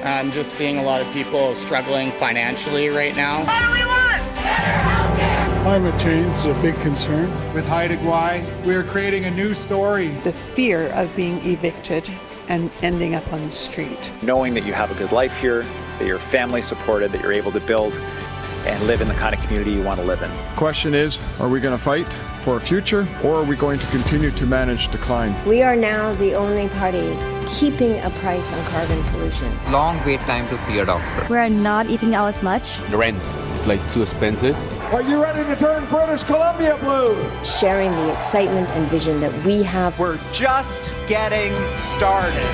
I'm just seeing a lot of people struggling financially right now. What do we want? Climate change is a big concern. With Haida Gwaii, we are creating a new story. The fear of being evicted and ending up on the street. Knowing that you have a good life here, that your family's supported, that you're able to build and live in the kind of community you want to live in. The question is, are we going to fight for a future, or are we going to continue to manage decline? We are now the only party keeping a price on carbon pollution. Long wait time to see a doctor. We're not eating out as much. The rent is like too expensive. Are you ready to turn British Columbia blue? Sharing the excitement and vision that we have. We're just getting started.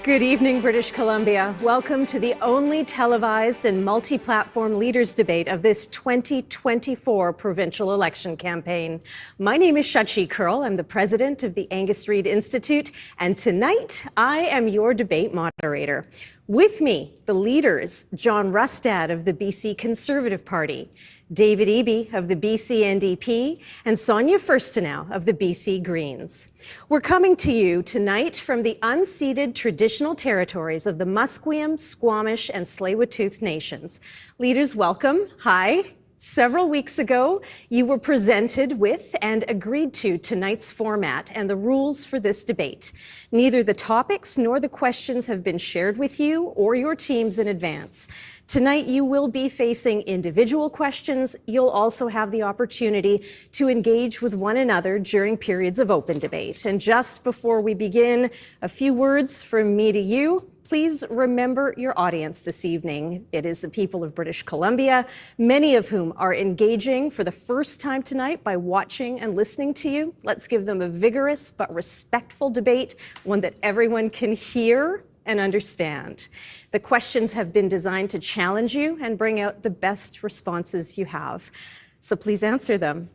Good evening, British Columbia. Welcome to the only televised and multi-platform leaders debate of this 2024 provincial election campaign. My name is Shachi Kurl. I'm the president of the Angus Reid Institute, and tonight I am your debate moderator. With me, the leaders, John Rustad of the BC Conservative Party, David Eby of the BC NDP, and Sonia Furstenau of the BC Greens. We're coming to you tonight from the unceded traditional territories of the Musqueam, Squamish, and Tsleil-Waututh nations. Leaders, welcome. Hi. Several weeks ago, you were presented with and agreed to tonight's format and the rules for this debate. Neither the topics nor the questions have been shared with you or your teams in advance. Tonight, you will be facing individual questions. You'll also have the opportunity to engage with one another during periods of open debate. And just before we begin, a few words from me to you. Please remember your audience this evening. It is the people of British Columbia, many of whom are engaging for the first time tonight by watching and listening to you. Let's give them a vigorous but respectful debate, one that everyone can hear and understand. The questions have been designed to challenge you and bring out the best responses you have. So please answer them.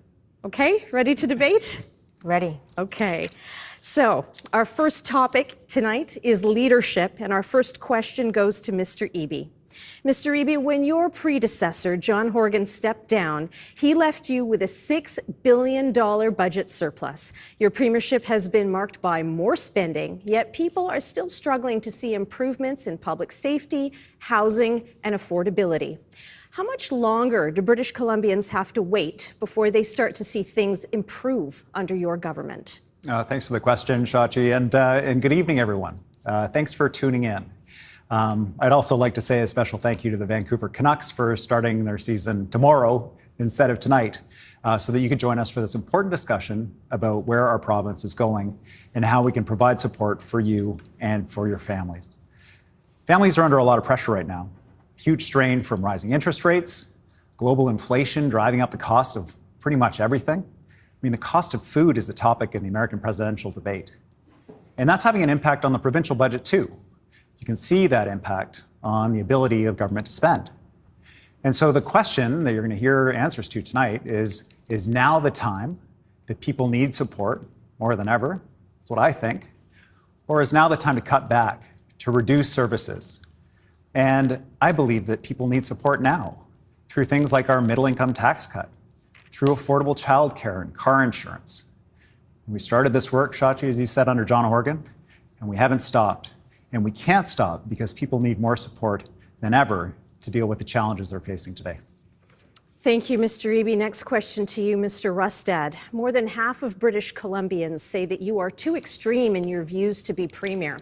Okay, ready to debate? Ready. Okay. So our first topic tonight is leadership, and our first question goes to Mr. Eby. Mr. Eby, when your predecessor, John Horgan, stepped down, he left you with a $6 billion budget surplus. Your premiership has been marked by more spending, yet people are still struggling to see improvements in public safety, housing, and affordability. How much longer do British Columbians have to wait before they start to see things improve under your government? Thanks for the question, Shachi, and good evening, everyone. Thanks for tuning in. I'd also like to say a special thank you to the Vancouver Canucks for starting their season tomorrow instead of tonight, so that you could join us for this important discussion about where our province is going and how we can provide support for you and for your families. Families are under a lot of pressure right now. Huge strain from rising interest rates, global inflation driving up the cost of pretty much everything. I mean, the cost of food is a topic in the American presidential debate. And that's having an impact on the provincial budget too. You can see that impact on the ability of government to spend. And so the question that you're going to hear answers to tonight is now the time that people need support more than ever? That's what I think. Or is now the time to cut back, to reduce services? And I believe that people need support now through things like our middle income tax cut, through affordable childcare and car insurance. We started this work, Shachi, as you said, under John Horgan, and we haven't stopped. And we can't stop because people need more support than ever to deal with the challenges they're facing today. Thank you, Mr. Eby. Next question to you, Mr. Rustad. More than half of British Columbians say that you are too extreme in your views to be premier.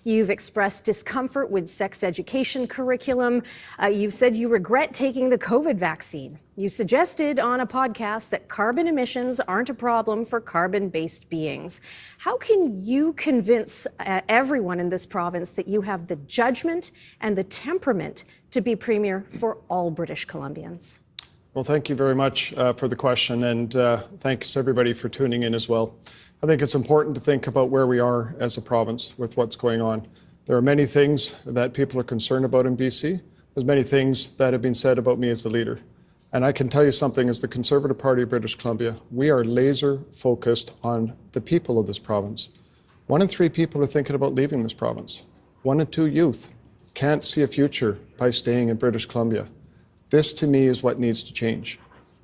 You've expressed discomfort with sex education curriculum. You've said you regret taking the COVID vaccine. You suggested on a podcast that carbon emissions aren't a problem for carbon-based beings. How can you convince everyone in this province that you have the judgment and the temperament to be premier for all British Columbians? Well, thank you very much for the question, and thanks everybody for tuning in as well. I think it's important to think about where we are as a province with what's going on. There are many things that people are concerned about in BC. There's many things that have been said about me as a leader. And I can tell you something, as the Conservative Party of British Columbia, we are laser focused on the people of this province. 1 in 3 people are thinking about leaving this province. 1 in 2 youth can't see a future by staying in British Columbia. This, to me, is what needs to change.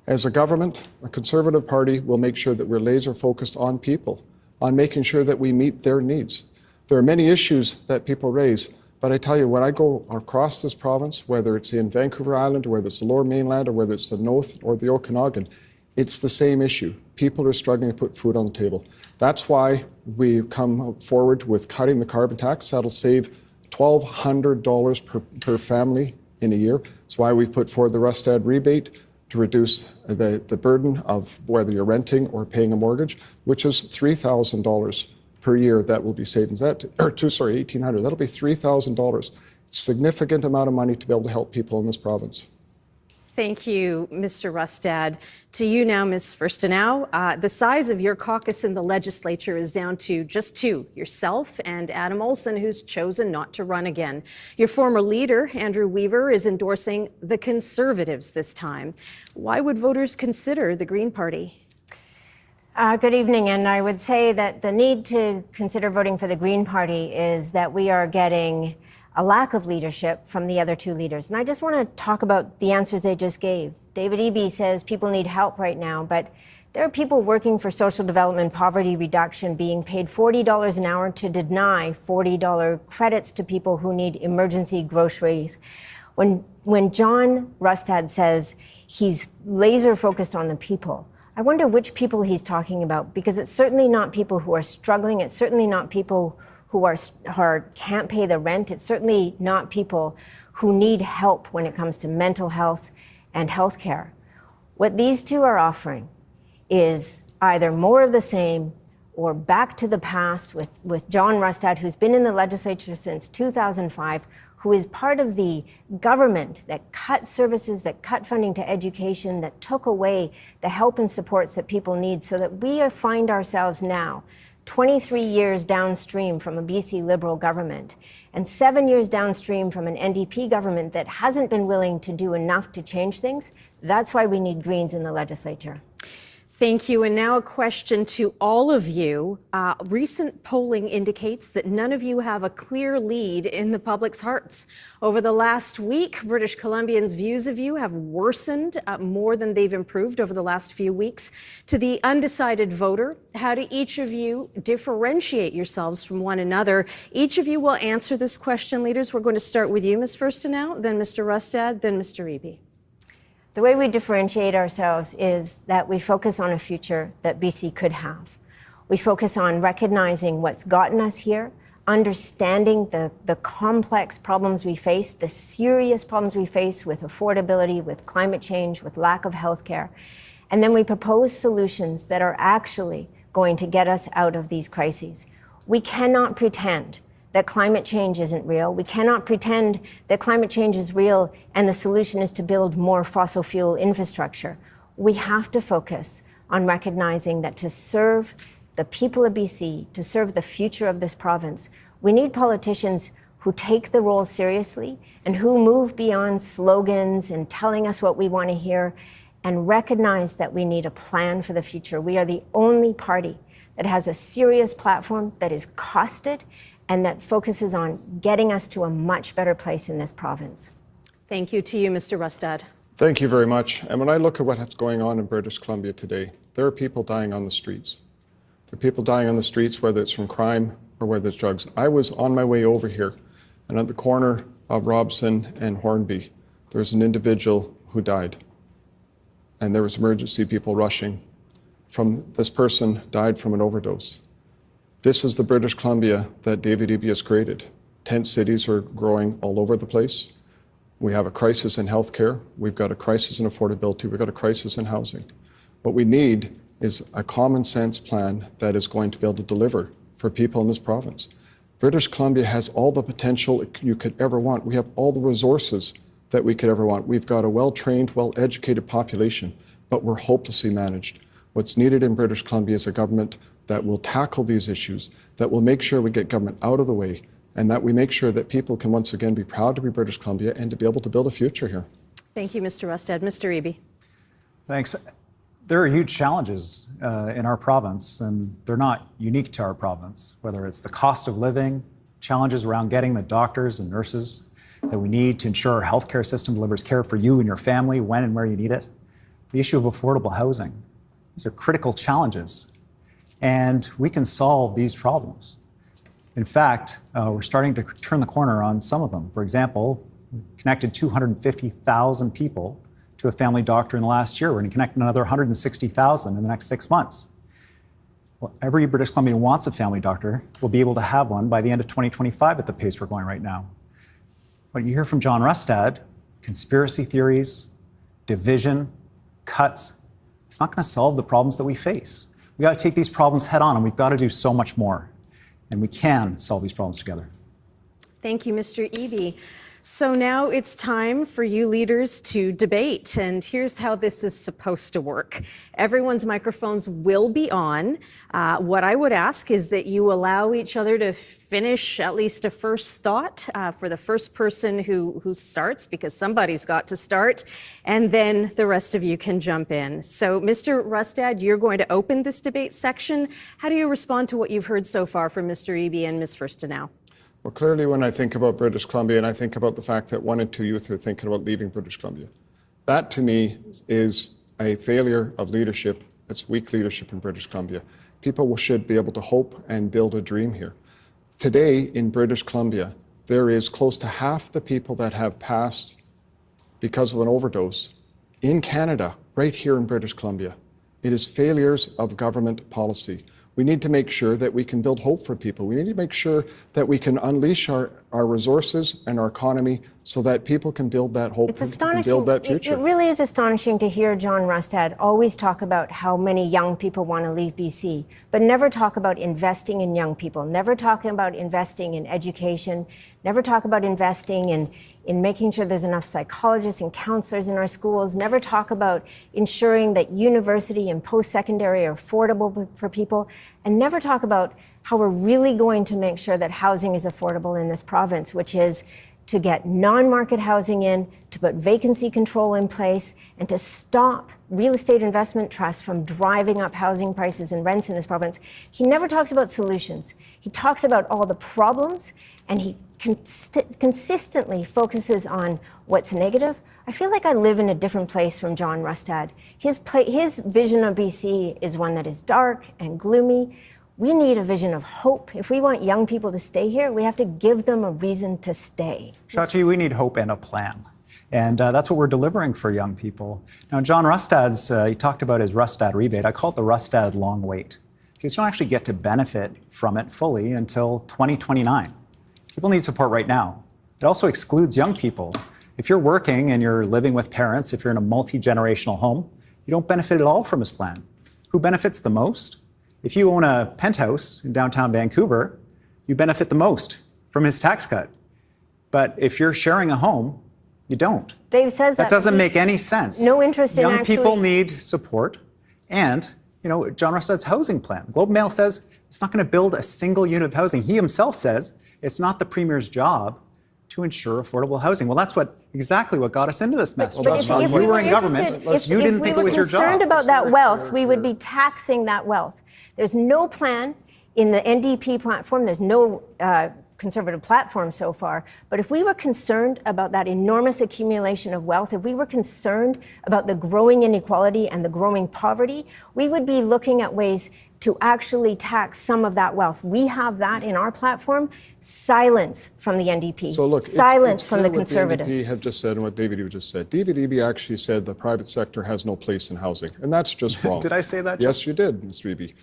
As a government, a Conservative Party will make sure that we're laser focused on people, on making sure that we meet their needs. There are many issues that people raise, but I tell you, when I go across this province, whether it's in Vancouver Island, or whether it's the Lower Mainland, or whether it's the North or the Okanagan, it's the same issue. People are struggling to put food on the table. That's why we come forward with cutting the carbon tax. That'll save $1,200 per family in a year. That's why we've put forward the Rustad rebate to reduce the burden of whether you're renting or paying a mortgage, which is $3,000 per year that will be savings. $1,800. That'll be $3,000. It's a significant amount of money to be able to help people in this province. Thank you, Mr. Rustad. To you now, Ms. Furstenau. The size of your caucus in the legislature is down to just two, yourself and Adam Olsen, who's chosen not to run again. Your former leader, Andrew Weaver, is endorsing the Conservatives this time. Why would voters consider the Green Party? Good evening, and I would say that the need to consider voting for the Green Party is that we are getting a lack of leadership from the other two leaders. And I just want to talk about the answers they just gave. David Eby says people need help right now, but there are people working for social development, poverty reduction, being paid $40 an hour to deny $40 credits to people who need emergency groceries. When John Rustad says he's laser focused on the people, I wonder which people he's talking about, because it's certainly not people who are struggling. It's certainly not people who can't pay the rent. It's certainly not people who need help when it comes to mental health and health care. What these two are offering is either more of the same or back to the past with John Rustad, who's been in the legislature since 2005, who is part of the government that cut services, that cut funding to education, that took away the help and supports that people need, so that we find ourselves now 23 years downstream from a BC Liberal government and 7 years downstream from an NDP government that hasn't been willing to do enough to change things. That's why we need Greens in the legislature. Thank you. And now a question to all of you. Recent polling indicates that none of you have a clear lead in the public's hearts. Over the last week, British Columbians' views of you have worsened more than they've improved over the last few weeks. To the undecided voter, how do each of you differentiate yourselves from one another? Each of you will answer this question, leaders. We're going to start with you, Ms. Furstenau, then Mr. Rustad, then Mr. Eby. The way we differentiate ourselves is that we focus on a future that BC could have. We focus on recognizing what's gotten us here, understanding the complex problems we face, the serious problems we face with affordability, with climate change, with lack of health care. And then we propose solutions that are actually going to get us out of these crises. We cannot pretend that climate change isn't real. We cannot pretend that climate change is real and the solution is to build more fossil fuel infrastructure. We have to focus on recognizing that to serve the people of BC, to serve the future of this province, we need politicians who take the role seriously and who move beyond slogans and telling us what we want to hear, and recognize that we need a plan for the future. We are the only party that has a serious platform that is costed and that focuses on getting us to a much better place in this province. Thank you. To you, Mr. Rustad. Thank you very much. And when I look at what's going on in British Columbia today, there are people dying on the streets. There are people dying on the streets, whether it's from crime or whether it's drugs. I was on my way over here, and at the corner of Robson and Hornby, there's an individual who died. And there was emergency people rushing. This person died from an overdose. This is the British Columbia that David Eby has created. Tent cities are growing all over the place. We have a crisis in healthcare. We've got a crisis in affordability. We've got a crisis in housing. What we need is a common sense plan that is going to be able to deliver for people in this province. British Columbia has all the potential you could ever want. We have all the resources that we could ever want. We've got a well-trained, well-educated population, but we're hopelessly managed. What's needed in British Columbia is a government that will tackle these issues, that will make sure we get government out of the way, and that we make sure that people can once again be proud to be British Columbia and to be able to build a future here. Thank you, Mr. Rustad. Mr. Eby. Thanks. There are huge challenges in our province, and they're not unique to our province, whether it's the cost of living, challenges around getting the doctors and nurses that we need to ensure our healthcare system delivers care for you and your family when and where you need it, the issue of affordable housing. These are critical challenges. and we can solve these problems. In fact, we're starting to turn the corner on some of them. For example, we connected 250,000 people to a family doctor in the last year. We're going to connect another 160,000 in the next 6 months. Well, every British Columbian who wants a family doctor will be able to have one by the end of 2025 at the pace we're going right now. What you hear from John Rustad, conspiracy theories, division, cuts, it's not going to solve the problems that we face. We got to take these problems head on, and we've got to do so much more. And we can solve these problems together. Thank you, Mr. Eby. So now it's time for you leaders to debate, and here's how this is supposed to work. Everyone's microphones will be on. What I would ask is that you allow each other to finish at least a first thought for the first person who starts, because somebody's got to start, and then the rest of you can jump in. So, Mr. Rustad, you're going to open this debate section. How do you respond to what you've heard so far from Mr. Eby and Ms. Firstenow? Well, clearly, when I think about British Columbia, and I think about the fact that 1 in 2 youth are thinking about leaving British Columbia, that to me is a failure of leadership. It's weak leadership in British Columbia. People should be able to hope and build a dream here. Today in British Columbia, there is close to half the people that have passed because of an overdose in Canada, right here in British Columbia. It is failures of government policy. We need to make sure that we can build hope for people. We need to make sure that we can unleash our resources and our economy so that people can build that hope and build that future. It really is astonishing to hear John Rustad always talk about how many young people want to leave BC, but never talk about investing in young people, never talk about investing in education, never talk about investing in making sure there's enough psychologists and counselors in our schools, never talk about ensuring that university and post-secondary are affordable for people, and never talk about how we're really going to make sure that housing is affordable in this province, which is to get non-market housing in, to put vacancy control in place, and to stop real estate investment trusts from driving up housing prices and rents in this province. He never talks about solutions. He talks about all the problems, and he consistently focuses on what's negative. I feel like I live in a different place from John Rustad. His vision of BC is one that is dark and gloomy. We need a vision of hope. If we want young people to stay here, we have to give them a reason to stay. Shachi, we need hope and a plan. And that's what we're delivering for young people. Now, John Rustad's, he talked about his Rustad rebate. I call it the Rustad long wait. Because you don't actually get to benefit from it fully until 2029. People need support right now. It also excludes young people. If you're working and you're living with parents, if you're in a multi-generational home, you don't benefit at all from his plan. Who benefits the most? If you own a penthouse in downtown Vancouver, you benefit the most from his tax cut. But if you're sharing a home, you don't. Dave says that doesn't make any sense. No interest in young people need support. And, you know, John Rustad's housing plan. The Globe and Mail says it's not going to build a single unit of housing. He himself says it's not the Premier's job to ensure affordable housing. Well, that's exactly what got us into this mess. But if we were in government, you didn't think it was your job. If we were concerned about that wealth, we would be taxing that wealth. There's no plan in the NDP platform. There's no Conservative platform so far. But if we were concerned about that enormous accumulation of wealth, if we were concerned about the growing inequality and the growing poverty, we would be looking at ways to actually tax some of that wealth. We have that in our platform. Silence from the NDP. So look, silence from the Conservatives. What the NDP have just said and what David Eby just said. David Eby actually said the private sector has no place in housing, and that's just wrong. Did I say that? Yes, you did, Mr. Eby.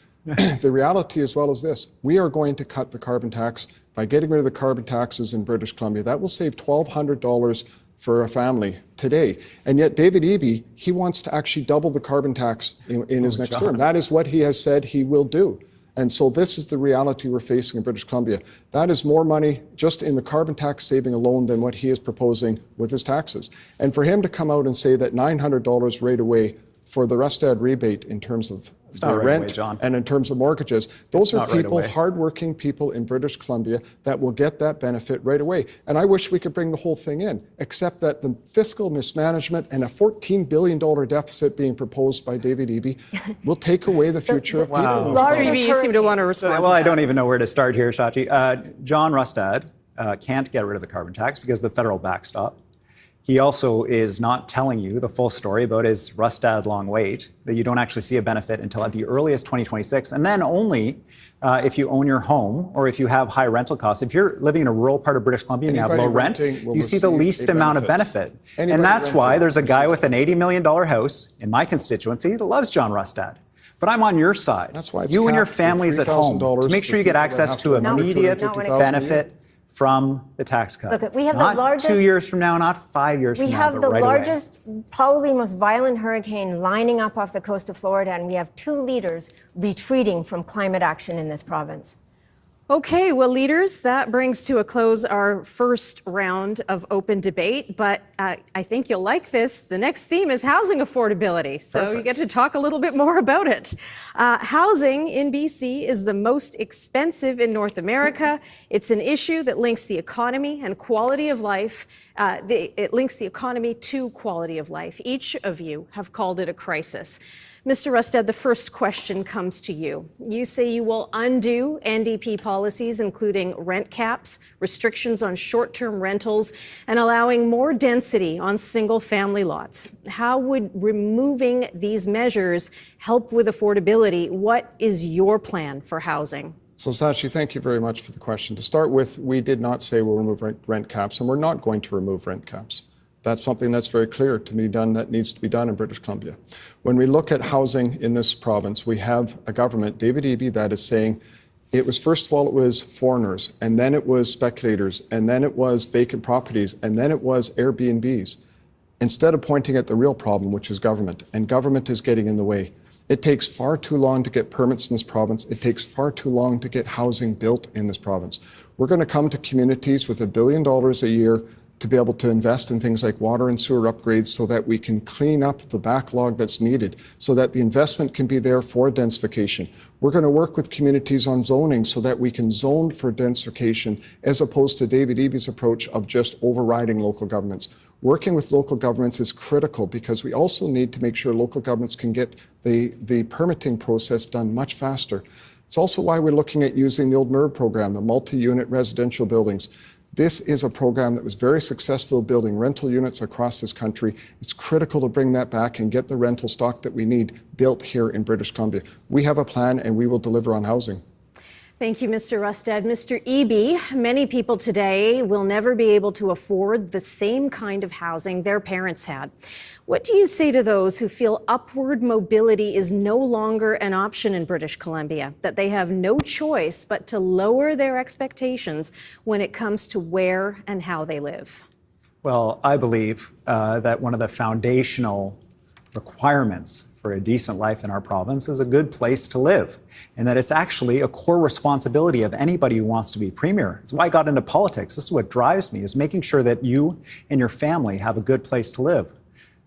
The reality as well is this. We are going to cut the carbon tax by getting rid of the carbon taxes in British Columbia. That will save $1,200 for a family today. And yet David Eby, he wants to actually double the carbon tax in his next term. That is what he has said he will do. And so this is the reality we're facing in British Columbia. That is more money just in the carbon tax saving alone than what he is proposing with his taxes. And for him to come out and say that $900 right away for the Rustad rebate in terms of the rent and in terms of mortgages, those are people, hardworking people in British Columbia that will get that benefit right away. And I wish we could bring the whole thing in, except that the fiscal mismanagement and a $14 billion deficit being proposed by David Eby will take away the future of people. Mr. Eby, you seem to want to respond. Well, I don't even know where to start here, Shachi. John Rustad can't get rid of the carbon tax because of the federal backstop. He also is not telling you the full story about his Rustad long wait, that you don't actually see a benefit until at the earliest 2026, and then only if you own your home or if you have high rental costs. If you're living in a rural part of British Columbia and you have low rent, you see the least amount of benefit. And that's why there's a guy with an $80 million house in my constituency that loves John Rustad. But I'm on your side. That's why you and your families at home, to make sure you get access to immediate benefit from the tax cut. Look, we have not the largest, 2 years from now, not 5 years from now. We have the right largest, away. probably most violent hurricane lining up off the coast of Florida, and we have 2 leaders retreating from climate action in this province. Okay, well, leaders, that brings to a close our first round of open debate, but I think you'll like this. The next theme is housing affordability, so Perfect. you get to talk a little bit more about it. Housing in BC is the most expensive in North America. It's an issue that links the economy and quality of life. It links the economy to quality of life. Each of you have called it a crisis. Mr. Rustad, the first question comes to you. You say you will undo NDP policies, including rent caps, restrictions on short-term rentals, and allowing more density on single-family lots. How would removing these measures help with affordability? What is your plan for housing? So, Shachi, thank you very much for the question. To start with, we did not say we'll remove rent caps, and we're not going to remove rent caps. That's something that's very clear to be done, that needs to be done in British Columbia. When we look at housing in this province, we have a government, David Eby, that is saying it was, first of all, it was foreigners, and then it was speculators, and then it was vacant properties, and then it was Airbnbs. Instead of pointing at the real problem, which is government, and government is getting in the way. It takes far too long to get permits in this province. It takes far too long to get housing built in this province. We're going to come to communities with $1 billion a year to be able to invest in things like water and sewer upgrades so that we can clean up the backlog that's needed, so that the investment can be there for densification. We're going to work with communities on zoning so that we can zone for densification, as opposed to David Eby's approach of just overriding local governments. Working with local governments is critical because we also need to make sure local governments can get the permitting process done much faster. It's also why we're looking at using the old MERV program, the multi-unit residential buildings. This is a program that was very successful building rental units across this country. It's critical to bring that back and get the rental stock that we need built here in British Columbia. We have a plan and we will deliver on housing. Thank you, Mr. Rustad. Mr. Eby, many people today will never be able to afford the same kind of housing their parents had. What do you say to those who feel upward mobility is no longer an option in British Columbia, that they have no choice but to lower their expectations when it comes to where and how they live? Well, I believe that one of the foundational requirements for a decent life in our province is a good place to live, and that it's actually a core responsibility of anybody who wants to be premier. It's why I got into politics. This is what drives me, is making sure that you and your family have a good place to live.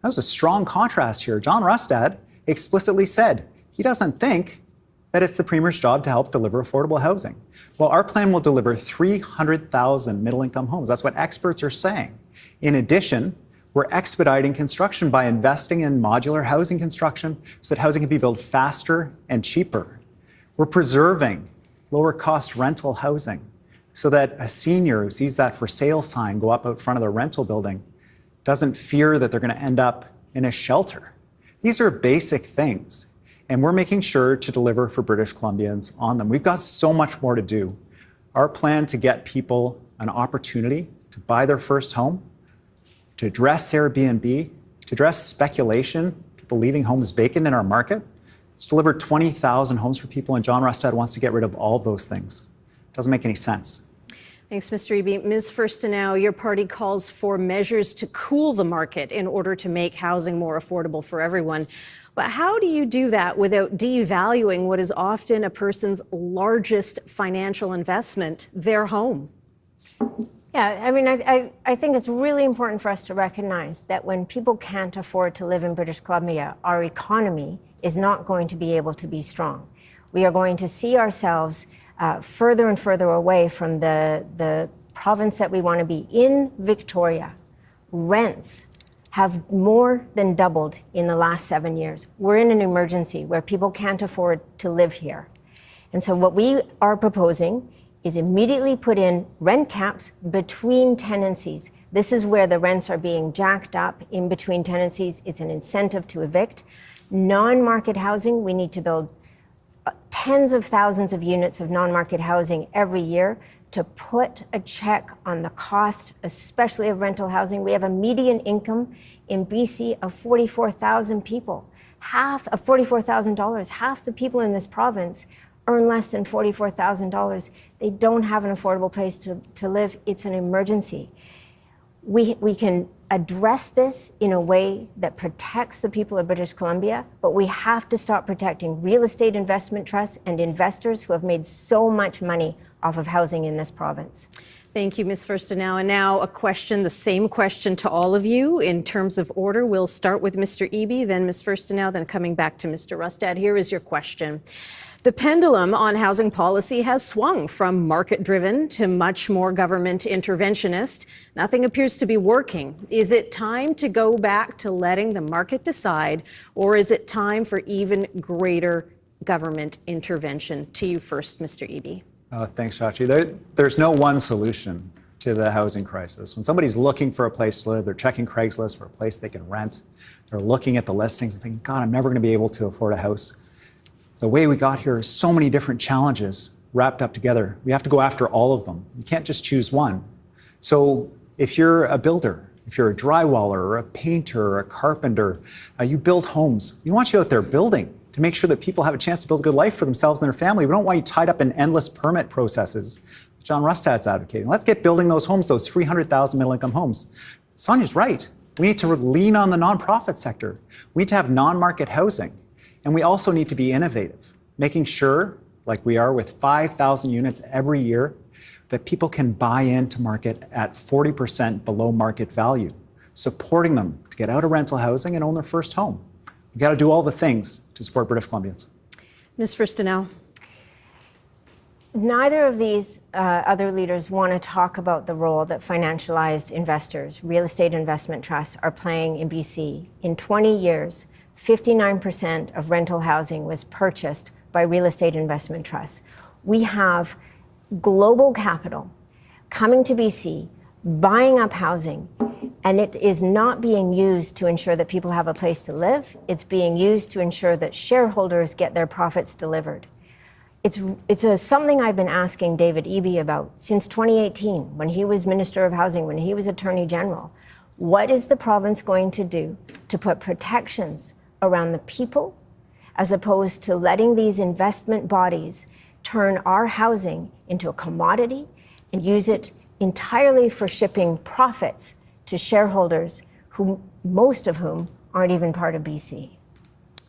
That was a strong contrast here. John Rustad explicitly said he doesn't think that it's the premier's job to help deliver affordable housing. Well, our plan will deliver 300,000 middle-income homes. That's what experts are saying. In addition, we're expediting construction by investing in modular housing construction so that housing can be built faster and cheaper. We're preserving lower cost rental housing so that a senior who sees that for sale sign go up out front of their rental building doesn't fear that they're going to end up in a shelter. These are basic things, and we're making sure to deliver for British Columbians on them. We've got so much more to do. Our plan to get people an opportunity to buy their first home, to address Airbnb, to address speculation, people leaving homes vacant in our market. It's delivered 20,000 homes for people, and John Rustad wants to get rid of all of those things. Doesn't make any sense. Thanks, Mr. Eby. Ms. Firstenow, your party calls for measures to cool the market in order to make housing more affordable for everyone. But how do you do that without devaluing what is often a person's largest financial investment, their home? Yeah, I mean, I think it's really important for us to recognize that when people can't afford to live in British Columbia, our economy is not going to be able to be strong. We are going to see ourselves further and further away from the province that we want to be. In Victoria, rents have more than doubled in the last 7 years. We're in an emergency where people can't afford to live here. And so what we are proposing is immediately put in rent caps between tenancies. This is where the rents are being jacked up in between tenancies. It's an incentive to evict. Non-market housing, we need to build tens of thousands of units of non-market housing every year to put a check on the cost, especially of rental housing. We have a median income in BC of 44,000 people. Half of $44,000. Half the people in this province earn less than $44,000. They don't have an affordable place to live. It's an emergency. We can address this in a way that protects the people of British Columbia, but we have to stop protecting real estate investment trusts and investors who have made so much money off of housing in this province. Thank you, Ms. Furstenau. And now a question, the same question to all of you in terms of order. We'll start with Mr. Eby, then Ms. Furstenau, then coming back to Mr. Rustad. Here is your question. The pendulum on housing policy has swung from market-driven to much more government interventionist. Nothing appears to be working. Is it time to go back to letting the market decide, or is it time for even greater government intervention? To you first, Mr. Eby. Thanks, Shachi. There's no one solution to the housing crisis. When somebody's looking for a place to live, they're checking Craigslist for a place they can rent. They're looking at the listings and thinking, God, I'm never going to be able to afford a house. The way we got here is so many different challenges wrapped up together. We have to go after all of them. You can't just choose one. So if you're a builder, if you're a drywaller or a painter or a carpenter, you build homes. We want you out there building to make sure that people have a chance to build a good life for themselves and their family. We don't want you tied up in endless permit processes. John Rustad's advocating. Let's get building those homes, those 300,000 middle-income homes. Sonia's right. We need to lean on the nonprofit sector. We need to have non-market housing. And we also need to be innovative, making sure, like we are with 5,000 units every year, that people can buy into market at 40% below market value, supporting them to get out of rental housing and own their first home. We've got to do all the things to support British Columbians. Ms. Furstenau. Neither of these other leaders want to talk about the role that financialized investors, real estate investment trusts, are playing in BC. In 20 years, 59% of rental housing was purchased by real estate investment trusts. We have global capital coming to BC, buying up housing, and it is not being used to ensure that people have a place to live. It's being used to ensure that shareholders get their profits delivered. It's something I've been asking David Eby about since 2018, when he was Minister of Housing, when he was Attorney General. What is the province going to do to put protections around the people, as opposed to letting these investment bodies turn our housing into a commodity and use it entirely for shipping profits to shareholders, who most of whom aren't even part of BC?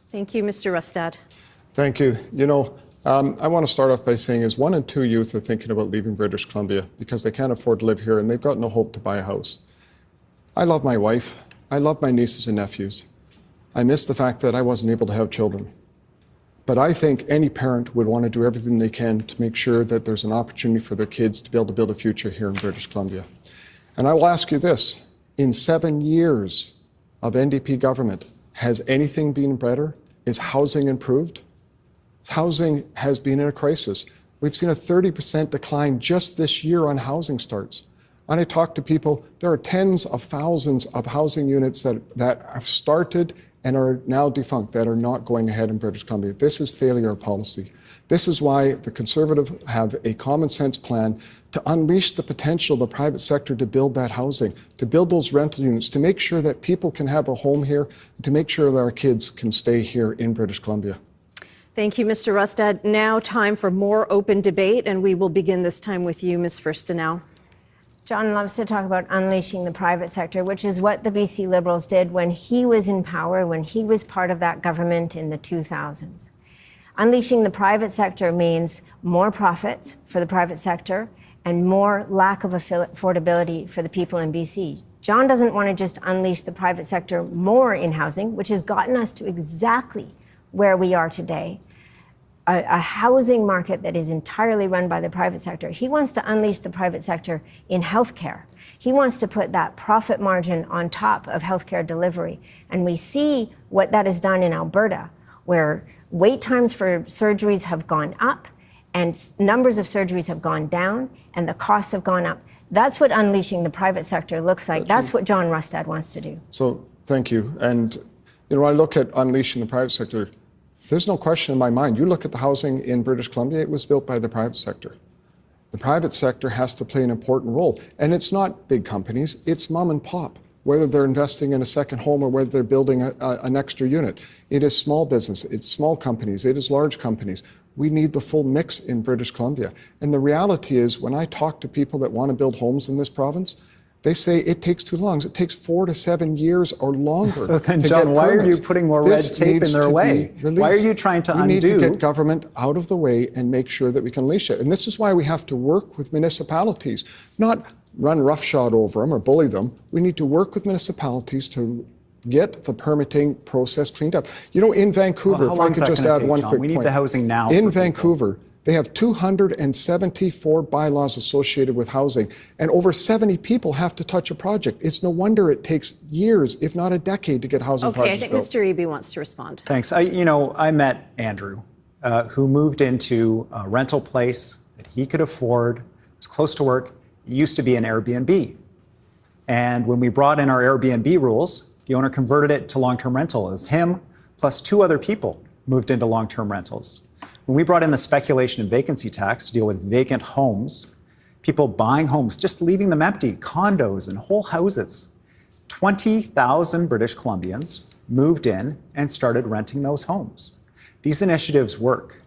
Thank you, Mr. Rustad. Thank you. I want to start off by saying is 1 in 2 youth are thinking about leaving British Columbia because they can't afford to live here and they've got no hope to buy a house. I love my wife. I love my nieces and nephews. I miss the fact that I wasn't able to have children. But I think any parent would want to do everything they can to make sure that there's an opportunity for their kids to be able to build a future here in British Columbia. And I will ask you this, in 7 years of NDP government, has anything been better? Is housing improved? Housing has been in a crisis. We've seen a 30% decline just this year on housing starts. When I talk to people, there are tens of thousands of housing units that have started and are now defunct, that are not going ahead in British Columbia. This is failure of policy. This is why the Conservatives have a common sense plan to unleash the potential of the private sector to build that housing, to build those rental units, to make sure that people can have a home here, to make sure that our kids can stay here in British Columbia. Thank you, Mr. Rustad. Now time for more open debate, and we will begin this time with you, Ms. Furstenau. John loves to talk about unleashing the private sector, which is what the BC Liberals did when he was in power, when he was part of that government in the 2000s. Unleashing the private sector means more profits for the private sector and more lack of affordability for the people in BC. John doesn't want to just unleash the private sector more in housing, which has gotten us to exactly where we are today, a housing market that is entirely run by the private sector. He wants to unleash the private sector in healthcare. He wants to put that profit margin on top of healthcare delivery. And we see what that has done in Alberta, where wait times for surgeries have gone up and numbers of surgeries have gone down and the costs have gone up. That's what unleashing the private sector looks like. That's what John Rustad wants to do. So thank you. And when I look at unleashing the private sector, there's no question in my mind. You look at the housing in British Columbia, it was built by the private sector. The private sector has to play an important role. And it's not big companies, it's mom and pop, whether they're investing in a second home or whether they're building an extra unit. It is small business, it's small companies, it is large companies. We need the full mix in British Columbia. And the reality is, when I talk to people that want to build homes in this province, they say it takes too long. It takes 4 to 7 years or longer. So then, John, why are you putting more red tape in their way? Why are you trying to undo? We need to get government out of the way and make sure that we can unleash it. And this is why we have to work with municipalities, not run roughshod over them or bully them. We need to work with municipalities to get the permitting process cleaned up. You know, in Vancouver, if I could just add one quick point. We need the housing now. In Vancouver, they have 274 bylaws associated with housing, and over 70 people have to touch a project. It's no wonder it takes years, if not a decade, to get housing projects built. Okay, I think Mr. Eby wants to respond. Thanks. I met Andrew, who moved into a rental place that he could afford, was close to work. It used to be an Airbnb. And when we brought in our Airbnb rules, the owner converted it to long-term rental. It was him plus 2 other people moved into long-term rentals. When we brought in the speculation and vacancy tax to deal with vacant homes, people buying homes, just leaving them empty, condos and whole houses, 20,000 British Columbians moved in and started renting those homes. These initiatives work.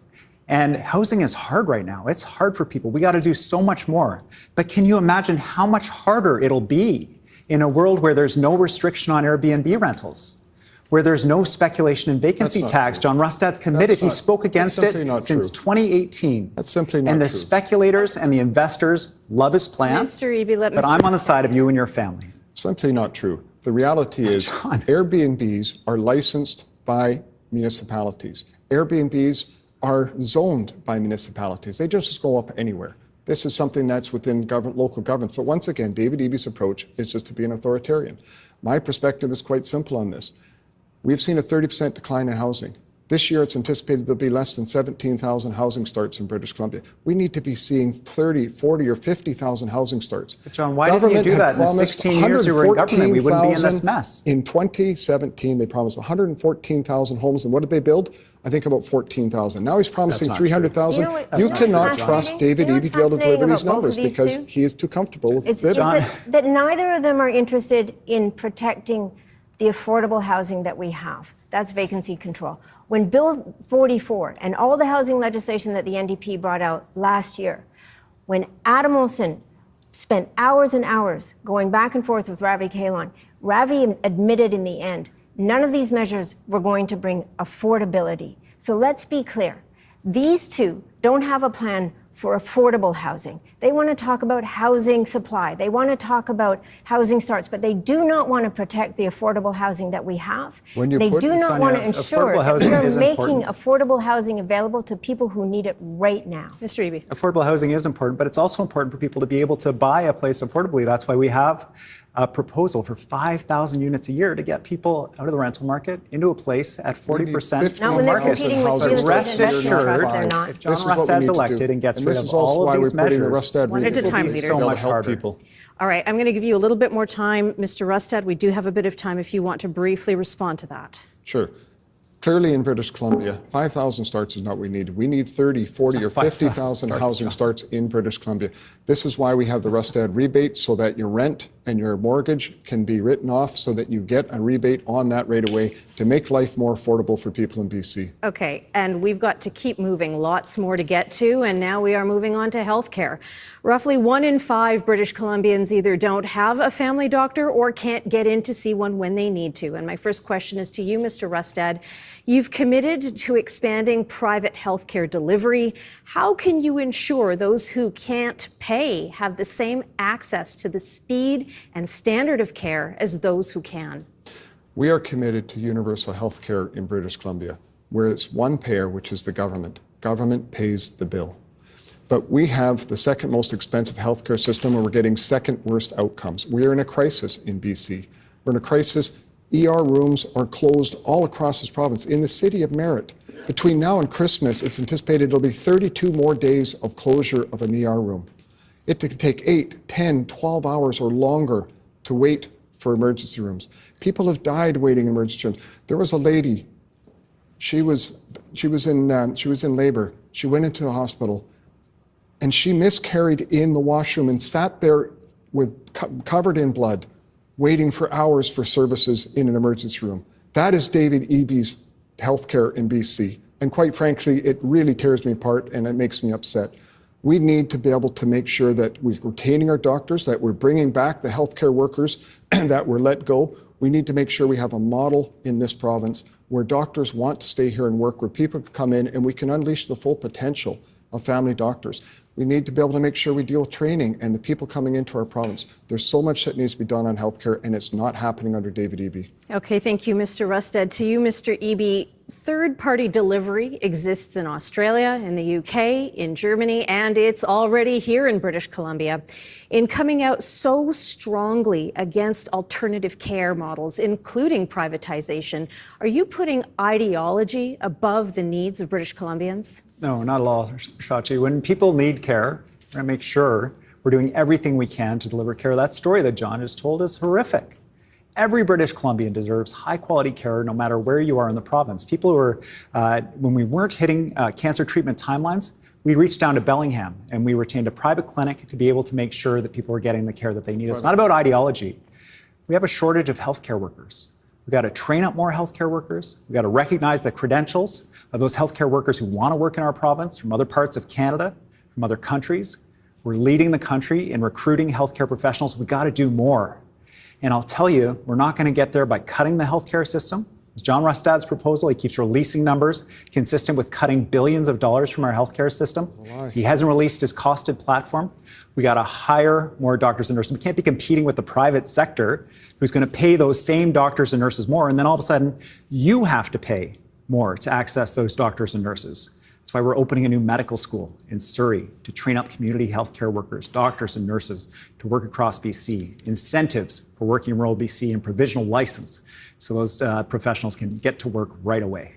And housing is hard right now. It's hard for people. We got to do so much more. But can you imagine how much harder it'll be in a world where there's no restriction on Airbnb rentals, where there's no speculation and vacancy tax? John Rustad's committed. He spoke against it since 2018. That's simply not true. And the speculators and the investors love his plans. Mr. Eby, but I'm on the side of you and your family. It's simply not true. The reality is Airbnbs are licensed by municipalities. Airbnbs are zoned by municipalities. They just go up anywhere. This is something that's within local governments. But once again, David Eby's approach is just to be an authoritarian. My perspective is quite simple on this. We've seen a 30% decline in housing. This year, it's anticipated there'll be less than 17,000 housing starts in British Columbia. We need to be seeing 30, 40, or 50,000 housing starts. But John, why didn't you do that in the 16 years you were in government? We wouldn't be in this mess. In 2017, they promised 114,000 homes, and what did they build? I think about 14,000. Now he's promising 300,000. You cannot trust David Eby to be able to deliver these numbers because he is too comfortable with it's bidding. that neither of them are interested in protecting the affordable housing that we have. That's vacancy control. When Bill 44 and all the housing legislation that the NDP brought out last year, when Adam Olsen spent hours and hours going back and forth with Ravi Kahlon, Ravi admitted in the end, none of these measures were going to bring affordability. So let's be clear. These two don't have a plan for affordable housing. They want to talk about housing supply. They want to talk about housing starts, but they do not want to protect the affordable housing that we have. They do not want to ensure that we are making affordable housing available to people who need it right now. Mr. Eby. Affordable housing is important, but it's also important for people to be able to buy a place affordably. That's why we have a proposal for 5,000 units a year to get people out of the rental market into a place at 40% Not when they're competing with real estate rest assured, they're not. if John Rustad's elected and gets rid of all of these measures, one at a time, leaders. so much harder. All right, I'm going to give you a little bit more time, Mr. Rustad. We do have a bit of time if you want to briefly respond to that. Sure. Clearly in British Columbia, 5,000 starts is not what we need. We need 30, 40, or 50,000 housing starts in British Columbia. This is why we have the Rustad rebate, so that your rent and your mortgage can be written off so that you get a rebate on that right away to make life more affordable for people in BC. Okay, and we've got to keep moving. Lots more to get to, and now we are moving on to healthcare. Roughly 1 in 5 British Columbians either don't have a family doctor or can't get in to see one when they need to. And my first question is to you, Mr. Rustad. You've committed to expanding private healthcare delivery. How can you ensure those who can't pay have the same access to the speed and standard of care as those who can? We are committed to universal health care in British Columbia, where it's one payer, which is the government. Government pays the bill. But we have the second most expensive healthcare system, and we're getting second worst outcomes. We are in a crisis in BC. We're in a crisis ER rooms are closed all across this province. In the city of Merritt, between now and Christmas, it's anticipated there'll be 32 more days of closure of an ER room. It could take 8, 10, 12 hours or longer to wait for emergency rooms. People have died waiting in emergency rooms. There was a lady, she was in labor. She went into the hospital and she miscarried in the washroom and sat there covered in blood, waiting for hours for services in an emergency room. That is David Eby's healthcare in BC. And quite frankly, it really tears me apart and it makes me upset. We need to be able to make sure that we're retaining our doctors, that we're bringing back the healthcare workers that were let go. We need to make sure we have a model in this province where doctors want to stay here and work, where people can come in and we can unleash the full potential of family doctors. We need to be able to make sure we deal with training and the people coming into our province. There's so much that needs to be done on healthcare, and it's not happening under David Eby. Okay, thank you, Mr. Rustad. To you, Mr. Eby, third-party delivery exists in Australia, in the UK, in Germany, and it's already here in British Columbia. In coming out so strongly against alternative care models, including privatization, are you putting ideology above the needs of British Columbians? No, not at all, Shachi. When people need care, we're going to make sure we're doing everything we can to deliver care. That story that John just told is horrific. Every British Columbian deserves high-quality care no matter where you are in the province. People who are, when we weren't hitting cancer treatment timelines, we reached down to Bellingham and we retained a private clinic to be able to make sure that people were getting the care that they need. It's not about ideology. We have a shortage of healthcare workers. We've got to train up more healthcare workers. We've got to recognize the credentials of those healthcare workers who want to work in our province from other parts of Canada, from other countries. We're leading the country in recruiting healthcare professionals. We've got to do more. And I'll tell you, we're not going to get there by cutting the healthcare system. As John Rustad's proposal, he keeps releasing numbers consistent with cutting billions of dollars from our healthcare system. He hasn't released his costed platform. We got to hire more doctors and nurses. We can't be competing with the private sector who's going to pay those same doctors and nurses more. And then all of a sudden, you have to pay more to access those doctors and nurses. That's why we're opening a new medical school in Surrey to train up community healthcare workers, doctors and nurses to work across BC, incentives for working in rural BC, and provisional license so those professionals can get to work right away.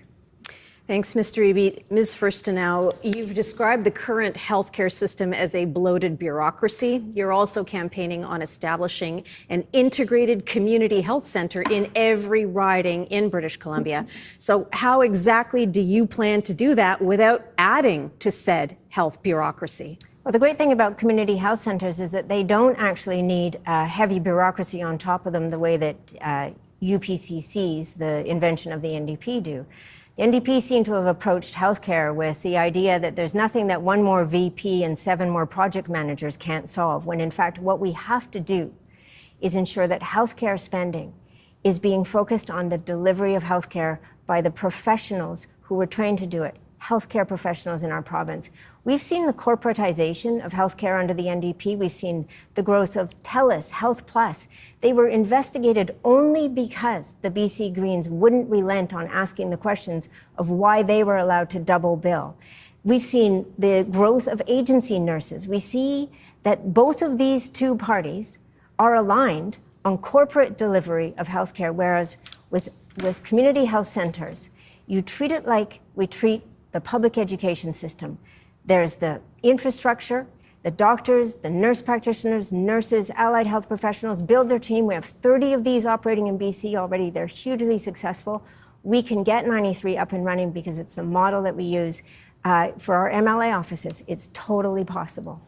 Thanks, Mr. Eby. Ms. Furstenau, you've described the current healthcare system as a bloated bureaucracy. You're also campaigning on establishing an integrated community health center in every riding in British Columbia. So how exactly do you plan to do that without adding to said health bureaucracy? Well, the great thing about community health centers is that they don't actually need heavy bureaucracy on top of them the way that UPCCs, the invention of the NDP, do. The NDP seem to have approached healthcare with the idea that there's nothing that one more VP and 7 more project managers can't solve, when in fact what we have to do is ensure that healthcare spending is being focused on the delivery of healthcare by the professionals who were trained to do it, healthcare professionals in our province. We've seen the corporatization of healthcare under the NDP. We've seen the growth of TELUS, Health Plus. They were investigated only because the BC Greens wouldn't relent on asking the questions of why they were allowed to double bill. We've seen the growth of agency nurses. We see that both of these two parties are aligned on corporate delivery of healthcare, whereas with community health centers, you treat it like we treat the public education system. There's the infrastructure, the doctors, the nurse practitioners, nurses, allied health professionals build their team. We have 30 of these operating in BC already. They're hugely successful. We can get 93 up and running because it's the model that we use for our MLA offices. It's totally possible.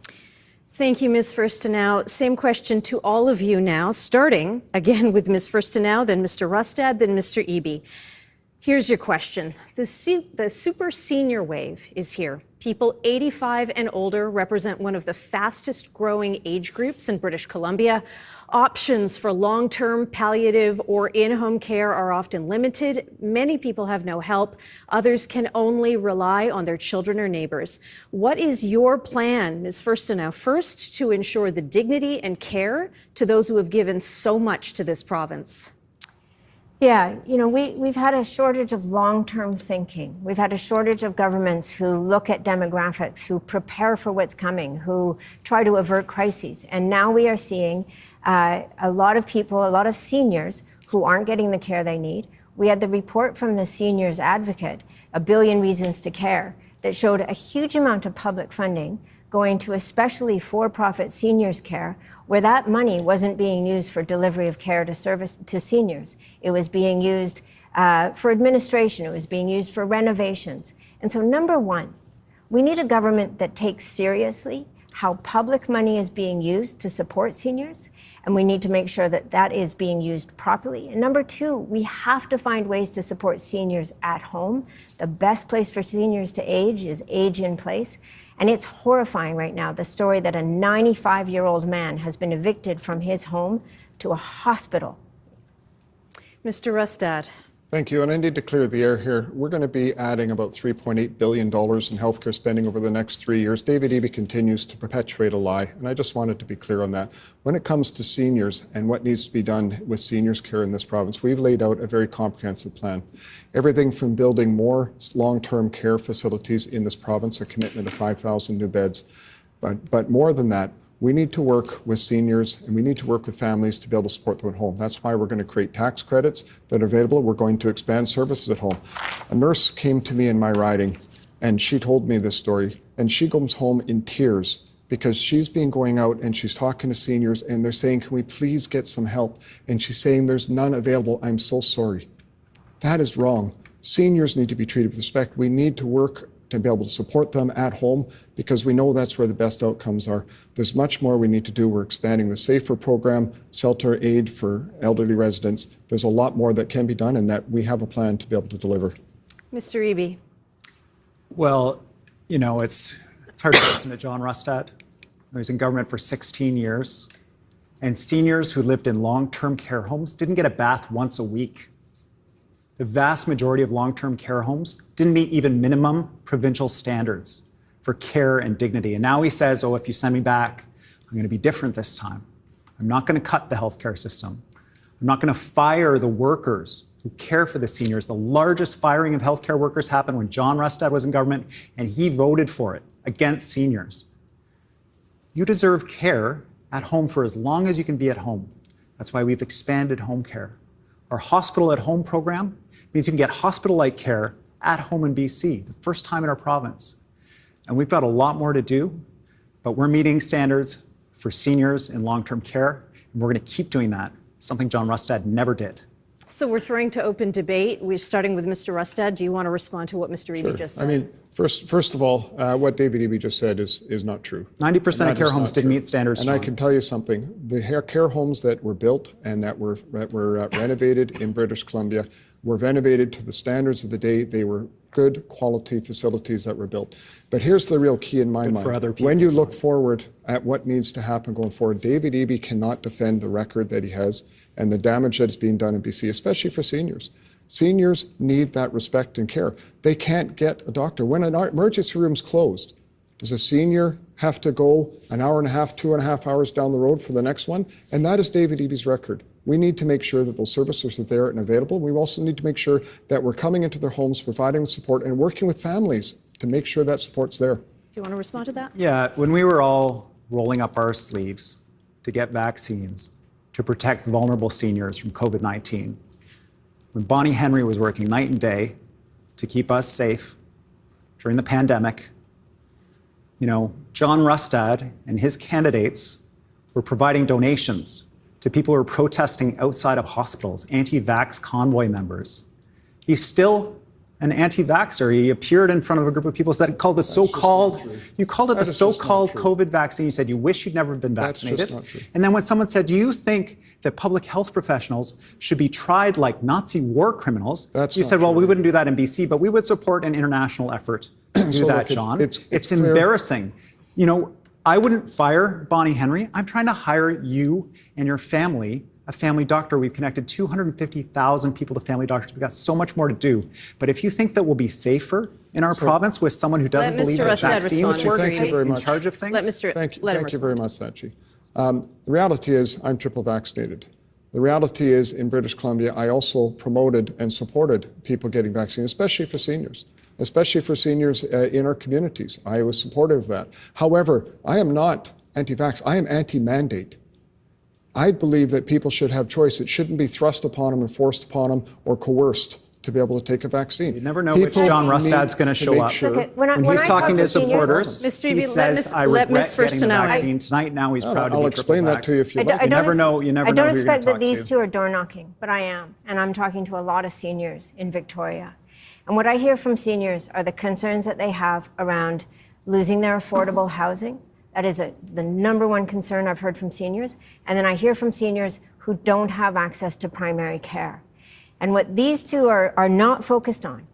Thank you, Ms. Furstenau. Same question to all of you now, starting again with Ms. Furstenau, then Mr. Rustad, then Mr. Eby. Here's your question. The super senior wave is here. People 85 and older represent one of the fastest growing age groups in British Columbia. Options for long-term palliative or in-home care are often limited. Many people have no help. Others can only rely on their children or neighbors. What is your plan, Ms. Furstenau, first to ensure the dignity and care to those who have given so much to this province? Yeah, you know, we've had a shortage of long-term thinking. We've had a shortage of governments who look at demographics, who prepare for what's coming, who try to avert crises. And now we are seeing a lot of people, a lot of seniors who aren't getting the care they need. We had the report from the Seniors Advocate, A Billion Reasons to Care, that showed a huge amount of public funding going to especially for-profit seniors care, where that money wasn't being used for delivery of care to service to seniors. It was being used for administration. It was being used for renovations. And so, number one, we need a government that takes seriously how public money is being used to support seniors, and we need to make sure that that is being used properly. And number two, we have to find ways to support seniors at home. The best place for seniors to age is age in place. And it's horrifying right now, the story that a 95-year-old man has been evicted from his home to a hospital. Mr. Rustad. Thank you. And I need to clear the air here. We're going to be adding about $3.8 billion in healthcare spending over the next 3 years. David Eby continues to perpetuate a lie, and I just wanted to be clear on that. When it comes to seniors and what needs to be done with seniors care in this province, we've laid out a very comprehensive plan. Everything from building more long-term care facilities in this province, a commitment of 5,000 new beds, but more than that, we need to work with seniors and we need to work with families to be able to support them at home. That's why we're going to create tax credits that are available. We're going to expand services at home. A nurse came to me in my riding and she told me this story, and she comes home in tears because she's been going out and she's talking to seniors and they're saying, can we please get some help? And she's saying, there's none available. I'm so sorry. That is wrong. Seniors need to be treated with respect. We need to work to be able to support them at home because we know that's where the best outcomes are. There's much more we need to do. We're expanding the SAFER program, shelter aid for elderly residents. There's a lot more that can be done and that we have a plan to be able to deliver. Mr. Eby. Well, you know, it's hard to listen to John Rustad. He was in government for 16 years, and seniors who lived in long-term care homes didn't get a bath once a week. The vast majority of long-term care homes didn't meet even minimum provincial standards for care and dignity. And now he says, oh, if you send me back, I'm going to be different this time. I'm not going to cut the healthcare system. I'm not going to fire the workers who care for the seniors. The largest firing of healthcare workers happened when John Rustad was in government, and he voted for it against seniors. You deserve care at home for as long as you can be at home. That's why we've expanded home care. Our Hospital at Home program means you can get hospital-like care at home in BC, the first time in our province. And we've got a lot more to do, but we're meeting standards for seniors in long-term care, and we're going to keep doing that, something John Rustad never did. So we're throwing to open debate. We're starting with Mr. Rustad. Do you want to respond to what Mr. Eby just said? I mean, first of all, what David Eby just said is not true. 90% of care homes didn't meet standards, And John. I can tell you something. The care homes that were built and that were renovated in British Columbia were renovated to the standards of the day. They were good quality facilities that were built. But here's the real key in my mind. For other people, when you look forward at what needs to happen going forward, David Eby cannot defend the record that he has and the damage that is being done in BC, especially for seniors. Seniors need that respect and care. They can't get a doctor. When an emergency room's closed, does a senior have to go an hour and a half, 2.5 hours down the road for the next one? And that is David Eby's record. We need to make sure that those services are there and available. We also need to make sure that we're coming into their homes, providing support, and working with families to make sure that support's there. Do you want to respond to that? Yeah, when we were all rolling up our sleeves to get vaccines to protect vulnerable seniors from COVID-19, when Bonnie Henry was working night and day to keep us safe during the pandemic, you know, John Rustad and his candidates were providing donations to people who were protesting outside of hospitals, anti-vax convoy members. He's still an anti-vaxxer. He appeared in front of a group of people that called the so-called, you called it the so-called COVID vaccine. You said you wish you'd never been vaccinated. That's just not true. And then when someone said, do you think that public health professionals should be tried like Nazi war criminals? You said, well, we wouldn't do that in BC, but we would support an international effort to do that, John. It's embarrassing. You know, I wouldn't fire Bonnie Henry. I'm trying to hire you and your family a family doctor. We've connected 250,000 people to family doctors. We've got so much more to do. But if you think that we'll be safer in our province with someone who doesn't believe that vaccines work in charge of things? Thank you very much, Shachi. The reality is I'm triple vaccinated. The reality is in British Columbia, I also promoted and supported people getting vaccines, especially for seniors in our communities. I was supportive of that. However, I am not anti-vax. I am anti-mandate. I believe that people should have choice. It shouldn't be thrust upon them and forced upon them or coerced to be able to take a vaccine. You never know which John Rustad's going to show up. When he's talking to supporters, Mr. he Eby, says, I regret getting the vaccine tonight. Now he's proud to be I'll explain that to you if you like. You never know who you're going to talk to. I don't expect that these two are door knocking, but I am. And I'm talking to a lot of seniors in Victoria. And what I hear from seniors are the concerns that they have around losing their affordable housing. That is the number one concern I've heard from seniors. And then I hear from seniors who don't have access to primary care. And what these two are not focused on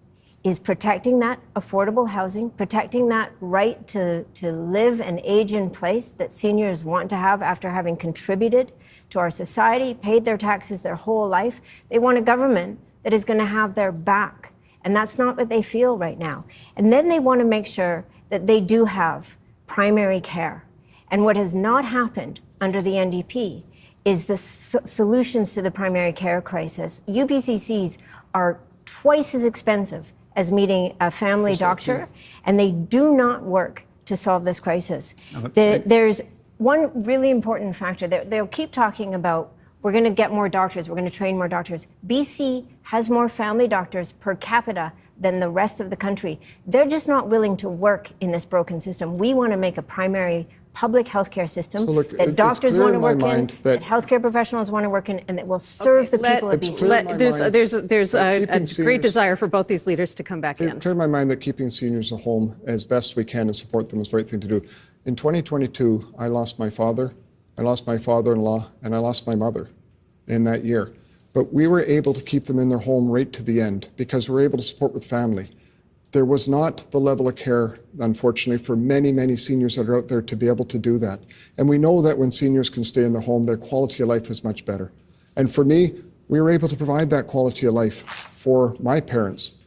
is protecting that affordable housing, protecting that right to live and age in place that seniors want to have after having contributed to our society, paid their taxes their whole life. They want a government that is going to have their back. And that's not what they feel right now. And then they want to make sure that they do have primary care. And what has not happened under the NDP is the solutions to the primary care crisis. UPCCs are twice as expensive as meeting a family doctor, and they do not work to solve this crisis. There's one really important factor. They'll keep talking about, we're going to get more doctors, we're going to train more doctors. BC has more family doctors per capita than the rest of the country. They're just not willing to work in this broken system. We want to make a primary public healthcare system that doctors want to work in, that healthcare professionals want to work in, and that will serve the people of BC. There's a great desire for both these leaders to come back in. It's clear in my mind that keeping seniors at home as best we can and support them is the right thing to do. In 2022, I lost my father, I lost my father-in-law, and I lost my mother in that year. But we were able to keep them in their home right to the end because we were able to support with family. There was not the level of care, unfortunately, for many, many seniors that are out there to be able to do that. And we know that when seniors can stay in their home, their quality of life is much better. And for me, we were able to provide that quality of life for my parents.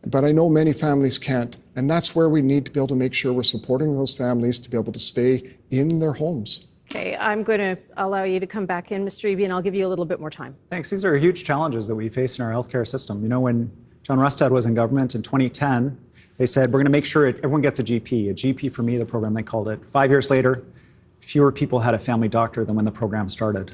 But I know many families can't. And that's where we need to be able to make sure we're supporting those families to be able to stay in their homes. Okay, I'm going to allow you to come back in, Mr. Eby, and I'll give you a little bit more time. Thanks. These are huge challenges that we face in our healthcare system. You know, when John Rustad was in government in 2010, they said, we're going to make sure everyone gets a GP. A GP for me, the program, they called it. 5 years later, fewer people had a family doctor than when the program started.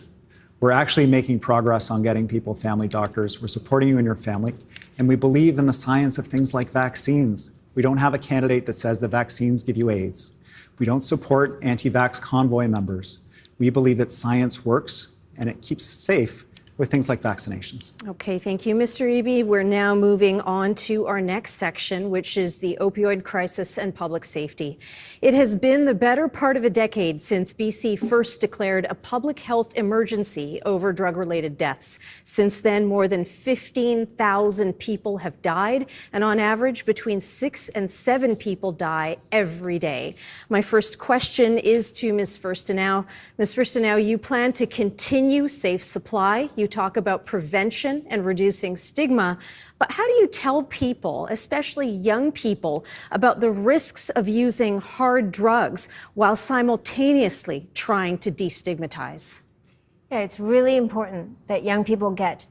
We're actually making progress on getting people family doctors. We're supporting you and your family. And we believe in the science of things like vaccines. We don't have a candidate that says the vaccines give you AIDS. We don't support anti-vax convoy members. We believe that science works and it keeps us safe with things like vaccinations. Okay, thank you, Mr. Eby. We're now moving on to our next section, which is the opioid crisis and public safety. It has been the better part of a decade since BC first declared a public health emergency over drug-related deaths. Since then, more than 15,000 people have died, and on average, between 6 and 7 people die every day. My first question is to Ms. Furstenau. Ms. Furstenau, you plan to continue safe supply. You talk about prevention and reducing stigma, but how do you tell people, especially young people, about the risks of using hard drugs while simultaneously trying to destigmatize? Yeah, it's really important that young people get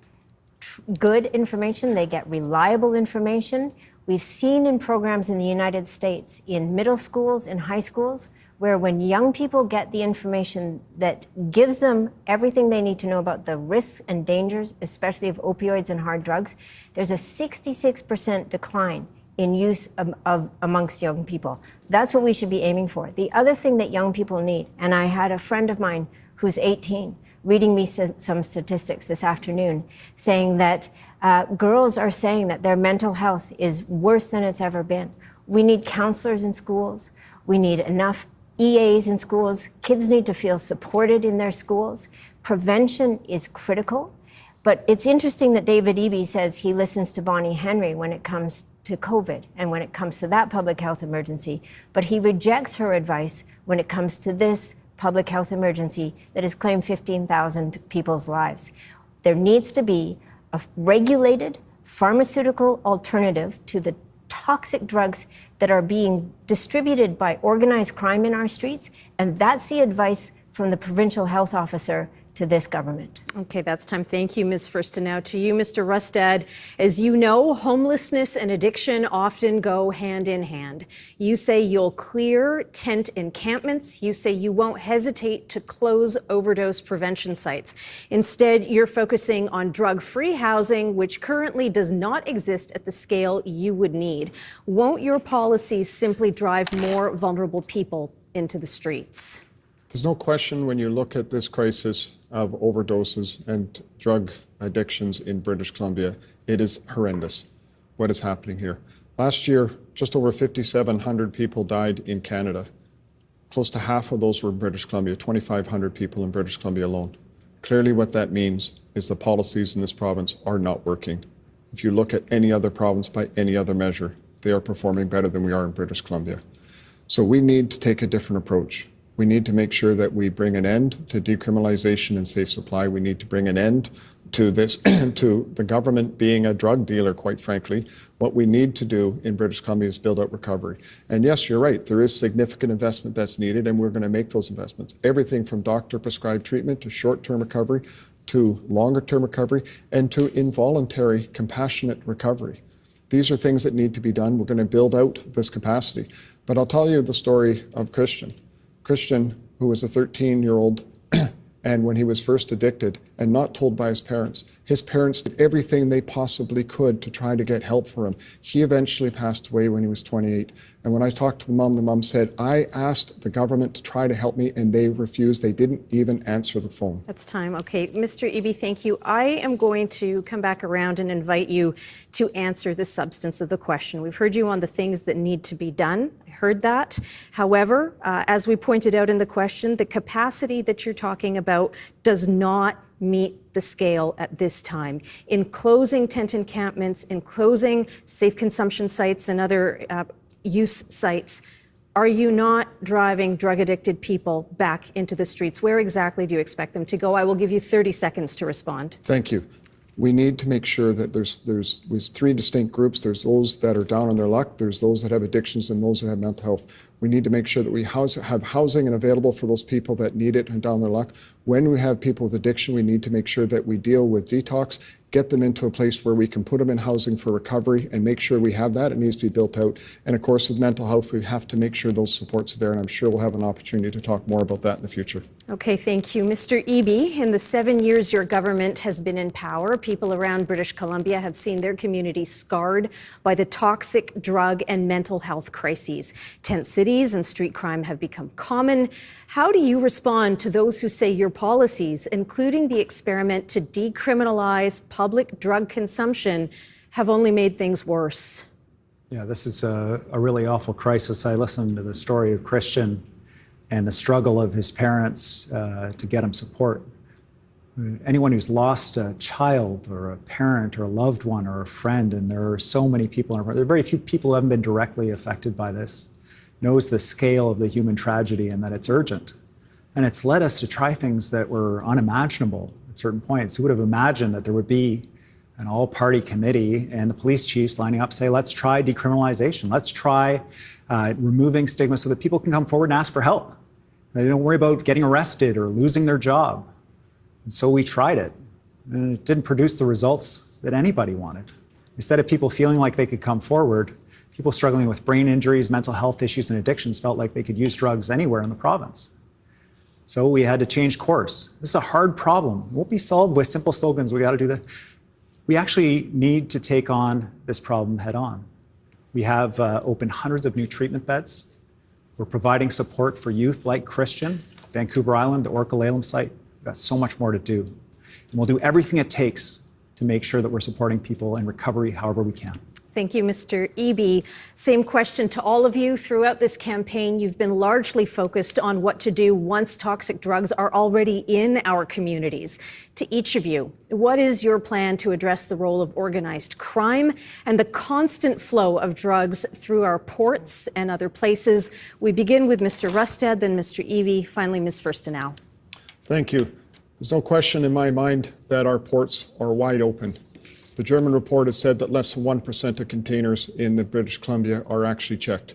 good information, they get reliable information. We've seen in programs in the United States, in middle schools, in high schools, where when young people get the information that gives them everything they need to know about the risks and dangers, especially of opioids and hard drugs, there's a 66% decline in use amongst young people. That's what we should be aiming for. The other thing that young people need, and I had a friend of mine who's 18 reading me some statistics this afternoon saying that girls are saying that their mental health is worse than it's ever been. We need counselors in schools. We need enough EAs in schools. Kids need to feel supported in their schools. Prevention is critical. But it's interesting that David Eby says he listens to Bonnie Henry when it comes to COVID and when it comes to that public health emergency. But he rejects her advice when it comes to this public health emergency that has claimed 15,000 people's lives. There needs to be a regulated pharmaceutical alternative to the toxic drugs that are being distributed by organized crime in our streets. And that's the advice from the provincial health officer to this government. Okay, that's time. Thank you, Ms. First. Now to you, Mr. Rustad. As you know, homelessness and addiction often go hand in hand. You say you'll clear tent encampments. You say you won't hesitate to close overdose prevention sites. Instead, you're focusing on drug-free housing, which currently does not exist at the scale you would need. Won't your policies simply drive more vulnerable people into the streets? There's no question when you look at this crisis of overdoses and drug addictions in British Columbia, it is horrendous what is happening here. Last year, just over 5,700 people died in Canada. Close to half of those were in British Columbia, 2,500 people in British Columbia alone. Clearly what that means is the policies in this province are not working. If you look at any other province by any other measure, they are performing better than we are in British Columbia. So we need to take a different approach. We need to make sure that we bring an end to decriminalization and safe supply. We need to bring an end to this, to the government being a drug dealer, quite frankly. What we need to do in British Columbia is build out recovery. And yes, you're right, there is significant investment that's needed, and we're going to make those investments. Everything from doctor-prescribed treatment to short-term recovery to longer-term recovery and to involuntary, compassionate recovery. These are things that need to be done. We're going to build out this capacity. But I'll tell you the story of Christian, who was a 13-year-old, and when he was first addicted and not told by his parents did everything they possibly could to try to get help for him. He eventually passed away when he was 28. And when I talked to the mom said, I asked the government to try to help me and they refused. They didn't even answer the phone. That's time. Okay, Mr. Eby, thank you. I am going to come back around and invite you to answer the substance of the question. We've heard you on the things that need to be done. Heard that. However, as we pointed out in the question, the capacity that you're talking about does not meet the scale at this time. In closing tent encampments, in closing safe consumption sites and other use sites, are you not driving drug-addicted people back into the streets? Where exactly do you expect them to go? I will give you 30 seconds to respond. Thank you. We need to make sure that there's three distinct groups. There's those that are down on their luck, there's those that have addictions, and those that have mental health. We need to make sure that we have housing and available for those people that need it and down their luck. When we have people with addiction, we need to make sure that we deal with detox, get them into a place where we can put them in housing for recovery and make sure we have that. It needs to be built out. And of course, with mental health, we have to make sure those supports are there. And I'm sure we'll have an opportunity to talk more about that in the future. Okay, thank you. Mr. Eby, in the 7 years your government has been in power, people around British Columbia have seen their communities scarred by the toxic drug and mental health crises. Tent cities and street crime have become common. How do you respond to those who say your policies, including the experiment to decriminalize public drug consumption, have only made things worse? Yeah, this is a really awful crisis. I listened to the story of Christian and the struggle of his parents to get him support. Anyone who's lost a child or a parent or a loved one or a friend, and there are so many people, there are very few people who haven't been directly affected by this, knows the scale of the human tragedy and that it's urgent. And it's led us to try things that were unimaginable at certain points. Who would have imagined that there would be an all-party committee and the police chiefs lining up say, let's try decriminalization. Let's try removing stigma so that people can come forward and ask for help. They don't worry about getting arrested or losing their job. And so we tried it. And it didn't produce the results that anybody wanted. Instead of people feeling like they could come forward, people struggling with brain injuries, mental health issues, and addictions felt like they could use drugs anywhere in the province. So we had to change course. This is a hard problem. It won't be solved with simple slogans. We got to do that. We actually need to take on this problem head on. We have opened hundreds of new treatment beds. We're providing support for youth like Christian, Vancouver Island, the Orca-Lalem site. We've got so much more to do. And we'll do everything it takes to make sure that we're supporting people in recovery however we can. Thank you, Mr. Eby. Same question to all of you. Throughout this campaign, you've been largely focused on what to do once toxic drugs are already in our communities. To each of you, what is your plan to address the role of organized crime and the constant flow of drugs through our ports and other places? We begin with Mr. Rustad, then Mr. Eby, finally Ms. Firstenow. Thank you. There's no question in my mind that our ports are wide open. The German report has said that less than 1% of containers in the British Columbia are actually checked.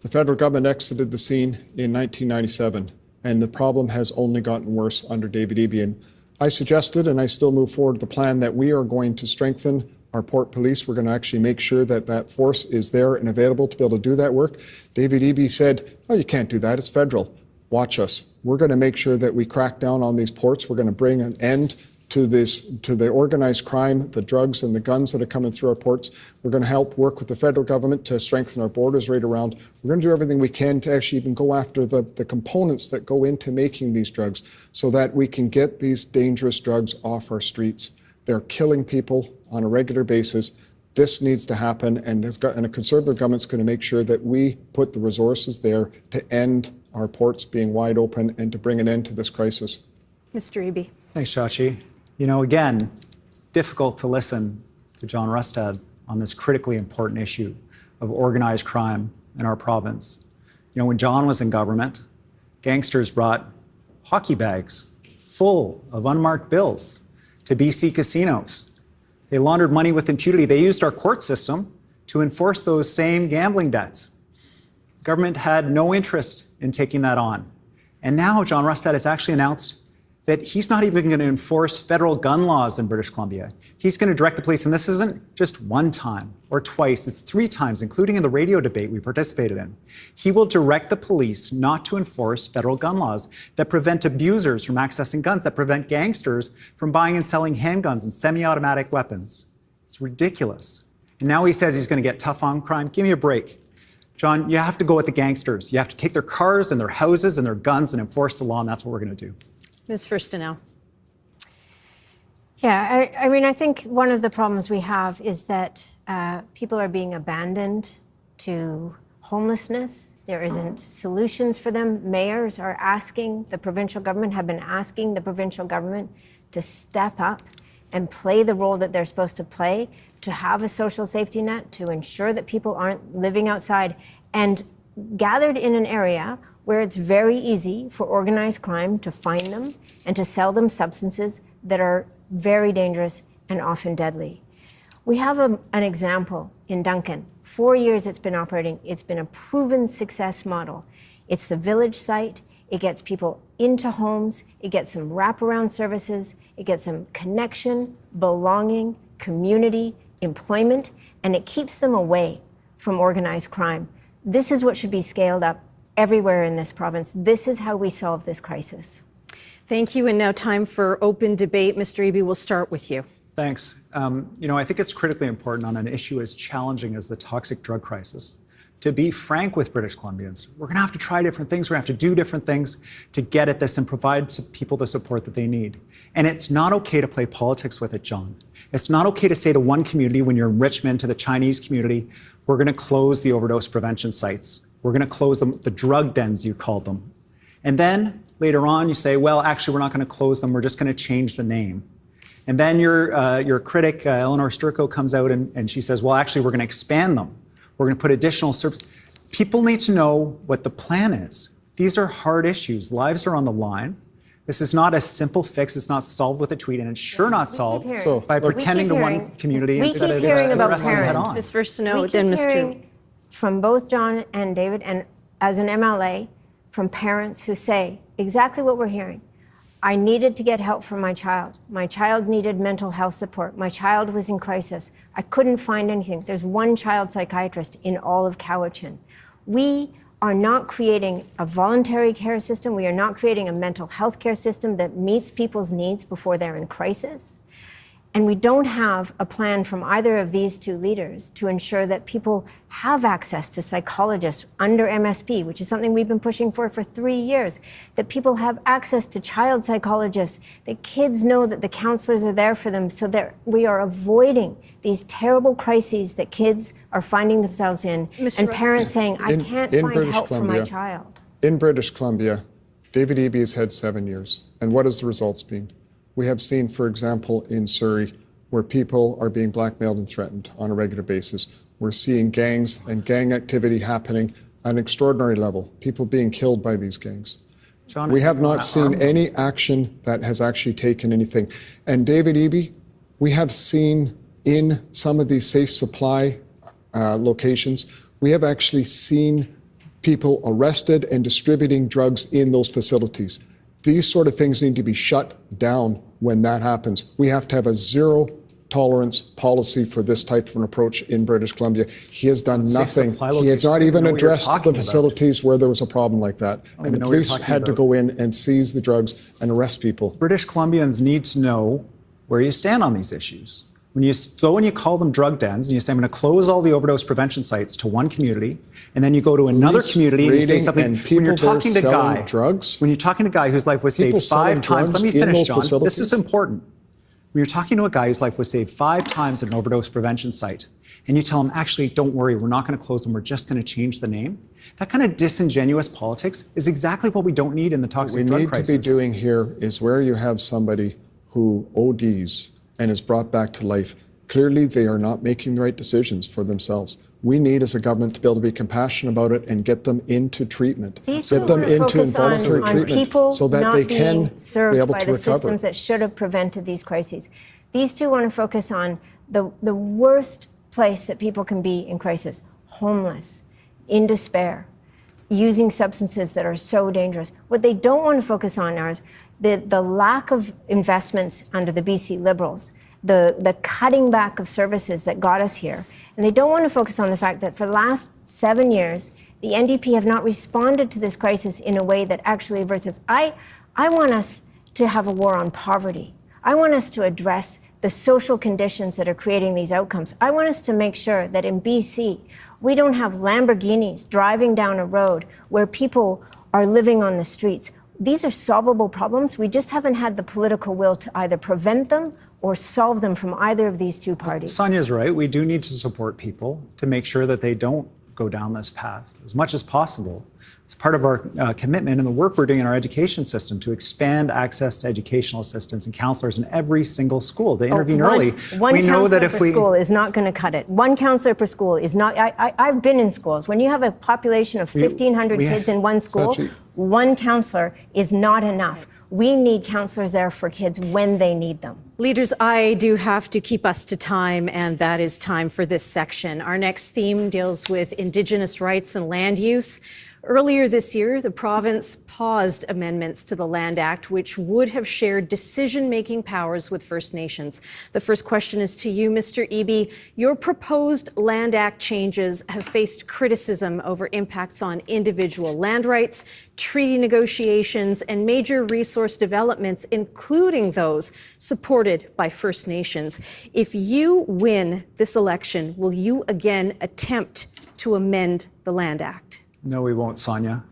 The federal government exited the scene in 1997, And the problem has only gotten worse under David Eby. And I suggested, and I still move forward the plan, that we are going to strengthen our port police. We're going to actually make sure that that force is there and available to be able to do that work. David Eby said, oh, you can't do that. It's federal. Watch us. We're going to make sure that we crack down on these ports. We're going to bring an end to the organized crime, the drugs and the guns that are coming through our ports. We're going to help work with the federal government to strengthen our borders right around. We're going to do everything we can to actually even go after the components that go into making these drugs so that we can get these dangerous drugs off our streets. They're killing people on a regular basis. This needs to happen, and a Conservative government's going to make sure that we put the resources there to end our ports being wide open and to bring an end to this crisis. Mr. Eby. Thanks, Shachi. You know, again, difficult to listen to John Rustad on this critically important issue of organized crime in our province. You know, when John was in government, gangsters brought hockey bags full of unmarked bills to BC casinos. They laundered money with impunity. They used our court system to enforce those same gambling debts. The government had no interest in taking that on. And now John Rustad has actually announced that he's not even going to enforce federal gun laws in British Columbia. He's going to direct the police, and this isn't just one time or twice, it's 3 times, including in the radio debate we participated in. He will direct the police not to enforce federal gun laws that prevent abusers from accessing guns, that prevent gangsters from buying and selling handguns and semi-automatic weapons. It's ridiculous. And now he says he's going to get tough on crime. Give me a break. John, you have to go with the gangsters. You have to take their cars and their houses and their guns and enforce the law, and that's what we're going to do. Ms. Furstenau. Yeah, I mean, I think one of the problems we have is that people are being abandoned to homelessness. There isn't solutions for them. Mayors are asking, the provincial government have been asking the provincial government to step up and play the role that they're supposed to play, to have a social safety net, to ensure that people aren't living outside and gathered in an area where it's very easy for organized crime to find them and to sell them substances that are very dangerous and often deadly. We have an example in Duncan. 4 years it's been operating. It's been a proven success model. It's the village site. It gets people into homes. It gets them wraparound services. It gets them connection, belonging, community, employment, and it keeps them away from organized crime. This is what should be scaled up everywhere in this province. This is how we solve this crisis. Thank you. And now time for open debate. Mr. Eby, we'll start with you. Thanks. You know, I think it's critically important on an issue as challenging as the toxic drug crisis to be frank with British Columbians. We're going to have to try different things. We're going to have to do different things to get at this and provide people the support that they need. And it's not okay to play politics with it, John. It's not okay to say to one community, when you're in Richmond, to the Chinese community, we're going to close the overdose prevention sites. We're going to close them, the drug dens, you called them. And then later on, you say, well, actually, we're not going to close them. We're just going to change the name. And then your critic, Eleanor Sturko, comes out and she says, well, actually, we're going to expand them. We're going to put additional services. People need to know what the plan is. These are hard issues. Lives are on the line. This is not a simple fix. It's not solved with a tweet, and it's sure not solved by pretending to one community instead of addressing it head on. Ms. Furstenau, then Mr. From both John and David, and as an MLA, from parents who say exactly what we're hearing. I needed to get help for my child. My child needed mental health support. My child was in crisis. I couldn't find anything. There's one child psychiatrist in all of Cowichan. We are not creating a voluntary care system. We are not creating a mental health care system that meets people's needs before they're in crisis. And we don't have a plan from either of these two leaders to ensure that people have access to psychologists under MSP, which is something we've been pushing for 3 years, that people have access to child psychologists, that kids know that the counselors are there for them, so that we are avoiding these terrible crises that kids are finding themselves in, and parents saying, I can't find help for my child. In British Columbia, David Eby has had 7 years. And what has the results been? We have seen, for example, in Surrey, where people are being blackmailed and threatened on a regular basis. We're seeing gangs and gang activity happening at an extraordinary level, people being killed by these gangs. John, we have not seen any action that has actually taken anything. And David Eby, we have seen in some of these safe supply locations, we have actually seen people arrested and distributing drugs in those facilities. These sort of things need to be shut down when that happens. We have to have a zero tolerance policy for this type of an approach in British Columbia. He has done nothing. He has not even addressed the facilities where there was a problem like that. And the police had to go in and seize the drugs and arrest people. British Columbians need to know where you stand on these issues. When you go and you call them drug dens and you say, I'm going to close all the overdose prevention sites to one community, and then you go to another community and you say something, when you're talking to a guy whose life was saved 5 times, let me finish, John, this is important. When you're talking to a guy whose life was saved 5 times at an overdose prevention site, and you tell him, actually, don't worry, we're not going to close them, we're just going to change the name. That kind of disingenuous politics is exactly what we don't need in the toxic drug crisis. What we need to be doing here is where you have somebody who ODs and is brought back to life. Clearly, they are not making the right decisions for themselves. We need, as a government, to be able to be compassionate about it and get them into treatment, get them into involuntary treatment, so that they can be able to recover. The systems that should have prevented these crises. These two want to focus on the worst place that people can be in crisis: homeless, in despair, using substances that are so dangerous. What they don't want to focus on are the lack of investments under the BC Liberals, the cutting back of services that got us here. And they don't want to focus on the fact that for the last 7 years, the NDP have not responded to this crisis in a way that actually averts it. I want us to have a war on poverty. I want us to address the social conditions that are creating these outcomes. I want us to make sure that in BC, we don't have Lamborghinis driving down a road where people are living on the streets. These are solvable problems. We just haven't had the political will to either prevent them or solve them from either of these two parties. Sonia's right. We do need to support people to make sure that they don't go down this path as much as possible. It's part of our commitment and the work we're doing in our education system to expand access to educational assistants and counselors in every single school, to intervene early. One counselor per school is not going to cut it. One counselor per school is not. I've been in schools. When you have a population of 1,500 kids in one school, one counselor is not enough. We need counselors there for kids when they need them. Leaders, I do have to keep us to time, and that is time for this section. Our next theme deals with Indigenous rights and land use. Earlier this year, the province paused amendments to the Land Act, which would have shared decision-making powers with First Nations. The first question is to you, Mr. Eby. Your proposed Land Act changes have faced criticism over impacts on individual land rights, treaty negotiations, and major resource developments, including those supported by First Nations. If you win this election, will you again attempt to amend the Land Act? No, we won't, Sonia.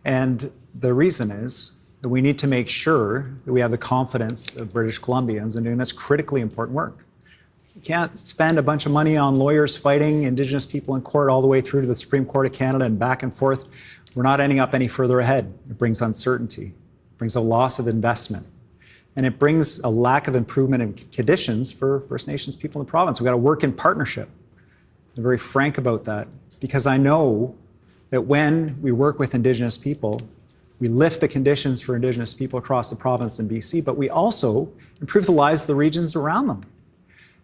And the reason is that we need to make sure that we have the confidence of British Columbians in doing this critically important work. You can't spend a bunch of money on lawyers fighting Indigenous people in court all the way through to the Supreme Court of Canada and back and forth. We're not ending up any further ahead. It brings uncertainty, it brings a loss of investment, and it brings a lack of improvement in conditions for First Nations people in the province. We've got to work in partnership. I'm very frank about that, because I know that when we work with Indigenous people, we lift the conditions for Indigenous people across the province in BC, but we also improve the lives of the regions around them.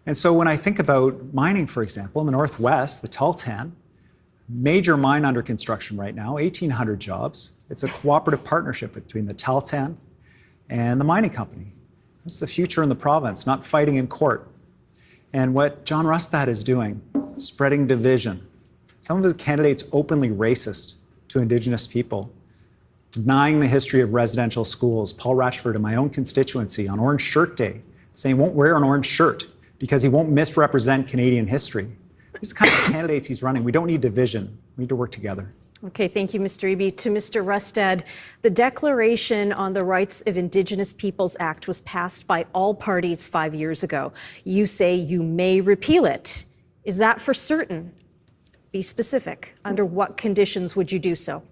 And so when I think about mining, for example, in the Northwest, the Tahltan, major mine under construction right now, 1,800 jobs. It's a cooperative partnership between the Tahltan and the mining company. It's the future in the province, not fighting in court. And what John Rustad is doing, spreading division. Some of his candidates openly racist to Indigenous people, denying the history of residential schools. Paul Ratchford in my own constituency on Orange Shirt Day saying he won't wear an orange shirt because he won't misrepresent Canadian history. These are the kind of candidates he's running. We don't need division. We need to work together. Okay, thank you, Mr. Eby. To Mr. Rustad, the Declaration on the Rights of Indigenous Peoples Act was passed by all parties 5 years ago. You say you may repeal it. Is that for certain? Be specific. Under what conditions would you do so?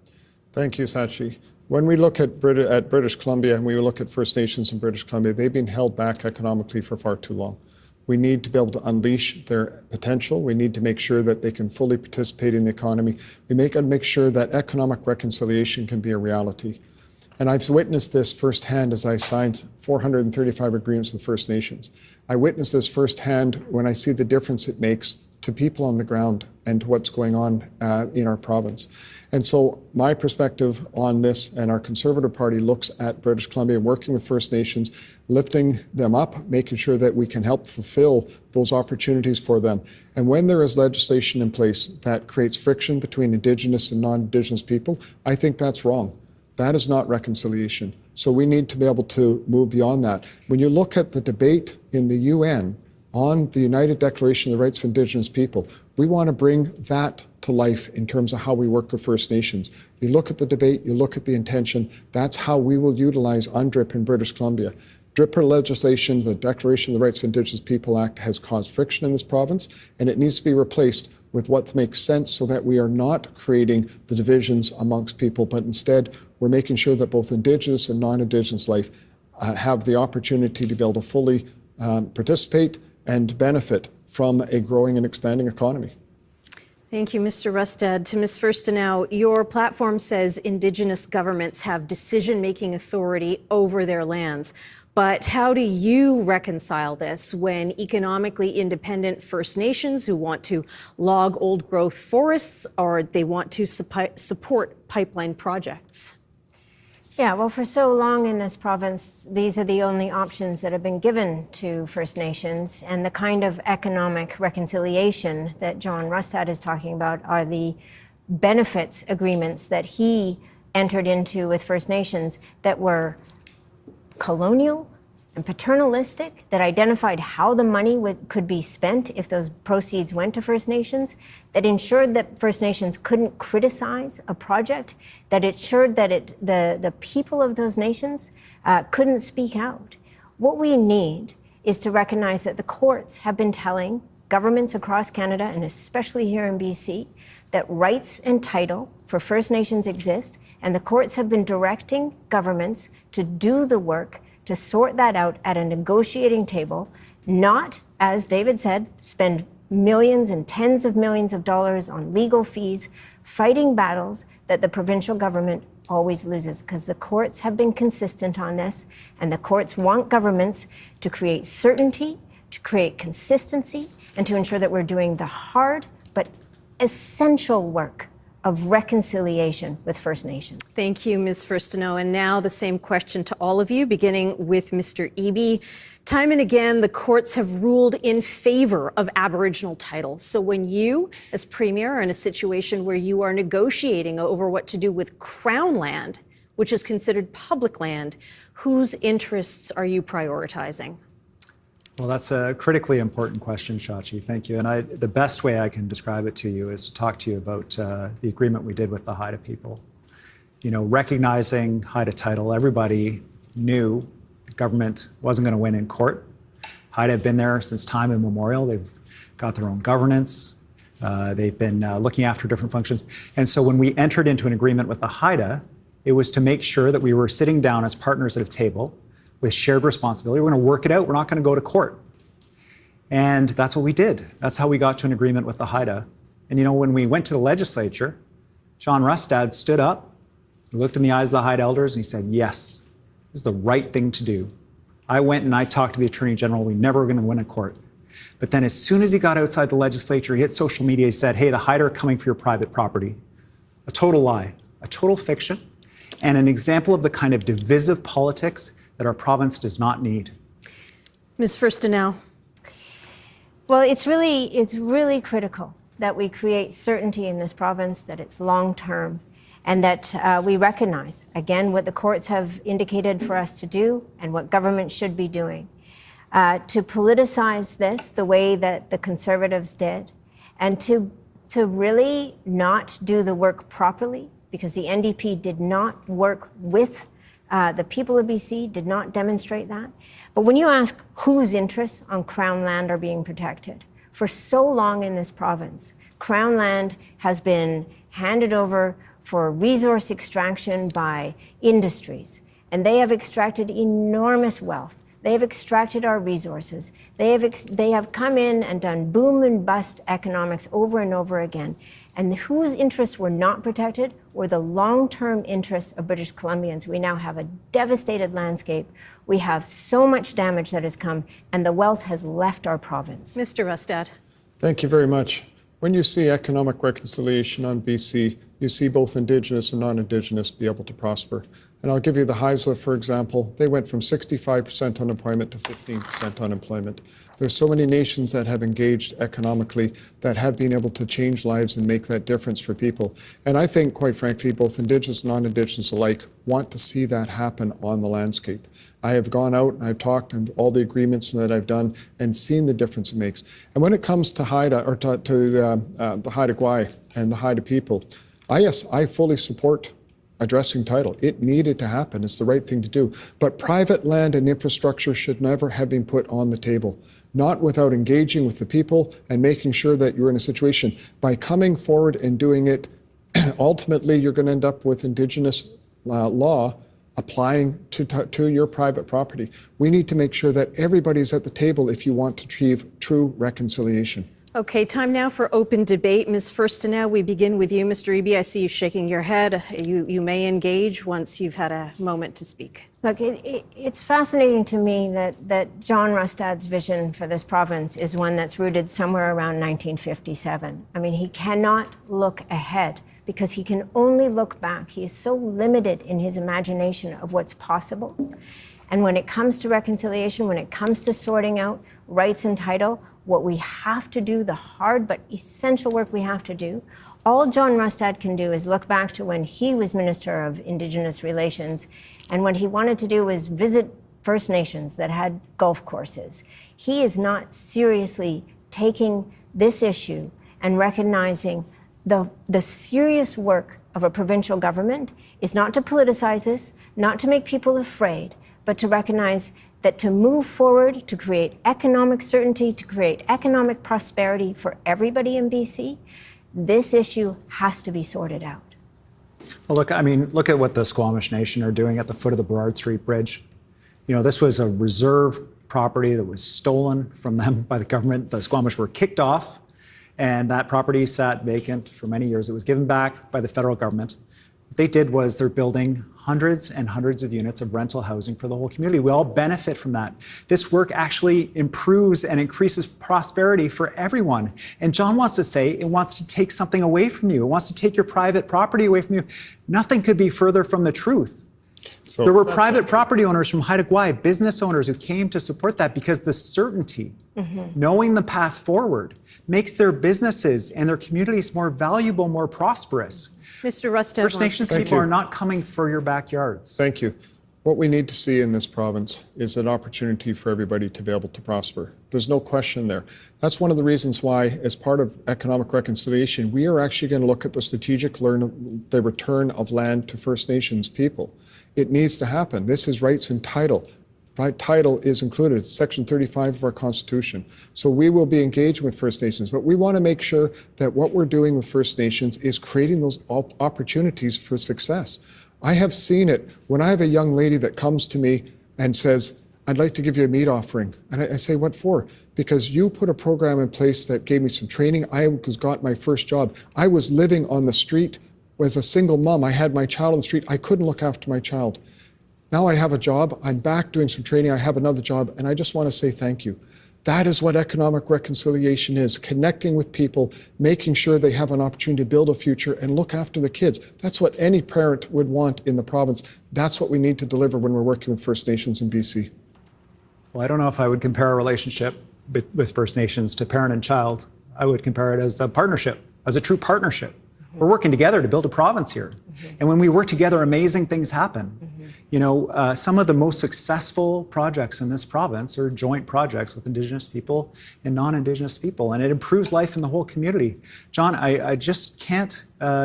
Thank you, Shachi. When we look at British Columbia and we look at First Nations in British Columbia, they've been held back economically for far too long. We need to be able to unleash their potential. We need to make sure that they can fully participate in the economy. We make sure that economic reconciliation can be a reality. And I've witnessed this firsthand as I signed 435 agreements with First Nations. I witnessed this firsthand when I see the difference it makes to people on the ground and to what's going on in our province. And so my perspective on this, and our Conservative Party looks at British Columbia, working with First Nations, lifting them up, making sure that we can help fulfill those opportunities for them. And when there is legislation in place that creates friction between Indigenous and non-Indigenous people, I think that's wrong. That is not reconciliation. So we need to be able to move beyond that. When you look at the debate in the UN on the United Declaration of the Rights of Indigenous People, we want to bring that to life in terms of how we work with First Nations. You look at the debate, you look at the intention, that's how we will utilize UNDRIP in British Columbia. DRIPper legislation, the Declaration of the Rights of Indigenous People Act, has caused friction in this province, and it needs to be replaced with what makes sense so that we are not creating the divisions amongst people, but instead we're making sure that both Indigenous and non-Indigenous life have the opportunity to be able to fully participate and benefit from a growing and expanding economy. Thank you, Mr. Rustad. To Ms. Firstenow, your platform says Indigenous governments have decision-making authority over their lands. But how do you reconcile this when economically independent First Nations who want to log old-growth forests or they want to support pipeline projects? Yeah, well, for so long in this province, these are the only options that have been given to First Nations, and the kind of economic reconciliation that John Rustad is talking about are the benefits agreements that he entered into with First Nations that were colonial and paternalistic, that identified how the money could be spent if those proceeds went to First Nations, that ensured that First Nations couldn't criticize a project, that ensured that the people of those nations couldn't speak out. What we need is to recognize that the courts have been telling governments across Canada, and especially here in BC, that rights and title for First Nations exist, and the courts have been directing governments to do the work to sort that out at a negotiating table, not, as David said, spend millions and tens of millions of dollars on legal fees, fighting battles that the provincial government always loses, because the courts have been consistent on this, and the courts want governments to create certainty, to create consistency, and to ensure that we're doing the hard but essential work of reconciliation with First Nations. Thank you, Ms. Firstenow. And now the same question to all of you, beginning with Mr. Eby. Time and again, the courts have ruled in favor of Aboriginal titles. So when you, as Premier, are in a situation where you are negotiating over what to do with Crown land, which is considered public land, whose interests are you prioritizing? Well, that's a critically important question, Shachi. Thank you. And the best way I can describe it to you is to talk to you about the agreement we did with the Haida people. You know, recognizing Haida title, everybody knew the government wasn't going to win in court. Haida have been there since time immemorial. They've got their own governance. They've been looking after different functions. And so when we entered into an agreement with the Haida, it was to make sure that we were sitting down as partners at a table with shared responsibility. We're going to work it out. We're not going to go to court. And that's what we did. That's how we got to an agreement with the Haida. And you know, when we went to the legislature, John Rustad stood up, he looked in the eyes of the Haida elders, and he said, yes, this is the right thing to do. I went and I talked to the Attorney General. We never were going to win in court. But then as soon as he got outside the legislature, he hit social media, he said, hey, the Haida are coming for your private property. A total lie, a total fiction, and an example of the kind of divisive politics that our province does not need. Ms. Firstenow. Well, it's really critical that we create certainty in this province, that it's long-term, and that we recognize, again, what the courts have indicated for us to do and what government should be doing. To politicize this the way that the Conservatives did, and to really not do the work properly, because the NDP did not work with the people of BC, did not demonstrate that. But when you ask whose interests on Crown land are being protected, for so long in this province, Crown land has been handed over for resource extraction by industries, and they have extracted enormous wealth. They have extracted our resources. They have come in and done boom and bust economics over and over again. And whose interests were not protected were the long-term interests of British Columbians. We now have a devastated landscape. We have so much damage that has come, and the wealth has left our province. Mr. Rustad. Thank you very much. When you see economic reconciliation on BC, you see both Indigenous and non-Indigenous be able to prosper. And I'll give you the Haisla, for example. They went from 65% unemployment to 15% unemployment. There's so many nations that have engaged economically that have been able to change lives and make that difference for people. And I think, quite frankly, both Indigenous and non-Indigenous alike want to see that happen on the landscape. I have gone out and I've talked and all the agreements that I've done and seen the difference it makes. And when it comes to Haida, or to the Haida Gwaii and the Haida people, I fully support addressing title. It needed to happen. It's the right thing to do. But private land and infrastructure should never have been put on the table. Not without engaging with the people and making sure that you're in a situation. By coming forward and doing it, ultimately you're going to end up with Indigenous law applying to your private property. We need to make sure that everybody's at the table if you want to achieve true reconciliation. Okay, time now for open debate. Ms. Firstenow, we begin with you. Mr. Eby, I see you shaking your head. You may engage once you've had a moment to speak. Look, it's fascinating to me that John Rustad's vision for this province is one that's rooted somewhere around 1957. I mean, he cannot look ahead because he can only look back. He is so limited in his imagination of what's possible. And when it comes to reconciliation, when it comes to sorting out rights and title, what we have to do, the hard but essential work we have to do, all John Rustad can do is look back to when he was Minister of Indigenous Relations, and what he wanted to do was visit First Nations that had golf courses. He is not seriously taking this issue and recognizing the serious work of a provincial government is not to politicize this, not to make people afraid, but to recognize that to move forward, to create economic certainty, to create economic prosperity for everybody in BC, this issue has to be sorted out. Well, look at what the Squamish Nation are doing at the foot of the Burrard Street Bridge. You know, this was a reserve property that was stolen from them by the government. The Squamish were kicked off, and that property sat vacant for many years. It was given back by the federal government. What they did was they're building hundreds and hundreds of units of rental housing for the whole community. We all benefit from that. This work actually improves and increases prosperity for everyone. And John wants to say it wants to take something away from you. It wants to take your private property away from you. Nothing could be further from the truth. So there were private property owners from Haida Gwaii, business owners who came to support that because the certainty, knowing the path forward, makes their businesses and their communities more valuable, more prosperous. Mr. Rustad, First Nations people are not coming for your backyards. Thank you. What we need to see in this province is an opportunity for everybody to be able to prosper. There's no question there. That's one of the reasons why, as part of economic reconciliation, we are actually going to look at the strategic the return of land to First Nations people. It needs to happen. This is rights and title. Right, title is included. It's Section 35 of our Constitution. So we will be engaging with First Nations, but we want to make sure that what we're doing with First Nations is creating those opportunities for success. I have seen it when I have a young lady that comes to me and says, I'd like to give you a meat offering. And I say, what for? Because you put a program in place that gave me some training. I got my first job. I was living on the street as a single mom. I had my child on the street. I couldn't look after my child. Now I have a job, I'm back doing some training, I have another job, and I just want to say thank you. That is what economic reconciliation is, connecting with people, making sure they have an opportunity to build a future and look after the kids. That's what any parent would want in the province. That's what we need to deliver when we're working with First Nations in BC. Well, I don't know if I would compare a relationship with First Nations to parent and child. I would compare it as a partnership, as a true partnership. We're working together to build a province here. And when we work together, amazing things happen. You know, some of the most successful projects in this province are joint projects with Indigenous people and non-Indigenous people, and it improves life in the whole community. John, I just can't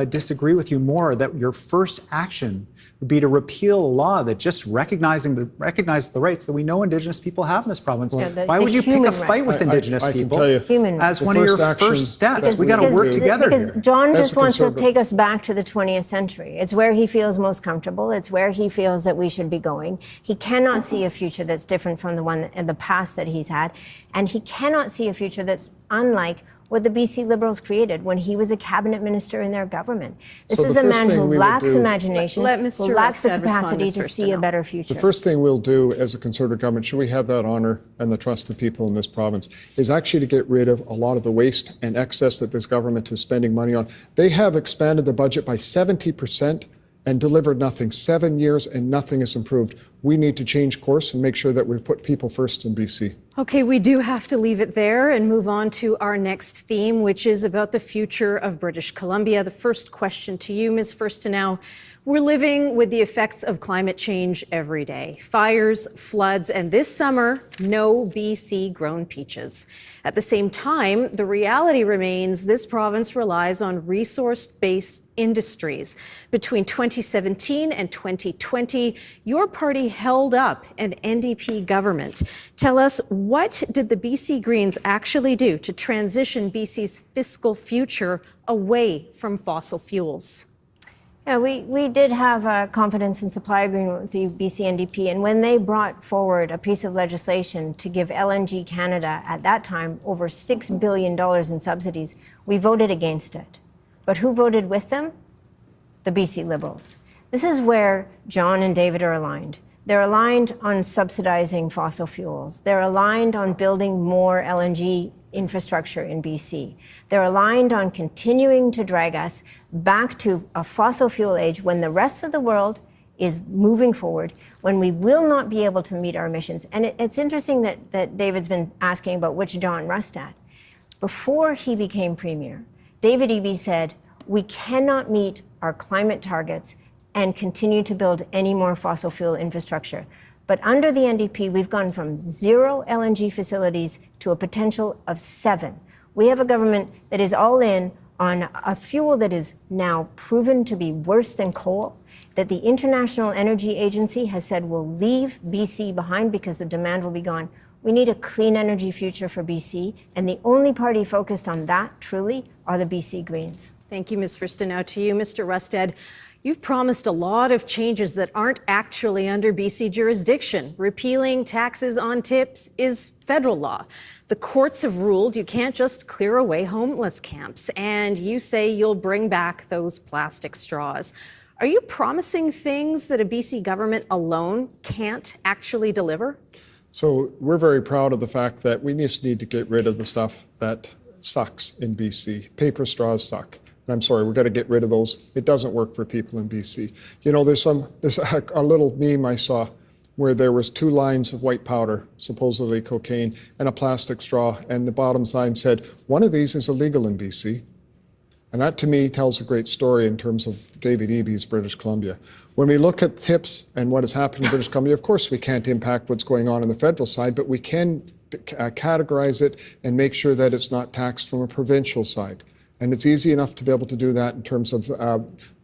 disagree with you more that your first action would be to repeal a law that just recognizes the rights that we know Indigenous people have in this province. Why would you pick a fight with Indigenous people as one of your first steps? We got to work together. Because John just wants to take us back to the 20th century. It's where he feels most comfortable. It's where he feels that we should be going. He cannot see a future that's different from the one in the past that he's had, and he cannot see a future that's unlike what the BC Liberals created when he was a cabinet minister in their government. This So is the a first man thing who we will lacks do- imagination, Let who Mr. lacks the Rustad respond, capacity Ms. to see a Firstino. better future. The first thing we'll do as a Conservative government, should we have that honour and the trust of people in this province, is actually to get rid of a lot of the waste and excess that this government is spending money on. They have expanded the budget by 70% and delivered nothing. 7 years and nothing has improved. We need to change course and make sure that we put people first in BC. Okay, we do have to leave it there and move on to our next theme, which is about the future of British Columbia. The first question to you, Ms. Firstinow. We're living with the effects of climate change every day. Fires, floods, and this summer, no BC grown peaches. At the same time, the reality remains this province relies on resource-based industries. Between 2017 and 2020, your party held up an NDP government. Tell us, what did the BC Greens actually do to transition BC's fiscal future away from fossil fuels? Yeah, we did have a confidence in supply agreement with the BC NDP, and when they brought forward a piece of legislation to give LNG Canada, at that time, over $6 billion in subsidies, we voted against it. But who voted with them? The BC Liberals. This is where John and David are aligned. They're aligned on subsidizing fossil fuels. They're aligned on building more LNG infrastructure in BC. They're aligned on continuing to drag us back to a fossil fuel age when the rest of the world is moving forward, when we will not be able to meet our emissions. And it's interesting that David's been asking about which John Rustad. Before he became Premier, David Eby said, we cannot meet our climate targets and continue to build any more fossil fuel infrastructure. But under the NDP, we've gone from 0 LNG facilities to a potential of 7. We have a government that is all in on a fuel that is now proven to be worse than coal, that the International Energy Agency has said will leave BC behind because the demand will be gone. We need a clean energy future for BC, and the only party focused on that, truly, are the BC Greens. Thank you, Ms. Firstinow. To you, Mr. Rustad. You've promised a lot of changes that aren't actually under BC jurisdiction. Repealing taxes on tips is federal law. The courts have ruled you can't just clear away homeless camps, and you say you'll bring back those plastic straws. Are you promising things that a BC government alone can't actually deliver? So we're very proud of the fact that we just need to get rid of the stuff that sucks in BC. Paper straws suck. I'm sorry, we've got to get rid of those. It doesn't work for people in BC. You know, there's a little meme I saw where there was 2 lines of white powder, supposedly cocaine, and a plastic straw, and the bottom sign said, one of these is illegal in BC. And that to me tells a great story in terms of David Eby's British Columbia. When we look at tips and what has happened in British Columbia, of course we can't impact what's going on the federal side, but we can categorize it and make sure that it's not taxed from a provincial side. And it's easy enough to be able to do that in terms of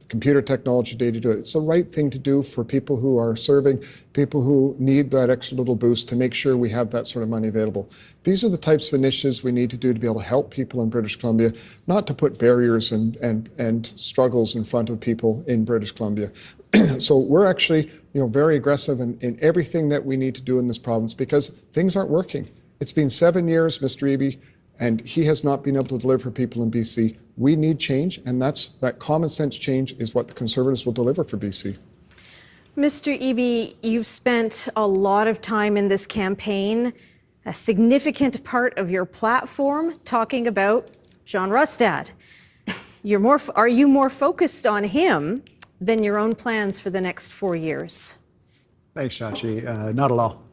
computer technology today to do it. It's the right thing to do for people who are serving, people who need that extra little boost to make sure we have that sort of money available. These are the types of initiatives we need to do to be able to help people in British Columbia, not to put barriers and struggles in front of people in British Columbia. So we're actually very aggressive in everything that we need to do in this province because things aren't working. It's been 7 years, Mr. Eby, and he has not been able to deliver for people in BC. We need change, and that common sense change is what the Conservatives will deliver for BC. Mr. Eby, you've spent a lot of time in this campaign, a significant part of your platform talking about John Rustad. Are you more focused on him than your own plans for the next 4 years? Thanks, Shachi. Not at all.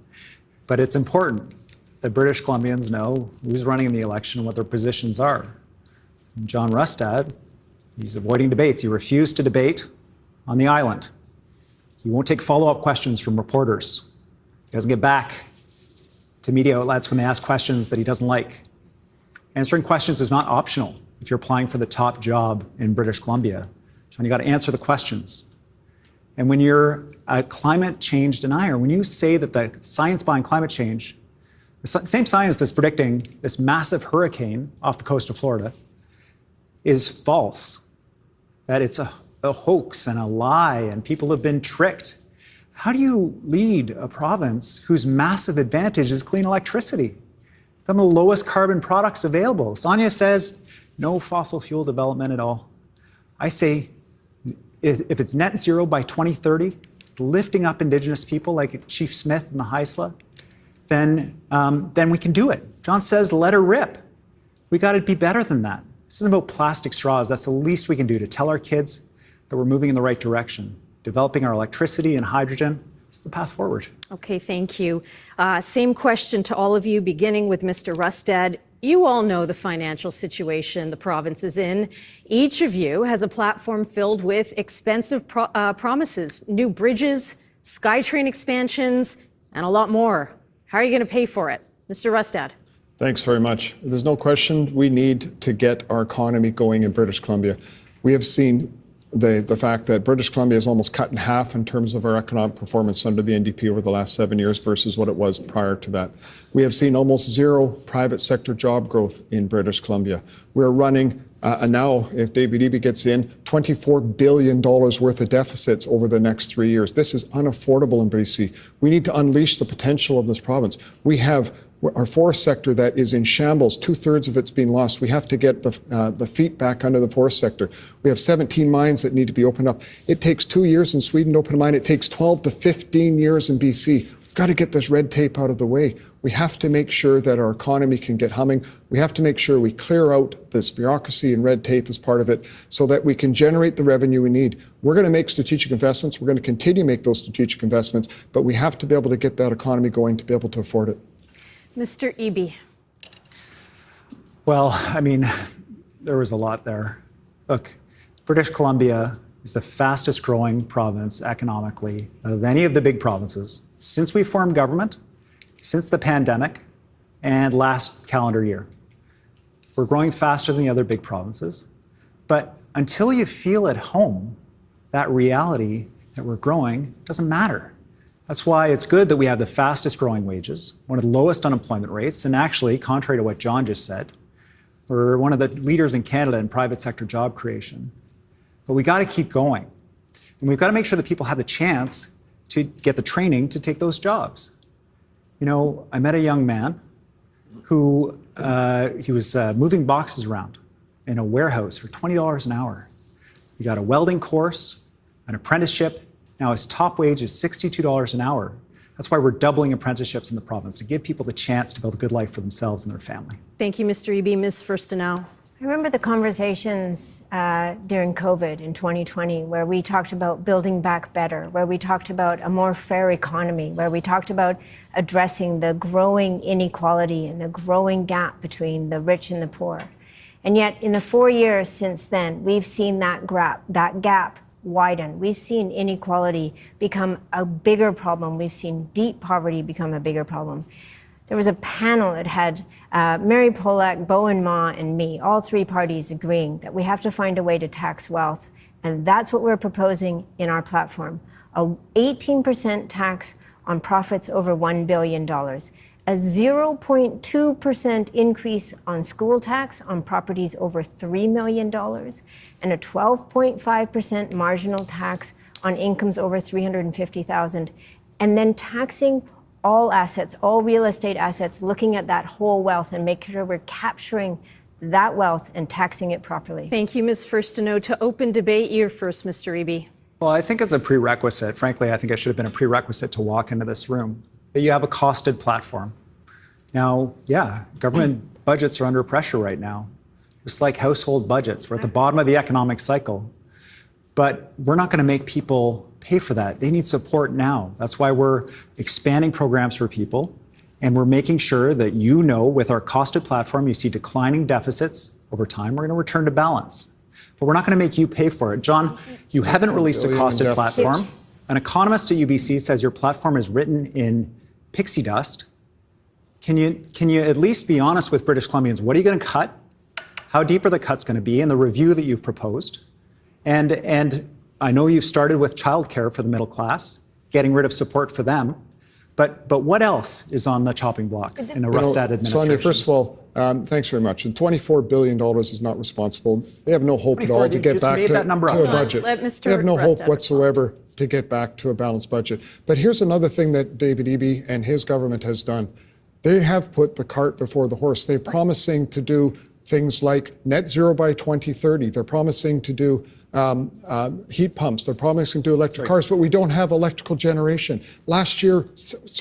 But it's important that British Columbians know who's running in the election and what their positions are. John Rustad, he's avoiding debates. He refused to debate on the island. He won't take follow-up questions from reporters. He doesn't get back to media outlets when they ask questions that he doesn't like. Answering questions is not optional if you're applying for the top job in British Columbia. John, you got to answer the questions. And when you're a climate change denier, when you say that the science behind climate change, the same science that's predicting this massive hurricane off the coast of Florida, is false, that it's a hoax and a lie and people have been tricked. How do you lead a province whose massive advantage is clean electricity? some of the lowest carbon products available. Sonia says no fossil fuel development at all. I say if it's net zero by 2030, lifting up Indigenous people like Chief Smith and the Haisla, then we can do it. John says let her rip. We got to be better than that. This isn't about plastic straws. That's the least we can do to tell our kids that we're moving in the right direction. Developing our electricity and hydrogen, it's the path forward. Okay, thank you. Same question to all of you, beginning with Mr. Rustad. You all know the financial situation the province is in. Each of you has a platform filled with expensive promises, new bridges, SkyTrain expansions, and a lot more. How are you going to pay for it? Mr. Rustad. Thanks very much. There's no question we need to get our economy going in British Columbia. We have seen the fact that British Columbia is almost cut in half in terms of our economic performance under the NDP over the last 7 years versus what it was prior to that. We have seen almost zero private sector job growth in British Columbia. We're running now, if David Eby gets in, $24 billion worth of deficits over the next 3 years. This is unaffordable in BC. We need to unleash the potential of this province. We have our forest sector that is in shambles. 2/3 of it's been lost. We have to get the feet back under the forest sector. We have 17 mines that need to be opened up. It takes 2 years in Sweden to open a mine. It takes 12 to 15 years in BC. We've got to get this red tape out of the way. We have to make sure that our economy can get humming. We have to make sure we clear out this bureaucracy and red tape as part of it so that we can generate the revenue we need. We're going to make strategic investments. We're going to continue to make those strategic investments, but we have to be able to get that economy going to be able to afford it. Mr. Eby. Well, I mean, there was a lot there. Look, British Columbia is the fastest growing province economically of any of the big provinces since we formed government, since the pandemic, and last calendar year. We're growing faster than the other big provinces. But until you feel at home, that reality that we're growing doesn't matter. That's why it's good that we have the fastest growing wages, one of the lowest unemployment rates, and actually, contrary to what John just said, we're one of the leaders in Canada in private sector job creation. But we got to keep going. And we've got to make sure that people have the chance to get the training to take those jobs. You know, I met a young man who he was moving boxes around in a warehouse for $20 an hour. He got a welding course, an apprenticeship. Now his top wage is $62 an hour. That's why we're doubling apprenticeships in the province, to give people the chance to build a good life for themselves and their family. Thank you, Mr. Eby. Ms. Firstenow. I remember the conversations during COVID in 2020 where we talked about building back better, where we talked about a more fair economy, where we talked about addressing the growing inequality and the growing gap between the rich and the poor. And yet in the 4 years since then, we've seen that gap widen. We've seen inequality become a bigger problem. We've seen deep poverty become a bigger problem. There was a panel that had Mary Polak, Bowen Ma, and me, all three parties agreeing that we have to find a way to tax wealth. And that's what we're proposing in our platform. A 18% tax on profits over $1 billion. A 0.2% increase on school tax on properties over $3 million. And a 12.5% marginal tax on incomes over $350,000. And then taxing all assets, all real estate assets, looking at that whole wealth and making sure we're capturing that wealth and taxing it properly. Thank you, Ms. Firstenow. To open debate, you're first, Mr. Eby. Well, I think it's a prerequisite. Frankly, I think it should have been a prerequisite to walk into this room, that you have a costed platform. Now, yeah, government budgets are under pressure right now, just like household budgets. We're at the bottom of the economic cycle. But we're not going to make people pay for that. They need support now. That's why we're expanding programs for people. And we're making sure that, you know, with our costed platform, you see declining deficits over time. We're going to return to balance. But we're not going to make you pay for it. John, you haven't released a costed platform. An economist at UBC says your platform is written in pixie dust. Can you at least be honest with British Columbians? What are you going to cut? How deep are the cuts going to be in the review that you've proposed? And I know you've started with childcare for the middle class, getting rid of support for them. But what else is on the chopping block in the Rustad administration? Sonia, first of all, thanks very much. And $24 billion is not responsible. They have no hope at all to get back to a budget. They have no hope whatsoever to get back to a balanced budget. But here's another thing that David Eby and his government has done. They have put the cart before the horse. They're promising to do things like net zero by 2030. They're promising to do heat pumps. They're promising to do electric cars, but we don't have electrical generation. Last year,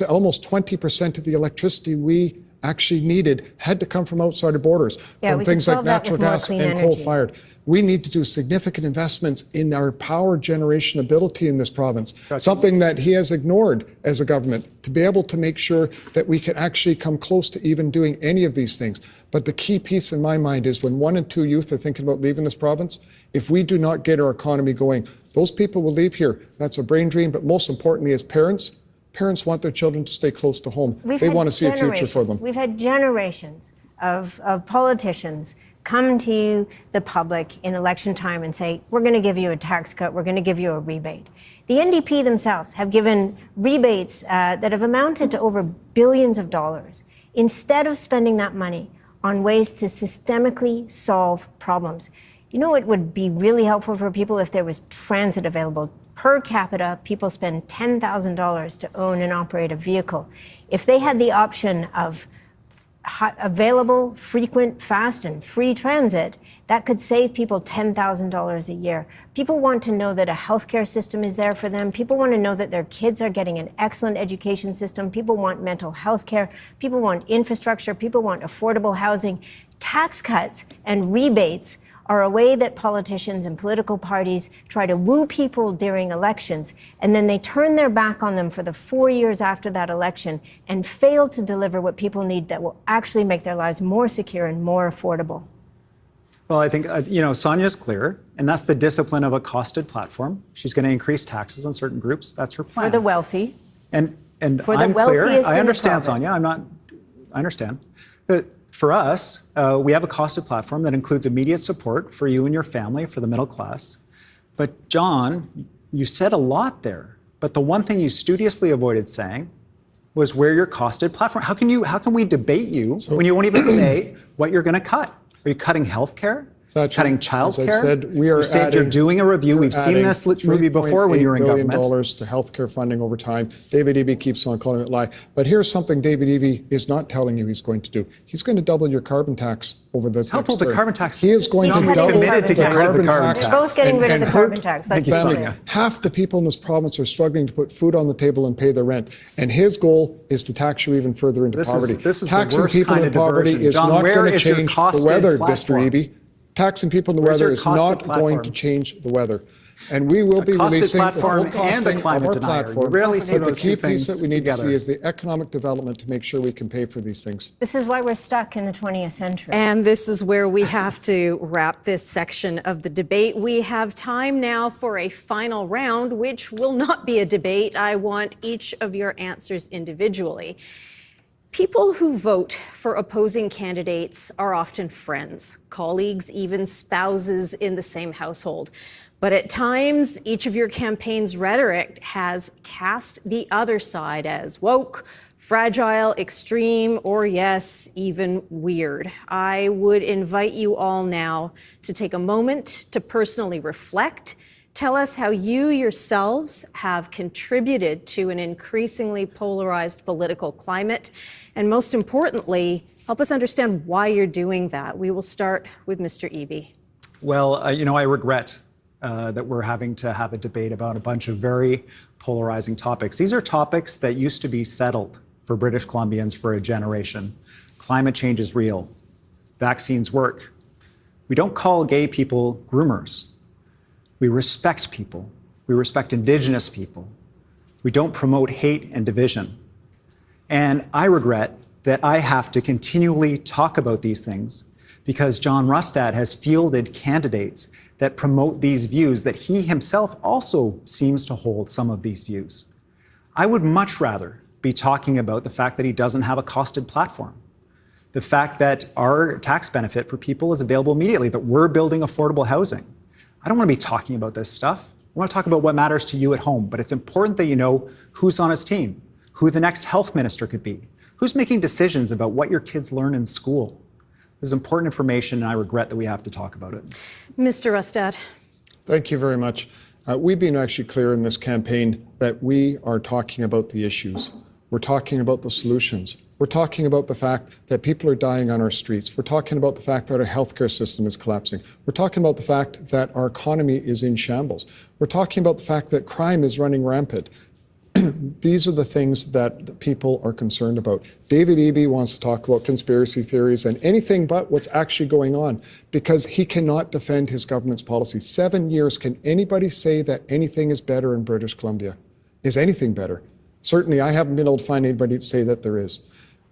almost 20% of the electricity we actually needed had to come from outside of borders, from things like natural gas and coal-fired. We need to do significant investments in our power generation ability in this province, something that he has ignored as a government, to be able to make sure that we can actually come close to even doing any of these things. But the key piece in my mind is when 1 in 2 youth are thinking about leaving this province, if we do not get our economy going, those people will leave here. That's a brain drain, but most importantly, as parents want their children to stay close to home. They want to see a future for them. We've had generations of politicians come to the public in election time and say, we're going to give you a tax cut, we're going to give you a rebate. The NDP themselves have given rebates that have amounted to over billions of dollars, instead of spending that money on ways to systemically solve problems. You know, it would be really helpful for people if there was transit available. Per capita, people spend $10,000 to own and operate a vehicle. If they had the option of available, frequent, fast, and free transit, that could save people $10,000 a year. People want to know that a healthcare system is there for them. People want to know that their kids are getting an excellent education system. People want mental health care. People want infrastructure. People want affordable housing. Tax cuts and rebates are a way that politicians and political parties try to woo people during elections, and then they turn their back on them for the 4 years after that election and fail to deliver what people need that will actually make their lives more secure and more affordable. Well, I think, Sonia's clear, and that's the discipline of a costed platform. She's going to increase taxes on certain groups. That's her plan. For the wealthy. And for the I'm clear. I understand, Sonia. I understand. For us, we have a costed platform that includes immediate support for you and your family, for the middle class. But John, you said a lot there. But the one thing you studiously avoided saying was where your costed platform. How can we debate you when you won't even say what you're going to cut? Are you cutting health care? Cutting childcare? You said you're doing a review. We've seen this movie before when you were in government. $3.8 billion to healthcare funding over time. David Eby keeps on calling it lie. But here's something David Eby is not telling you he's going to do. He's going to double your carbon tax over this next term. The carbon tax? He is going to double committed to get rid of the carbon tax. We're both getting rid of the carbon tax. That's clear. Half the people in this province are struggling to put food on the table and pay their rent. And his goal is to tax you even further into poverty. Taxing people in poverty is not going to change the weather, Mr. Eby. Taxing people in the weather is not going to change the weather. And we will be releasing the full costing of our platform. But the key piece that we need to see is the economic development to make sure we can pay for these things. This is why we're stuck in the 20th century. And this is where we have to wrap this section of the debate. We have time now for a final round, which will not be a debate. I want each of your answers individually. People who vote for opposing candidates are often friends, colleagues, even spouses in the same household. But at times, each of your campaign's rhetoric has cast the other side as woke, fragile, extreme, or yes, even weird. I would invite you all now to take a moment to personally reflect. Tell us how you yourselves have contributed to an increasingly polarized political climate. And most importantly, help us understand why you're doing that. We will start with Mr. Eby. Well, I regret that we're having to have a debate about a bunch of very polarizing topics. These are topics that used to be settled for British Columbians for a generation. Climate change is real. Vaccines work. We don't call gay people groomers. We respect people. We respect Indigenous people. We don't promote hate and division. And I regret that I have to continually talk about these things because John Rustad has fielded candidates that promote these views, that he himself also seems to hold some of these views. I would much rather be talking about the fact that he doesn't have a costed platform, the fact that our tax benefit for people is available immediately, that we're building affordable housing. I don't want to be talking about this stuff. I want to talk about what matters to you at home, but it's important that you know who's on his team, who the next health minister could be, who's making decisions about what your kids learn in school. This is important information, and I regret that we have to talk about it. Mr. Rustad. Thank you very much. We've been actually clear in this campaign that we are talking about the issues. We're talking about the solutions. We're talking about the fact that people are dying on our streets. We're talking about the fact that our healthcare system is collapsing. We're talking about the fact that our economy is in shambles. We're talking about the fact that crime is running rampant. These are the things that people are concerned about. David Eby wants to talk about conspiracy theories and anything but what's actually going on because he cannot defend his government's policy. 7 years, can anybody say that anything is better in British Columbia? Is anything better? Certainly, I haven't been able to find anybody to say that there is.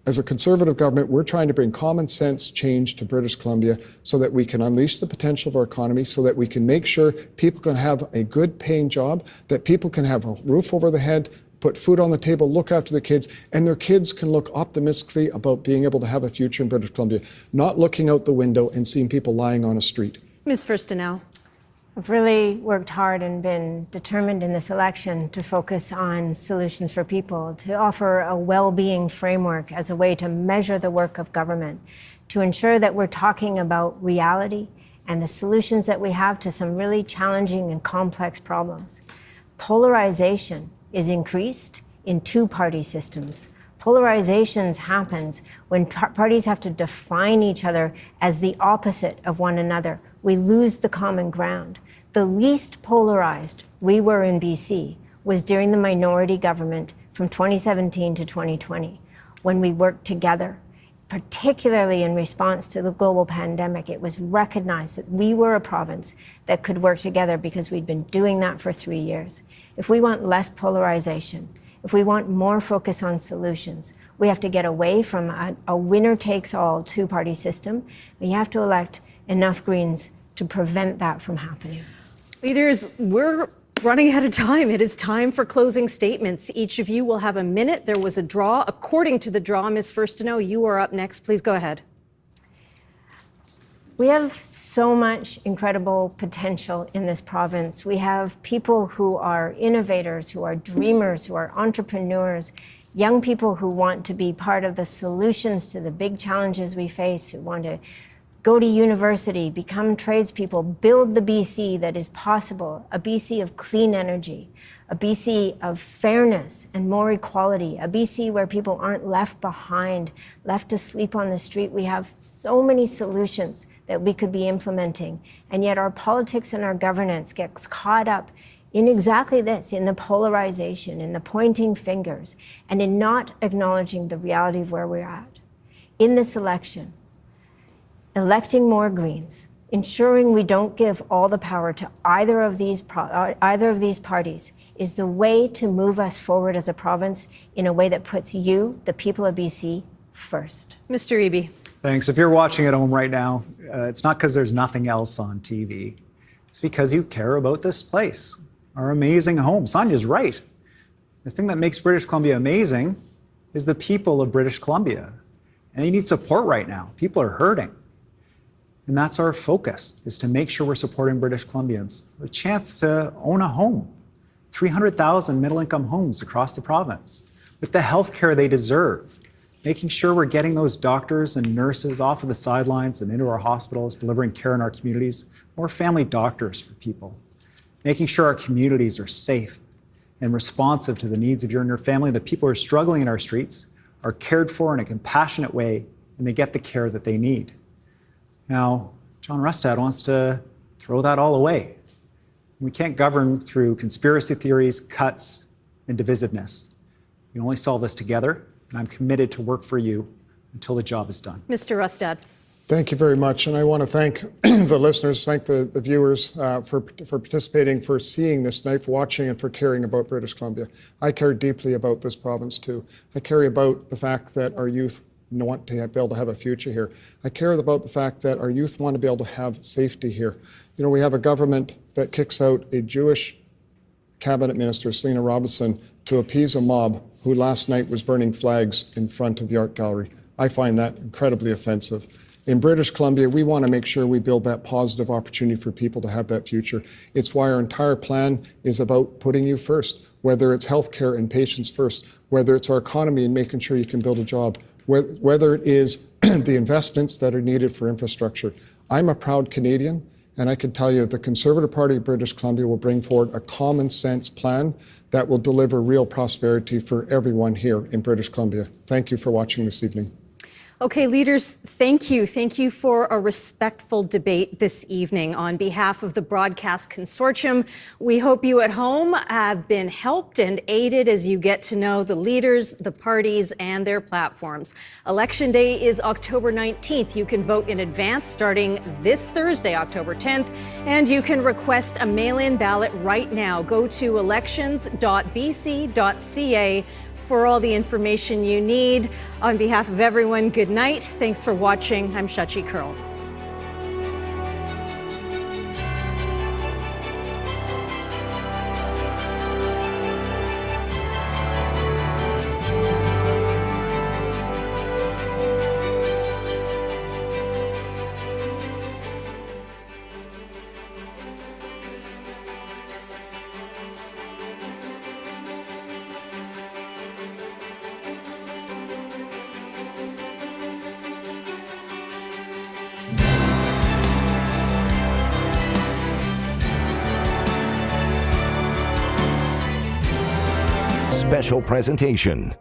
As a Conservative government, we're trying to bring common sense change to British Columbia so that we can unleash the potential of our economy, so that we can make sure people can have a good paying job, that people can have a roof over their head, put food on the table, look after their kids, and their kids can look optimistically about being able to have a future in British Columbia, not looking out the window and seeing people lying on a street. Ms. Firstenow. I've really worked hard and been determined in this election to focus on solutions for people, to offer a well-being framework as a way to measure the work of government, to ensure that we're talking about reality and the solutions that we have to some really challenging and complex problems. Polarization is increased in two-party systems. Polarization happens when parties have to define each other as the opposite of one another. We lose the common ground. The least polarized we were in BC was during the minority government from 2017 to 2020, when we worked together, particularly in response to the global pandemic. It was recognized that we were a province that could work together because we'd been doing that for 3 years. If we want less polarization, if we want more focus on solutions, we have to get away from a winner-takes-all two-party system. We have to elect enough Greens to prevent that from happening. Leaders, we're running out of time. It is time for closing statements. Each of you will have a minute. There was a draw. According to the draw, Ms. Firstenow, you are up next. Please go ahead. We have so much incredible potential in this province. We have people who are innovators, who are dreamers, who are entrepreneurs, young people who want to be part of the solutions to the big challenges we face, who want to go to university, become tradespeople, build the BC that is possible, a BC of clean energy, a BC of fairness and more equality, a BC where people aren't left behind, left to sleep on the street. We have so many solutions that we could be implementing, and yet our politics and our governance gets caught up in exactly this, in the polarization, in the pointing fingers, and in not acknowledging the reality of where we're at. In this election, electing more Greens, ensuring we don't give all the power to either of these parties is the way to move us forward as a province in a way that puts you, the people of BC, first. Mr. Eby. Thanks. If you're watching at home right now, it's not because there's nothing else on TV. It's because you care about this place, our amazing home. Sonia's right. The thing that makes British Columbia amazing is the people of British Columbia. And they need support right now. People are hurting. And that's our focus, is to make sure we're supporting British Columbians. A chance to own a home. 300,000 middle-income homes across the province with the health care they deserve. Making sure we're getting those doctors and nurses off of the sidelines and into our hospitals, delivering care in our communities, more family doctors for people. Making sure our communities are safe and responsive to the needs of you and your family. The people who are struggling in our streets are cared for in a compassionate way, and they get the care that they need. Now, John Rustad wants to throw that all away. We can't govern through conspiracy theories, cuts, and divisiveness. We can only solve this together, and I'm committed to work for you until the job is done. Mr. Rustad. Thank you very much, and I want to thank the listeners, thank the viewers for participating, for seeing this night, for watching, and for caring about British Columbia. I care deeply about this province too. I care about the fact that our youth want to be able to have a future here. I care about the fact that our youth want to be able to have safety here. You know, we have a government that kicks out a Jewish cabinet minister, Selena Robinson, to appease a mob who last night was burning flags in front of the art gallery. I find that incredibly offensive. In British Columbia, we want to make sure we build that positive opportunity for people to have that future. It's why our entire plan is about putting you first, whether it's healthcare and patients first, whether it's our economy and making sure you can build a job, whether it is the investments that are needed for infrastructure. I'm a proud Canadian, And I can tell you the Conservative Party of British Columbia will bring forward a common sense plan that will deliver real prosperity for everyone here in British Columbia. Thank you for watching this evening. Okay, leaders, thank you. Thank you for a respectful debate this evening. On behalf of the Broadcast Consortium, we hope you at home have been helped and aided as you get to know the leaders, the parties, and their platforms. Election Day is October 19th. You can vote in advance starting this Thursday, October 10th, and you can request a mail-in ballot right now. Go to elections.bc.ca for all the information you need. On behalf of everyone, good night. Thanks for watching. I'm Shachi Kurl. Special presentation.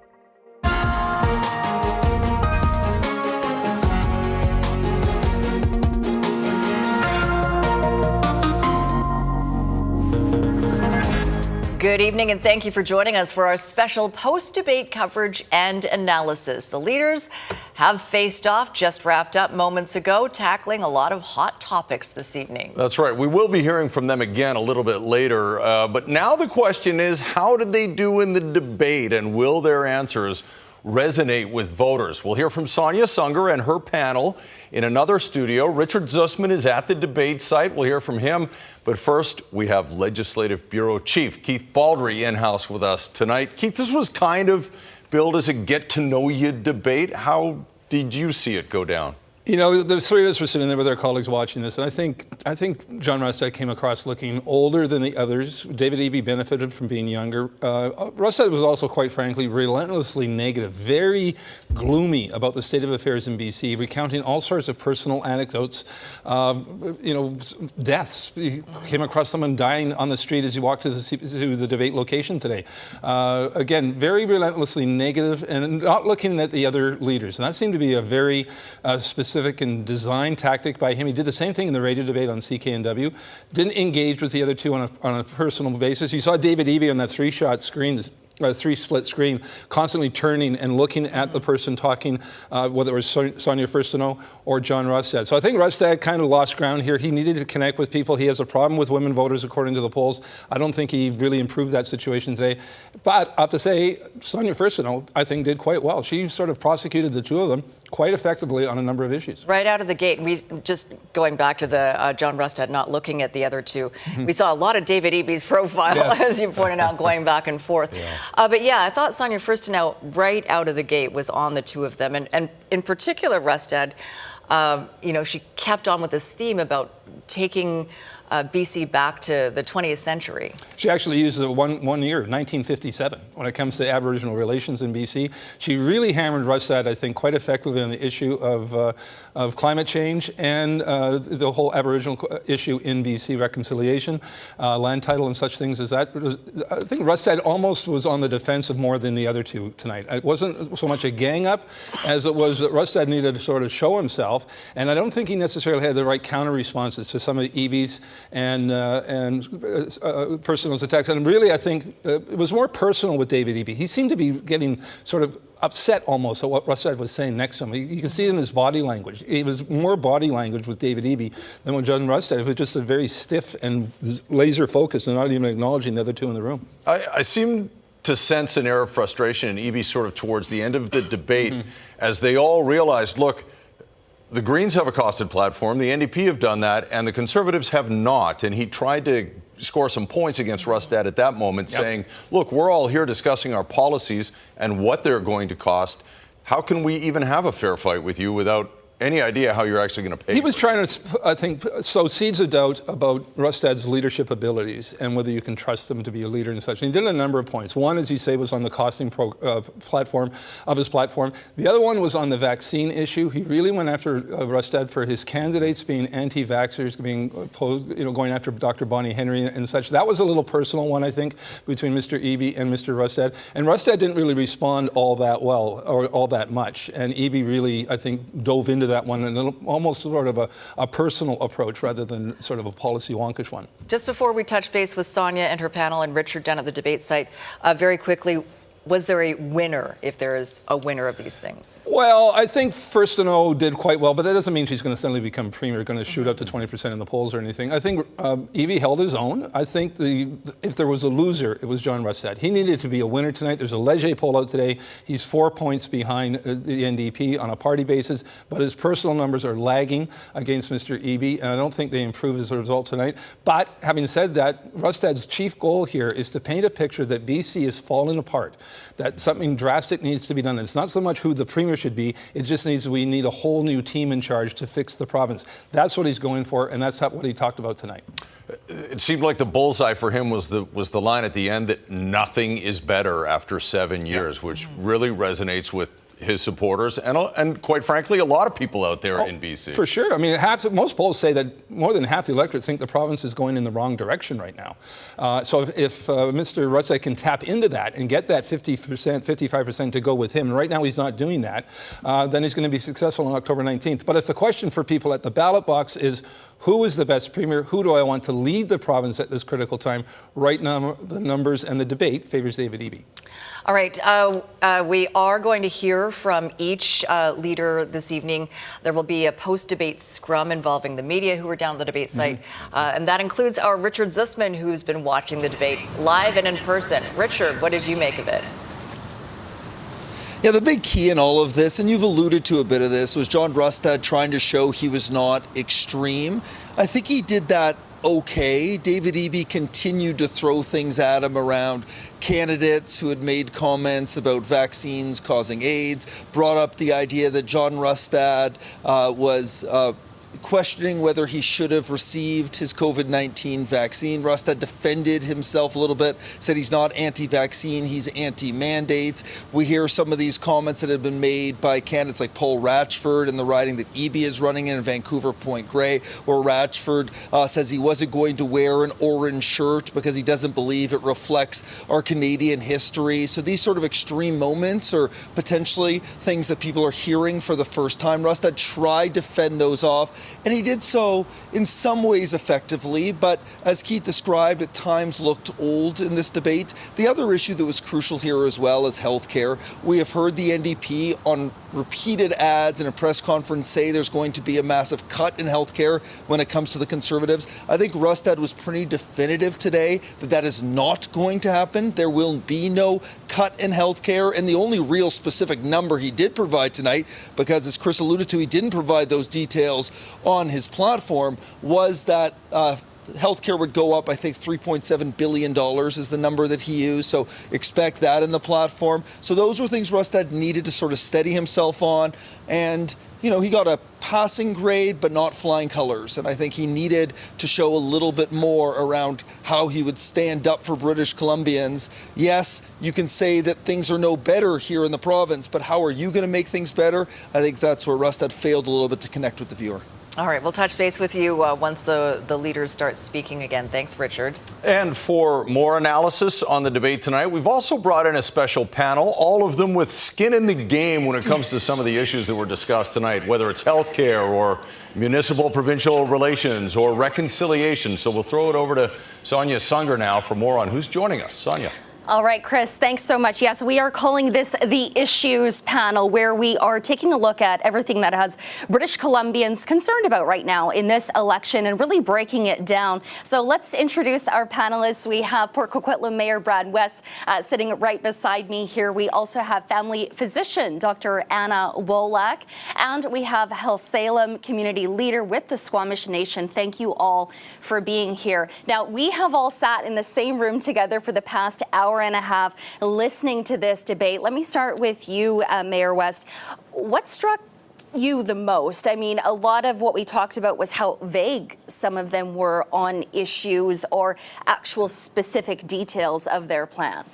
Good evening, and thank you for joining us for our special post-debate coverage and analysis. The leaders have faced off, just wrapped up moments ago, tackling a lot of hot topics this evening. That's right. We will be hearing from them again a little bit later. But now the question is, how did they do in the debate, and will their answers resonate with voters? We'll hear from Sonia Sunger and her panel in another studio. Richard Zussman is at the debate site. We'll hear from him. But first, we have Legislative Bureau Chief Keith Baldry in-house with us tonight. Keith, this was kind of billed as a get-to-know-you debate. How did you see it go down? You know, the three of us were sitting there with our colleagues watching this, and I think John Rustad came across looking older than the others. David Eby benefited from being younger. Rustad was also, quite frankly, relentlessly negative, very gloomy about the state of affairs in BC, recounting all sorts of personal anecdotes. Deaths. He came across someone dying on the street as he walked to the debate location today. Again, very relentlessly negative and not looking at the other leaders. And that seemed to be a very specific and design tactic by him. He did the same thing in the radio debate on CKNW. Didn't engage with the other two on a personal basis. You saw David Eby on that three-shot screen, three-split screen, constantly turning and looking at the person talking, whether it was Sonia Furstenau or John Rustad. So I think Rustad kind of lost ground here. He needed to connect with people. He has a problem with women voters, according to the polls. I don't think he really improved that situation today. But I have to say, Sonia Furstenau, I think, did quite well. She sort of prosecuted the two of them quite effectively on a number of issues. Right out of the gate, we just going back to the John Rustad not looking at the other two, we saw a lot of David Eby's profile, yes, as you pointed out, going back and forth. Yeah. But yeah, I thought Sonia Furstenau right out of the gate was on the two of them. And in particular, Rustad, she kept on with this theme about taking BC back to the 20th century. She actually used the one year, 1957, when it comes to Aboriginal relations in BC. She really hammered Rustad, I think, quite effectively on the issue of climate change and the whole Aboriginal issue in BC, reconciliation, land title and such things as that. I think Rustad almost was on the defensive more than the other two tonight. It wasn't so much a gang up as it was that Rustad needed to sort of show himself, and I don't think he necessarily had the right counter responses to some of Eby's and Furstenau's attacks. And really, I think it was more personal with David Eby. He seemed to be getting sort of upset almost at what Rustad was saying next to him. You can see it in his body language. It was more body language with David Eby than with John Rustad. It was just a very stiff and laser focused and not even acknowledging the other two in the room. I seem to sense an air of frustration in Eby sort of towards the end of the debate as they all realized, look, the Greens have a costed platform, the NDP have done that, and the Conservatives have not. And he tried to score some points against Rustad at that moment, saying, look, we're all here discussing our policies and what they're going to cost. How can we even have a fair fight with you without any idea how you're actually going to pay. He was trying to, I think, sow seeds of doubt about Rustad's leadership abilities and whether you can trust him to be a leader and such. And he did a number of points. One, as you say, was on the costing platform of his platform. The other one was on the vaccine issue. He really went after Rustad for his candidates being anti-vaxxers, being going after Dr. Bonnie Henry and such. That was a little personal one, I think, between Mr. Eby and Mr. Rustad. And Rustad didn't really respond all that well or all that much. And Eby really, I think, dove into that one in almost sort of a personal approach rather than sort of a policy wonkish one. Just before we touch base with Sonia and her panel and Richard down at the debate site, very quickly, was there a winner, if there is a winner of these things? Well, I think First and O did quite well, but that doesn't mean she's going to suddenly become premier, going to shoot up to 20% in the polls or anything. I think Eby held his own. I think if there was a loser, it was John Rustad. He needed to be a winner tonight. There's a Leger poll out today. He's 4 points behind the NDP on a party basis, but his personal numbers are lagging against Mr. Eby, and I don't think they improved as a result tonight. But having said that, Rustad's chief goal here is to paint a picture that BC is falling apart, that something drastic needs to be done. And it's not so much who the premier should be, it just we need a whole new team in charge to fix the province. That's what he's going for, and that's what he talked about tonight. It seemed like the bullseye for him was the line at the end that nothing is better after 7 years, which really resonates with his supporters and quite frankly, a lot of people out there in BC. For sure. I mean, most polls say that more than half the electorate think the province is going in the wrong direction right now. So if Mr. Rustad can tap into that and get that 50%, 55% to go with him, and right now he's not doing that, then he's going to be successful on October 19th. But if the question for people at the ballot box is, who is the best premier? Who do I want to lead the province at this critical time? Right now, the numbers and the debate favors David Eby. All right. We are going to hear from each leader this evening. There will be a post-debate scrum involving the media who are down at the debate site. And that includes our Richard Zussman, who's been watching the debate live and in person. Richard, what did you make of it? Yeah, the big key in all of this, and you've alluded to a bit of this, was John Rustad trying to show he was not extreme. I think he did that okay. David Eby continued to throw things at him around candidates who had made comments about vaccines causing AIDS, brought up the idea that John Rustad was questioning whether he should have received his COVID-19 vaccine. Rustad defended himself a little bit, said he's not anti-vaccine, he's anti-mandates. We hear some of these comments that have been made by candidates like Paul Ratchford in the riding that Eby is running in Vancouver Point Grey, where Ratchford says he wasn't going to wear an orange shirt because he doesn't believe it reflects our Canadian history. So these sort of extreme moments are potentially things that people are hearing for the first time. Rustad tried to fend those off, and he did so in some ways effectively, but as Keith described, at times looked old in this debate. The other issue that was crucial here as well is healthcare. We have heard the NDP on repeated ads in a press conference say there's going to be a massive cut in healthcare when it comes to the Conservatives. I think Rustad was pretty definitive today that that is not going to happen. There will be no cut in healthcare, and the only real specific number he did provide tonight, because as Chris alluded to, he didn't provide those details on his platform, was that healthcare would go up, I think $3.7 billion is the number that he used. So expect that in the platform. So those were things Rustad needed to sort of steady himself on. And, you know, he got a passing grade, but not flying colors. And I think he needed to show a little bit more around how he would stand up for British Columbians. Yes, you can say that things are no better here in the province, but how are you going to make things better? I think that's where Rustad failed a little bit to connect with the viewer. All right, we'll touch base with you once the leaders start speaking again. Thanks, Richard. And for more analysis on the debate tonight, we've also brought in a special panel, all of them with skin in the game when it comes to some of the issues that were discussed tonight, whether it's healthcare or municipal-provincial relations or reconciliation. So we'll throw it over to Sonia Sunger now for more on who's joining us. Sonia. All right, Chris, thanks so much. Yes, we are calling this the Issues Panel, where we are taking a look at everything that has British Columbians concerned about right now in this election and really breaking it down. So let's introduce our panelists. We have Port Coquitlam Mayor Brad West sitting right beside me here. We also have family physician Dr. Anna Wolak, and we have Hill Salem community leader with the Squamish Nation. Thank you all for being here. Now, we have all sat in the same room together for the past hour and a half listening to this debate. Let me start with you, Mayor West. What struck you the most? I mean, a lot of what we talked about was how vague some of them were on issues or actual specific details of their plan.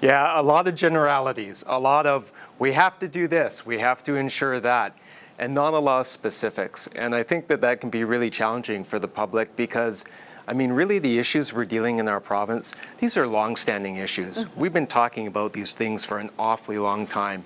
Yeah, a lot of generalities, a lot of we have to do this, we have to ensure that, and not a lot of specifics. And I think that that can be really challenging for the public because, I mean, really the issues we're dealing in our province, these are long-standing issues. Mm-hmm. We've been talking about these things for an awfully long time.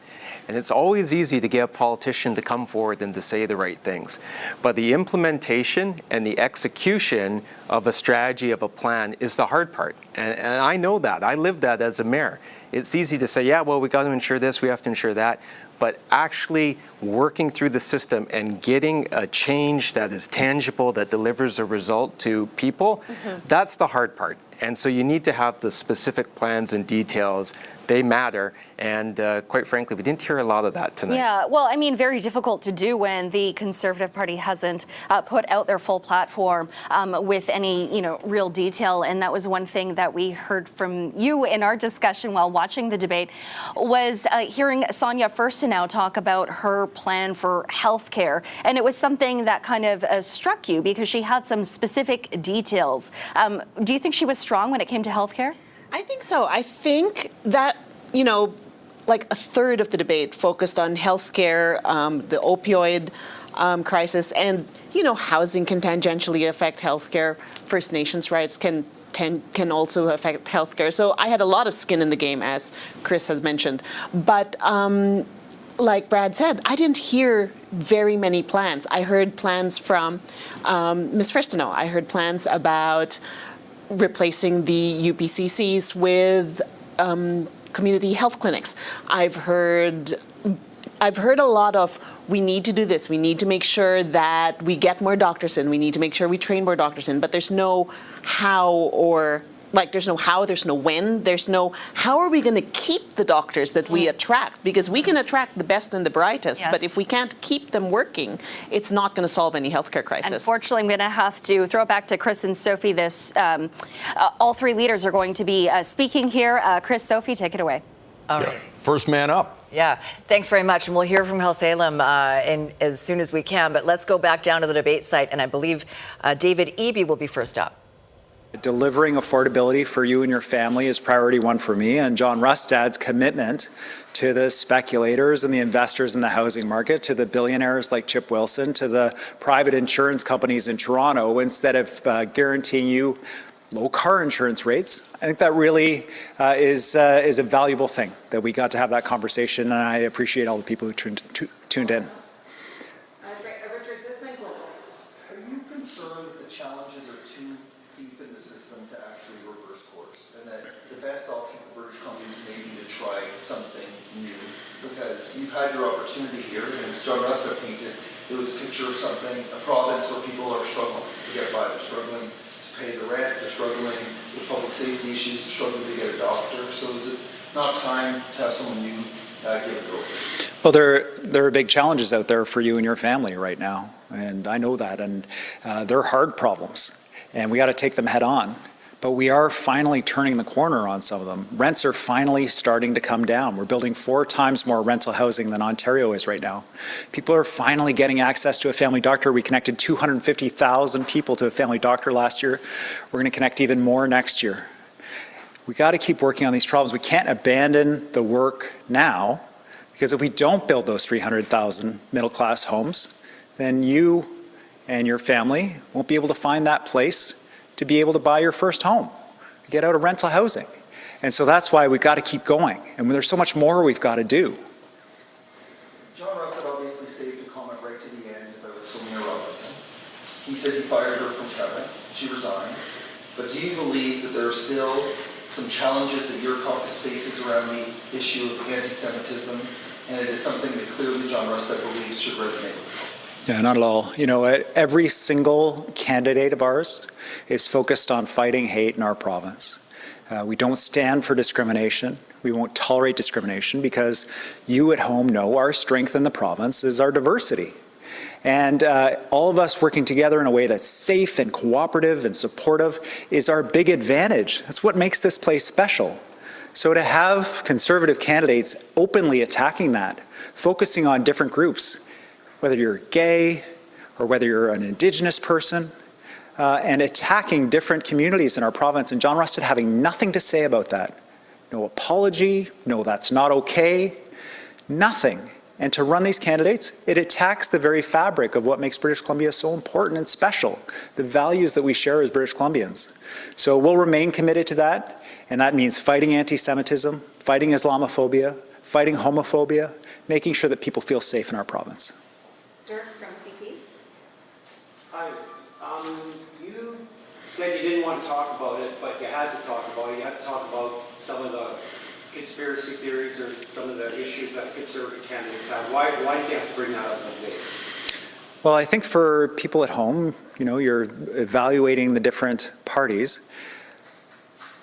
And it's always easy to get a politician to come forward and to say the right things. But the implementation and the execution of a strategy, of a plan, is the hard part. And I know that. I live that as a mayor. It's easy to say, yeah, well, we got to ensure this, we have to ensure that. But actually working through the system and getting a change that is tangible, that delivers a result to people, that's the hard part. And so you need to have the specific plans and details. They matter. And quite frankly, we didn't hear a lot of that tonight. Yeah, well, I mean, very difficult to do when the Conservative Party hasn't put out their full platform with any, real detail. And that was one thing that we heard from you in our discussion while watching the debate was hearing Sonia Furstenau talk about her plan for healthcare. And it was something that kind of struck you because she had some specific details. Do you think she was strong when it came to healthcare? I think so. I think that, like a third of the debate focused on healthcare, the opioid crisis, and housing can tangentially affect healthcare. First Nations rights can also affect healthcare. So I had a lot of skin in the game, as Chris has mentioned. But like Brad said, I didn't hear very many plans. I heard plans from Ms. Furstenau. I heard plans about replacing the UPCCs with community health clinics. I've heard a lot of, we need to do this. We need to make sure that we get more doctors in. We need to make sure we train more doctors in. But there's no how there's no how, there's no when, there's no how are we going to keep the doctors that we attract? Because we can attract the best and the brightest, but if we can't keep them working, it's not going to solve any healthcare crisis. Unfortunately, I'm going to have to throw it back to Chris and Sophie. All three leaders are going to be speaking here. Chris, Sophie, take it away. All right. First man up. Yeah, thanks very much. And we'll hear from Health Salem as soon as we can. But let's go back down to the debate site. And I believe David Eby will be first up. Delivering affordability for you and your family is priority one for me, and John Rustad's commitment to the speculators and the investors in the housing market, to the billionaires like Chip Wilson, to the private insurance companies in Toronto, instead of guaranteeing you low car insurance rates. I think that really is a valuable thing, that we got to have that conversation, and I appreciate all the people who tuned in. Are you concerned that the challenges are too deep in the system to actually reverse course, and that the best option for British Columbians may be to try something new? Because you've had your opportunity here, and as John Rustad painted, it was a picture of something, a province where people are struggling to get by. They're struggling to pay the rent, they're struggling with public safety issues, they're struggling to get a doctor. So is it not time to have someone new give it a go? Well, there are big challenges out there for you and your family right now, and I know that, and they're hard problems, and we got to take them head on. But we are finally turning the corner on some of them. Rents are finally starting to come down. We're building 4 times more rental housing than Ontario is right now. People are finally getting access to a family doctor. We connected 250,000 people to a family doctor last year. We're going to connect even more next year. We got to keep working on these problems. We can't abandon the work now, because if we don't build those 300,000 middle-class homes, then you and your family won't be able to find that place to be able to buy your first home, get out of rental housing. And so that's why we've got to keep going. And there's so much more we've got to do. John Rustad obviously saved a comment right to the end about Sonia Robinson. He said he fired her from cabinet. She resigned. But do you believe that there are still some challenges that your caucus faces around the issue of anti-Semitism, and it is something that clearly John Rustad believes should resonate with? Yeah, not at all. You know, every single candidate of ours is focused on fighting hate in our province. We don't stand for discrimination. We won't tolerate discrimination, because you at home know our strength in the province is our diversity. And all of us working together in a way that's safe and cooperative and supportive is our big advantage. That's what makes this place special. So to have Conservative candidates openly attacking that, focusing on different groups, whether you're gay or whether you're an Indigenous person, and attacking different communities in our province, and John Rustad having nothing to say about that. No apology, no, that's not okay, nothing. And to run these candidates, it attacks the very fabric of what makes British Columbia so important and special, the values that we share as British Columbians. So we'll remain committed to that, and that means fighting anti-Semitism, fighting Islamophobia, fighting homophobia, making sure that people feel safe in our province. Dirk from CP. Hi. You said you didn't want to talk about it, but you had to talk about it. You had to talk about some of the conspiracy theories or some of the issues that Conservative candidates have. Why do you have to bring that up today? Well, I think for people at home, you're evaluating the different parties.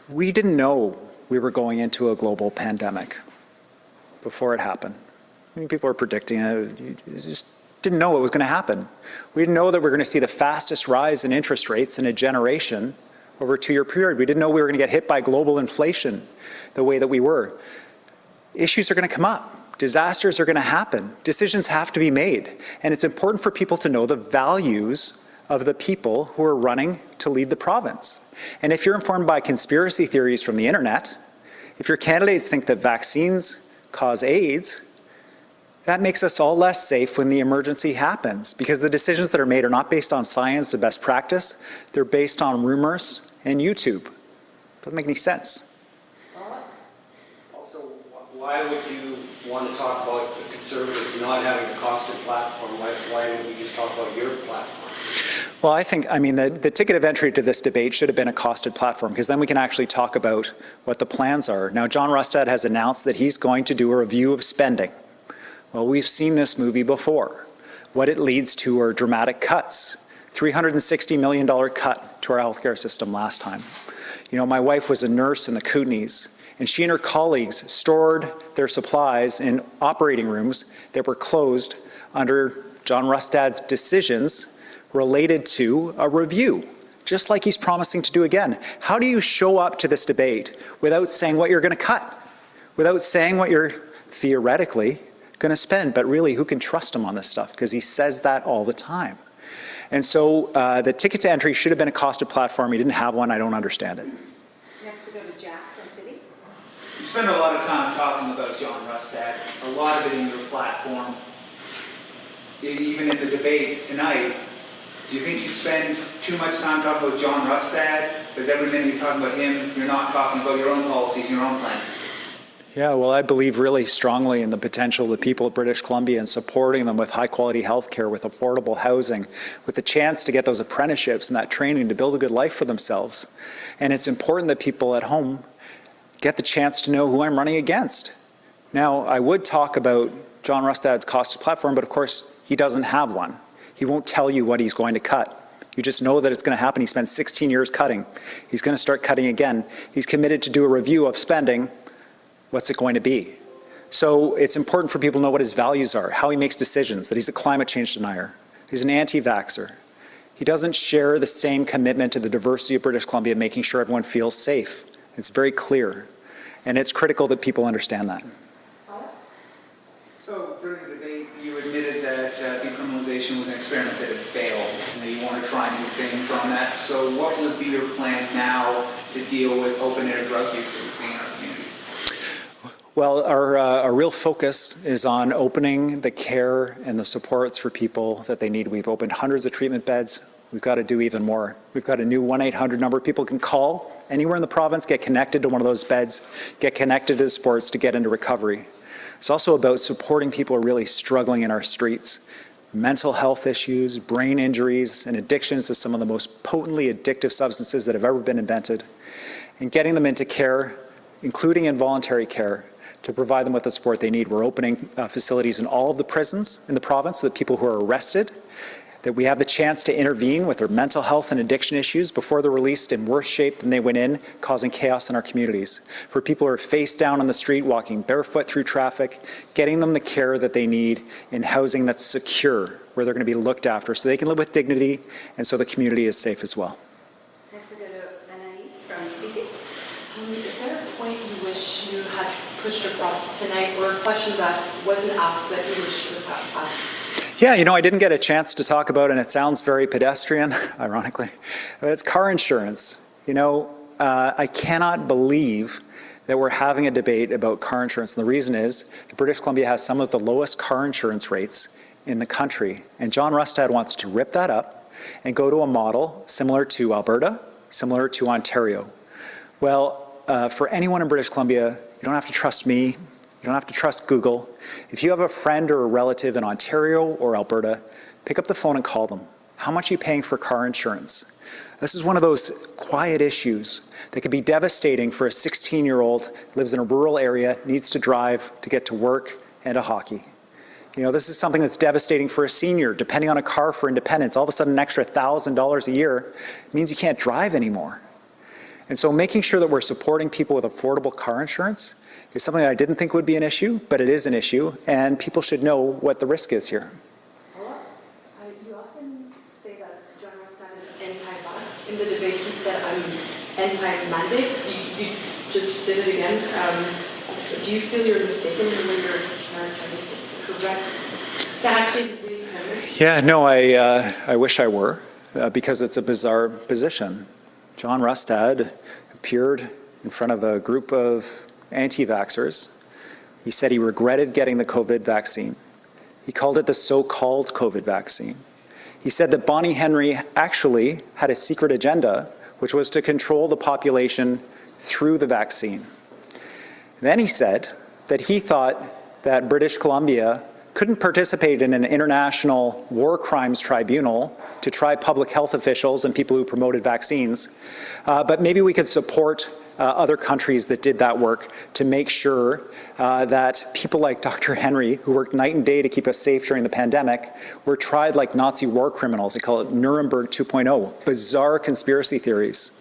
We didn't know we were going into a global pandemic before it happened. People were predicting it. You just didn't know what was going to happen. We didn't know that we were going to see the fastest rise in interest rates in a generation over a 2-year period. We didn't know we were going to get hit by global inflation the way that we were. Issues are going to come up. Disasters are going to happen. Decisions have to be made. And it's important for people to know the values of the people who are running to lead the province. And if you're informed by conspiracy theories from the internet, if your candidates think that vaccines cause AIDS, that makes us all less safe when the emergency happens, because the decisions that are made are not based on science or best practice. They're based on rumors and YouTube. Doesn't make any sense. Also, why would you want to talk about the Conservatives not having a costed platform? Why wouldn't you just talk about your platform? Well, the ticket of entry to this debate should have been a costed platform, because then we can actually talk about what the plans are. Now, John Rustad has announced that he's going to do a review of spending. Well, we've seen this movie before. What it leads to are dramatic cuts. $360 million cut to our healthcare system last time. My wife was a nurse in the Kootenays, and she and her colleagues stored their supplies in operating rooms that were closed under John Rustad's decisions related to a review, just like he's promising to do again. How do you show up to this debate without saying what you're going to cut, without saying what you're theoretically going to spend? But really, who can trust him on this stuff? Because he says that all the time. And so the ticket to entry should have been a costed platform. He didn't have one. I don't understand it. Next we go to Jack from City. You spend a lot of time talking about John Rustad, a lot of it in your platform. Even in the debate tonight, do you think you spend too much time talking about John Rustad? Because every minute you're talking about him, you're not talking about your own policies, your own plans. Yeah, well, I believe really strongly in the potential of the people of British Columbia and supporting them with high-quality health care, with affordable housing, with the chance to get those apprenticeships and that training to build a good life for themselves. And it's important that people at home get the chance to know who I'm running against. Now, I would talk about John Rustad's costed platform, but of course, he doesn't have one. He won't tell you what he's going to cut. You just know that it's going to happen. He spent 16 years cutting. He's going to start cutting again. He's committed to do a review of spending. What's it going to be? So it's important for people to know what his values are, how he makes decisions, that he's a climate change denier. He's an anti-vaxxer. He doesn't share the same commitment to the diversity of British Columbia, making sure everyone feels safe. It's very clear. And it's critical that people understand that. So during the debate, you admitted that decriminalization was an experiment that had failed, and that you want to try new things on that. So what would be your plan now to deal with open-air drug use that we're seeing in our communities? Well, our real focus is on opening the care and the supports for people that they need. We've opened hundreds of treatment beds. We've got to do even more. We've got a new 1-800 number people can call anywhere in the province, get connected to one of those beds, get connected to the sports to get into recovery. It's also about supporting people who are really struggling in our streets. Mental health issues, brain injuries, and addictions to some of the most potently addictive substances that have ever been invented, and getting them into care, including involuntary care, to provide them with the support they need. We're opening facilities in all of the prisons in the province so that people who are arrested, that we have the chance to intervene with their mental health and addiction issues before they're released in worse shape than they went in, causing chaos in our communities. For people who are face down on the street, walking barefoot through traffic, getting them the care that they need in housing that's secure, where they're going to be looked after so they can live with dignity and so the community is safe as well. Next we go to Anais from CC. Is there a point you wish you had pushed across tonight, or a question that wasn't asked that you wish was asked? Yeah, I didn't get a chance to talk about, and it sounds very pedestrian, ironically, but it's car insurance. I cannot believe that we're having a debate about car insurance. And the reason is that British Columbia has some of the lowest car insurance rates in the country. And John Rustad wants to rip that up and go to a model similar to Alberta, similar to Ontario. Well, for anyone in British Columbia, you don't have to trust me. You don't have to trust Google. If you have a friend or a relative in Ontario or Alberta, pick up the phone and call them. How much are you paying for car insurance? This is one of those quiet issues that could be devastating for a 16-year-old who lives in a rural area, needs to drive to get to work and to hockey. This is something that's devastating for a senior, depending on a car for independence. All of a sudden, an extra $1,000 a year means you can't drive anymore. And so making sure that we're supporting people with affordable car insurance is something that I didn't think would be an issue, but it is an issue, and people should know what the risk is here. You often say that John Rustad is anti-vax. In the debate, he said, I'm anti-mandate. You just did it again. Do you feel you're mistaken in the way you're correct? To actually really Yeah, no, I wish I were, because it's a bizarre position. John Rustad appeared in front of a group of anti-vaxxers. He said he regretted getting the COVID vaccine. He called it the so-called COVID vaccine. He said that Bonnie Henry actually had a secret agenda, which was to control the population through the vaccine. Then he said that he thought that British Columbia couldn't participate in an international war crimes tribunal to try public health officials and people who promoted vaccines, but maybe we could support other countries that did that work to make sure that people like Dr. Henry, who worked night and day to keep us safe during the pandemic, were tried like Nazi war criminals. They call it Nuremberg 2.0, bizarre conspiracy theories.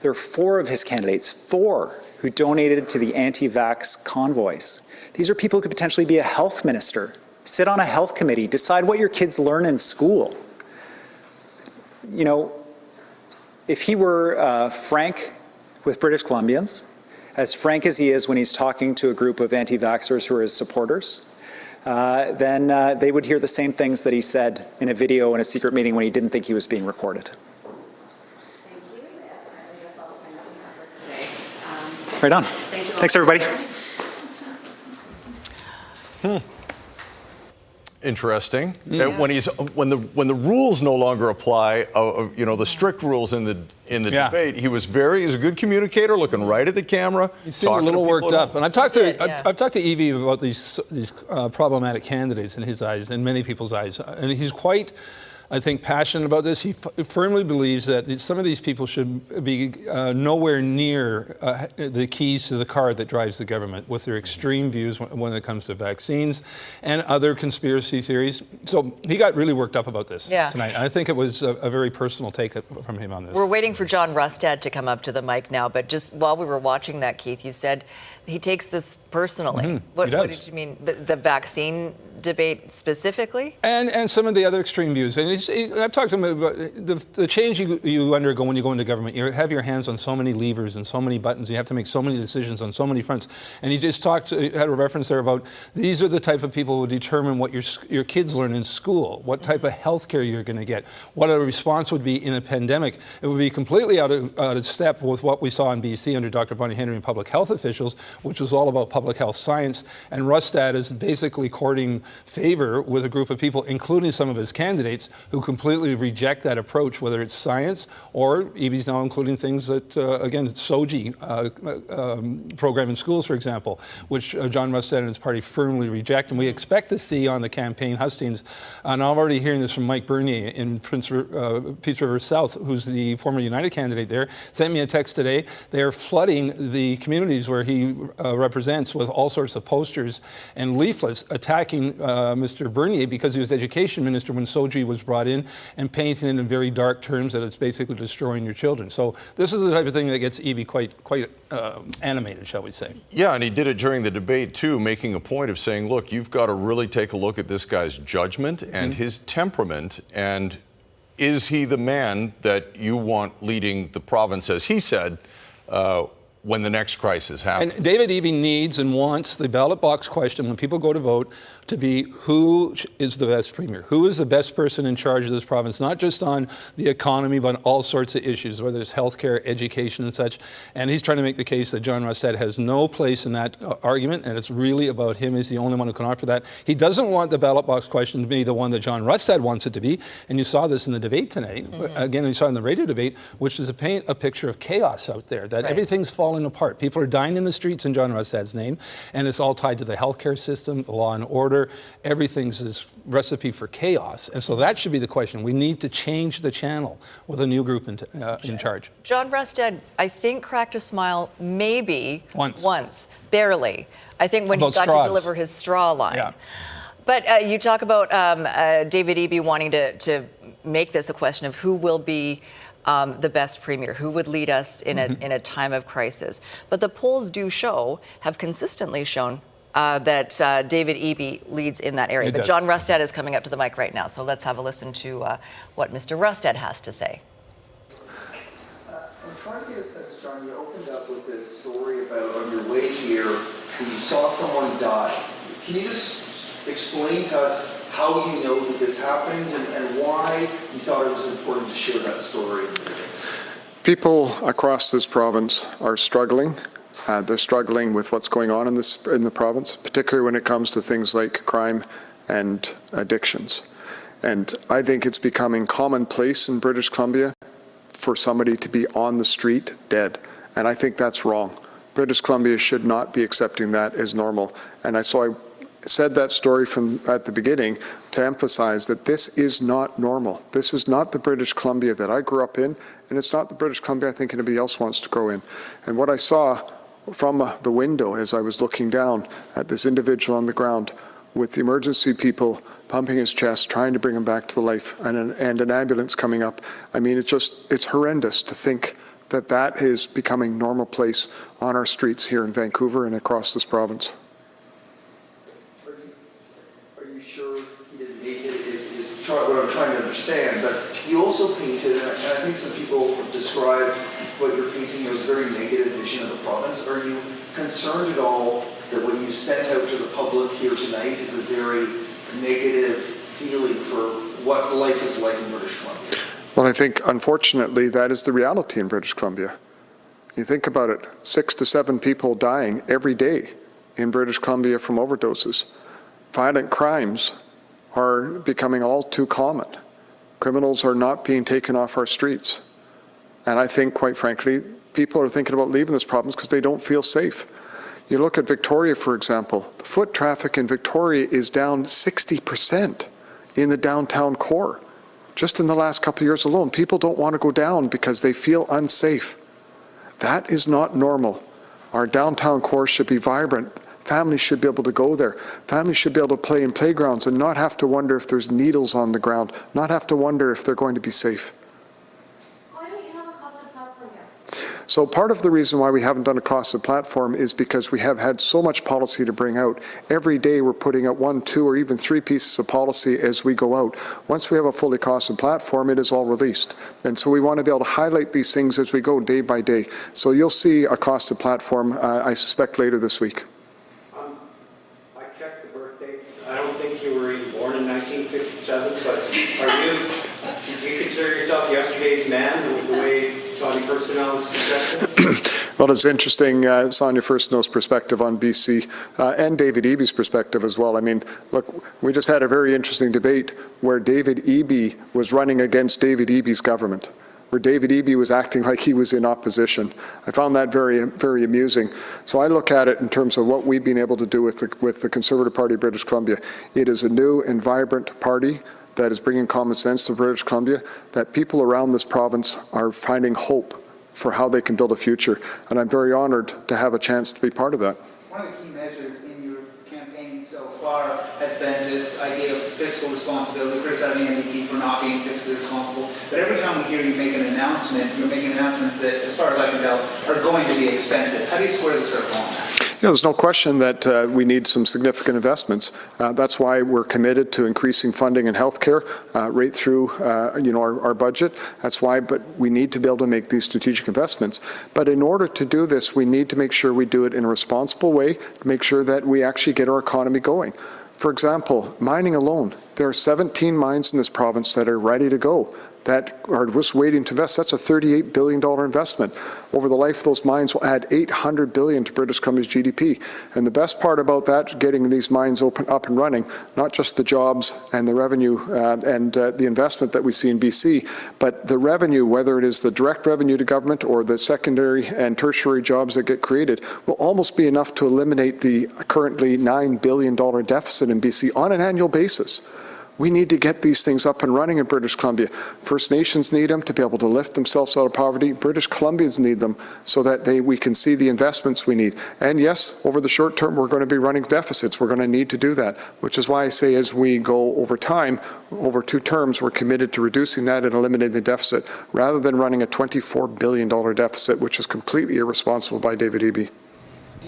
There are 4 of his candidates, 4, who donated to the anti-vax convoys. These are people who could potentially be a health minister, sit on a health committee, decide what your kids learn in school. If he were frank with British Columbians, as frank as he is when he's talking to a group of anti-vaxxers who are his supporters, then they would hear the same things that he said in a video in a secret meeting when he didn't think he was being recorded. Right on. Thanks, everybody. Interesting. When the rules no longer apply, the strict rules in the debate, he's a good communicator, looking right at the camera. He seemed a little worked up, and I've talked to Evie about these problematic candidates in his eyes, in many people's eyes, and he's quite, I think, passionate about this. He firmly believes that some of these people should be nowhere near the keys to the car that drives the government, with their extreme views when it comes to vaccines and other conspiracy theories. So he got really worked up about this tonight. I think it was a very personal take from him on this. We're waiting for John Rustad to come up to the mic now, but just while we were watching that, Keith, you said he takes this personally. What did you mean? The vaccine debate specifically? And some of the other extreme views. And I've talked to him about the change you undergo when you go into government. You have your hands on so many levers and so many buttons. You have to make so many decisions on so many fronts. And he just had a reference there about these are the type of people who determine what your kids learn in school, what type of health care you're going to get, what a response would be in a pandemic. It would be completely out of step with what we saw in BC under Dr. Bonnie Henry and public health officials, which was all about public health science. And Rustad is basically courting favor with a group of people, including some of his candidates, who completely reject that approach, whether it's science or EB's now including things that, again, SOGI program in schools, for example, which John Rustad and his party firmly reject. And we expect to see on the campaign hustings, and I'm already hearing this from Mike Bernier in Peace River South, who's the former United candidate there, sent me a text today. They are flooding the communities where he represents with all sorts of posters and leaflets attacking Mr. Bernier because he was education minister when SOGI was brought in, and painting it in very dark terms that it's basically destroying your children. So this is the type of thing that gets Eby quite animated, shall we say. Yeah, and he did it during the debate too, making a point of saying, look, you've got to really take a look at this guy's judgment and his temperament, and is he the man that you want leading the province, as he said, when the next crisis happens. And David Eby needs and wants the ballot box question when people go to vote to be who is the best premier? Who is the best person in charge of this province? Not just on the economy, but on all sorts of issues, whether it's healthcare, education and such. And he's trying to make the case that John Rustad has no place in that argument, and it's really about him. He's the only one who can offer that. He doesn't want the ballot box question to be the one that John Rustad wants it to be. And you saw this in the debate tonight. Again, you saw it in the radio debate, which is to paint a picture of chaos out there, that everything's falling apart. People are dying in the streets in John Rustad's name, and it's all tied to the healthcare system, the law and order. Everything's this recipe for chaos. And so that should be the question. We need to change the channel with a new group in charge. John Rustad, I think, cracked a smile maybe once, barely. I think when he got to deliver his straw line. Yeah. But you talk about David Eby wanting to make this a question of who will be the best premier, who would lead us in a time of crisis. But the polls have consistently shown that David Eby leads in that area. But John Rustad is coming up to the mic right now, so let's have a listen to what Mr. Rustad has to say. I'm trying to get a sense, John, you opened up with this story about on your way here, when you saw someone die. Can you just explain to us how you know that this happened and why you thought it was important to share that story? People across this province are struggling. They're struggling with what's going on in the province, particularly when it comes to things like crime and addictions. And I think it's becoming commonplace in British Columbia for somebody to be on the street dead. And I think that's wrong. British Columbia should not be accepting that as normal. And so I said that story from at the beginning to emphasize that this is not normal. This is not the British Columbia that I grew up in, and it's not the British Columbia I think anybody else wants to grow in. And what I saw from the window as I was looking down at this individual on the ground with the emergency people pumping his chest, trying to bring him back to life, and an ambulance coming up. I mean, it's horrendous to think that that is becoming normal place on our streets here in Vancouver and across this province. Are you sure he didn't make it is what I'm trying to understand, but you also painted, and I think some people described what you're painting as a very negative vision of the province. Are you concerned at all that what you sent out to the public here tonight is a very negative feeling for what life is like in British Columbia? Well, I think, unfortunately, that is the reality in British Columbia. You think about it, 6 to 7 people dying every day in British Columbia from overdoses. Violent crimes are becoming all too common. Criminals are not being taken off our streets. And I think, quite frankly, people are thinking about leaving this province because they don't feel safe. You look at Victoria, for example. The foot traffic in Victoria is down 60% in the downtown core. Just in the last couple of years alone, people don't want to go down because they feel unsafe. That is not normal. Our downtown core should be vibrant. Families should be able to go there. Families should be able to play in playgrounds and not have to wonder if there's needles on the ground, not have to wonder if they're going to be safe. Why don't you have a costed platform here? So part of the reason why we haven't done a costed platform is because we have had so much policy to bring out. Every day we're putting out 1, 2, or even 3 pieces of policy as we go out. Once we have a fully costed platform, it is all released. And so we want to be able to highlight these things as we go day by day. So you'll see a costed platform, I suspect, later this week. I checked the birth dates. I don't think you were even born in 1957, but do you consider yourself yesterday's man, the way Sonia first announced suggested? Well, it's interesting, Sonia Firstnow's perspective on BC and David Eby's perspective as well. I mean, look, we just had a very interesting debate where David Eby was running against David Eby's government, where David Eby was acting like he was in opposition. I found that very, very amusing. So I look at it in terms of what we've been able to do with the Conservative Party of British Columbia. It is a new and vibrant party that is bringing common sense to British Columbia, that people around this province are finding hope for how they can build a future. And I'm very honored to have a chance to be part of that. One of the key measures in your campaign so far has been this idea of fiscal responsibility, criticizing NDP for not being fiscally responsible. But every time we hear you make an announcement, you're making announcements that, as far as I can tell, are going to be expensive. How do you square the circle on that? there's no question that we need some significant investments. That's why we're committed to increasing funding in healthcare right through our budget. That's why, but we need to be able to make these strategic investments. But in order to do this, we need to make sure we do it in a responsible way, to make sure that we actually get our economy going. For example, mining alone, there are 17 mines in this province that are ready to go, that are just waiting to invest. That's a $38 billion investment. Over the life of those mines will add $800 billion to British Columbia's GDP. And the best part about that, getting these mines up and running, not just the jobs and the revenue and the investment that we see in BC, but the revenue, whether it is the direct revenue to government or the secondary and tertiary jobs that get created, will almost be enough to eliminate the currently $9 billion deficit in BC on an annual basis. We need to get these things up and running in British Columbia. First Nations need them to be able to lift themselves out of poverty. British Columbians need them so that we can see the investments we need. And yes, over the short term, we're going to be running deficits. We're going to need to do that, which is why I say as we go over time, over 2 terms, we're committed to reducing that and eliminating the deficit, rather than running a $24 billion deficit, which is completely irresponsible by David Eby.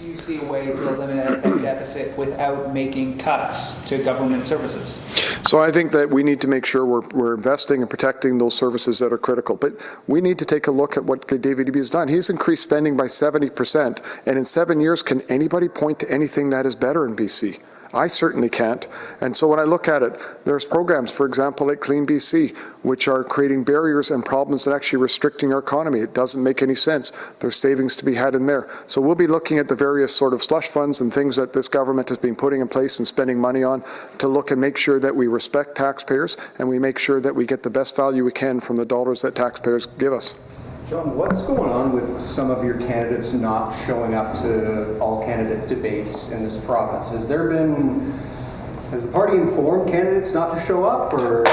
Do you see a way to eliminate that deficit without making cuts to government services? So I think that we need to make sure we're investing and protecting those services that are critical. But we need to take a look at what David Eby has done. He's increased spending by 70%. And in 7 years, can anybody point to anything that is better in BC? I certainly can't. And so when I look at it, there's programs, for example, like Clean BC, which are creating barriers and problems and actually restricting our economy. It doesn't make any sense. There's savings to be had in there. So we'll be looking at the various sort of slush funds and things that this government has been putting in place and spending money on to look and make sure that we respect taxpayers and we make sure that we get the best value we can from the dollars that taxpayers give us. John, what's going on with some of your candidates not showing up to all candidate debates in this province? Has the party informed candidates not to show up, or?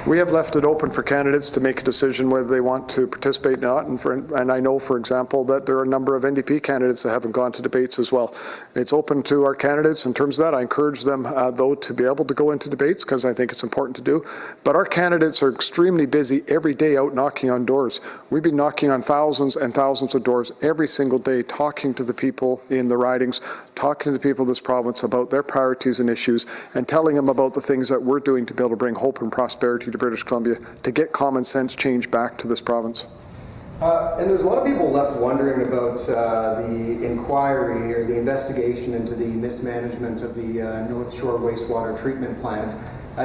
We have left it open for candidates to make a decision whether they want to participate or not. And I know, for example, that there are a number of NDP candidates that haven't gone to debates as well. It's open to our candidates in terms of that. I encourage them, though, to be able to go into debates because I think it's important to do. But our candidates are extremely busy every day out knocking on doors. We've been knocking on thousands and thousands of doors every single day, talking to the people in the ridings, talking to the people of this province about their priorities and issues, and telling them about the things that we're doing to be able to bring hope and prosperity to British Columbia, to get common sense change back to this province. And there's a lot of people left wondering about the inquiry or the investigation into the mismanagement of the North Shore wastewater treatment plant.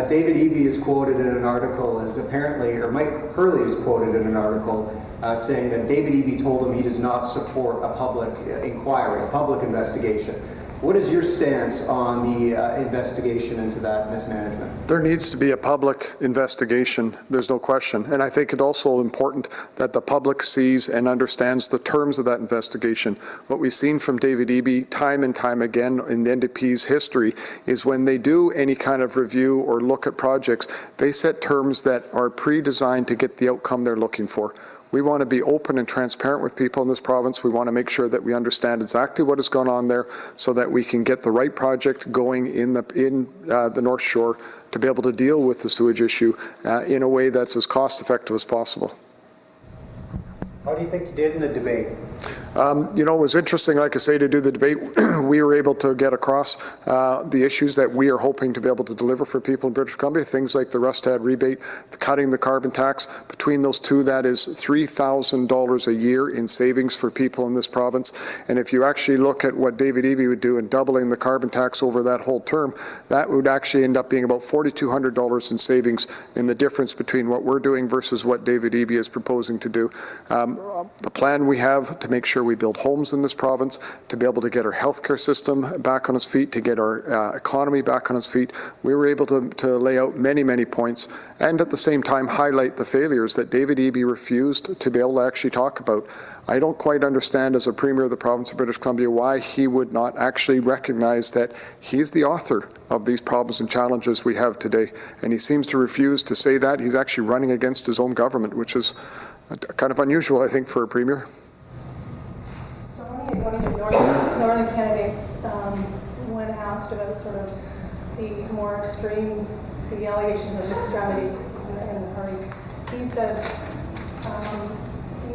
David Eby is quoted in an article as apparently, or Mike Hurley is quoted in an article saying that David Eby told him he does not support a public inquiry, a public investigation. What is your stance on the investigation into that mismanagement? There needs to be a public investigation, there's no question. And I think it's also important that the public sees and understands the terms of that investigation. What we've seen from David Eby time and time again in the NDP's history is when they do any kind of review or look at projects, they set terms that are pre-designed to get the outcome they're looking for. We want to be open and transparent with people in this province. We want to make sure that we understand exactly what has gone on there so that we can get the right project going in the North Shore to be able to deal with the sewage issue in a way that's as cost effective as possible. How do you think you did in the debate? It was interesting, like I say, to do the debate. We were able to get across the issues that we are hoping to be able to deliver for people in British Columbia, things like the Rustad rebate, cutting the carbon tax. Between those two, that is $3,000 a year in savings for people in this province. And if you actually look at what David Eby would do in doubling the carbon tax over that whole term, that would actually end up being about $4,200 in savings in the difference between what we're doing versus what David Eby is proposing to do. The plan we have to make sure we build homes in this province, to be able to get our healthcare system back on its feet, to get our economy back on its feet. We were able to lay out many, many points and at the same time highlight the failures that David Eby refused to be able to actually talk about. I don't quite understand as a Premier of the province of British Columbia why he would not actually recognize that he's the author of these problems and challenges we have today. And he seems to refuse to say that. He's actually running against his own government, which is kind of unusual, I think, for a Premier. So one of your northern candidates, when asked about sort of the more extreme, the allegations of extremity in the party, he said,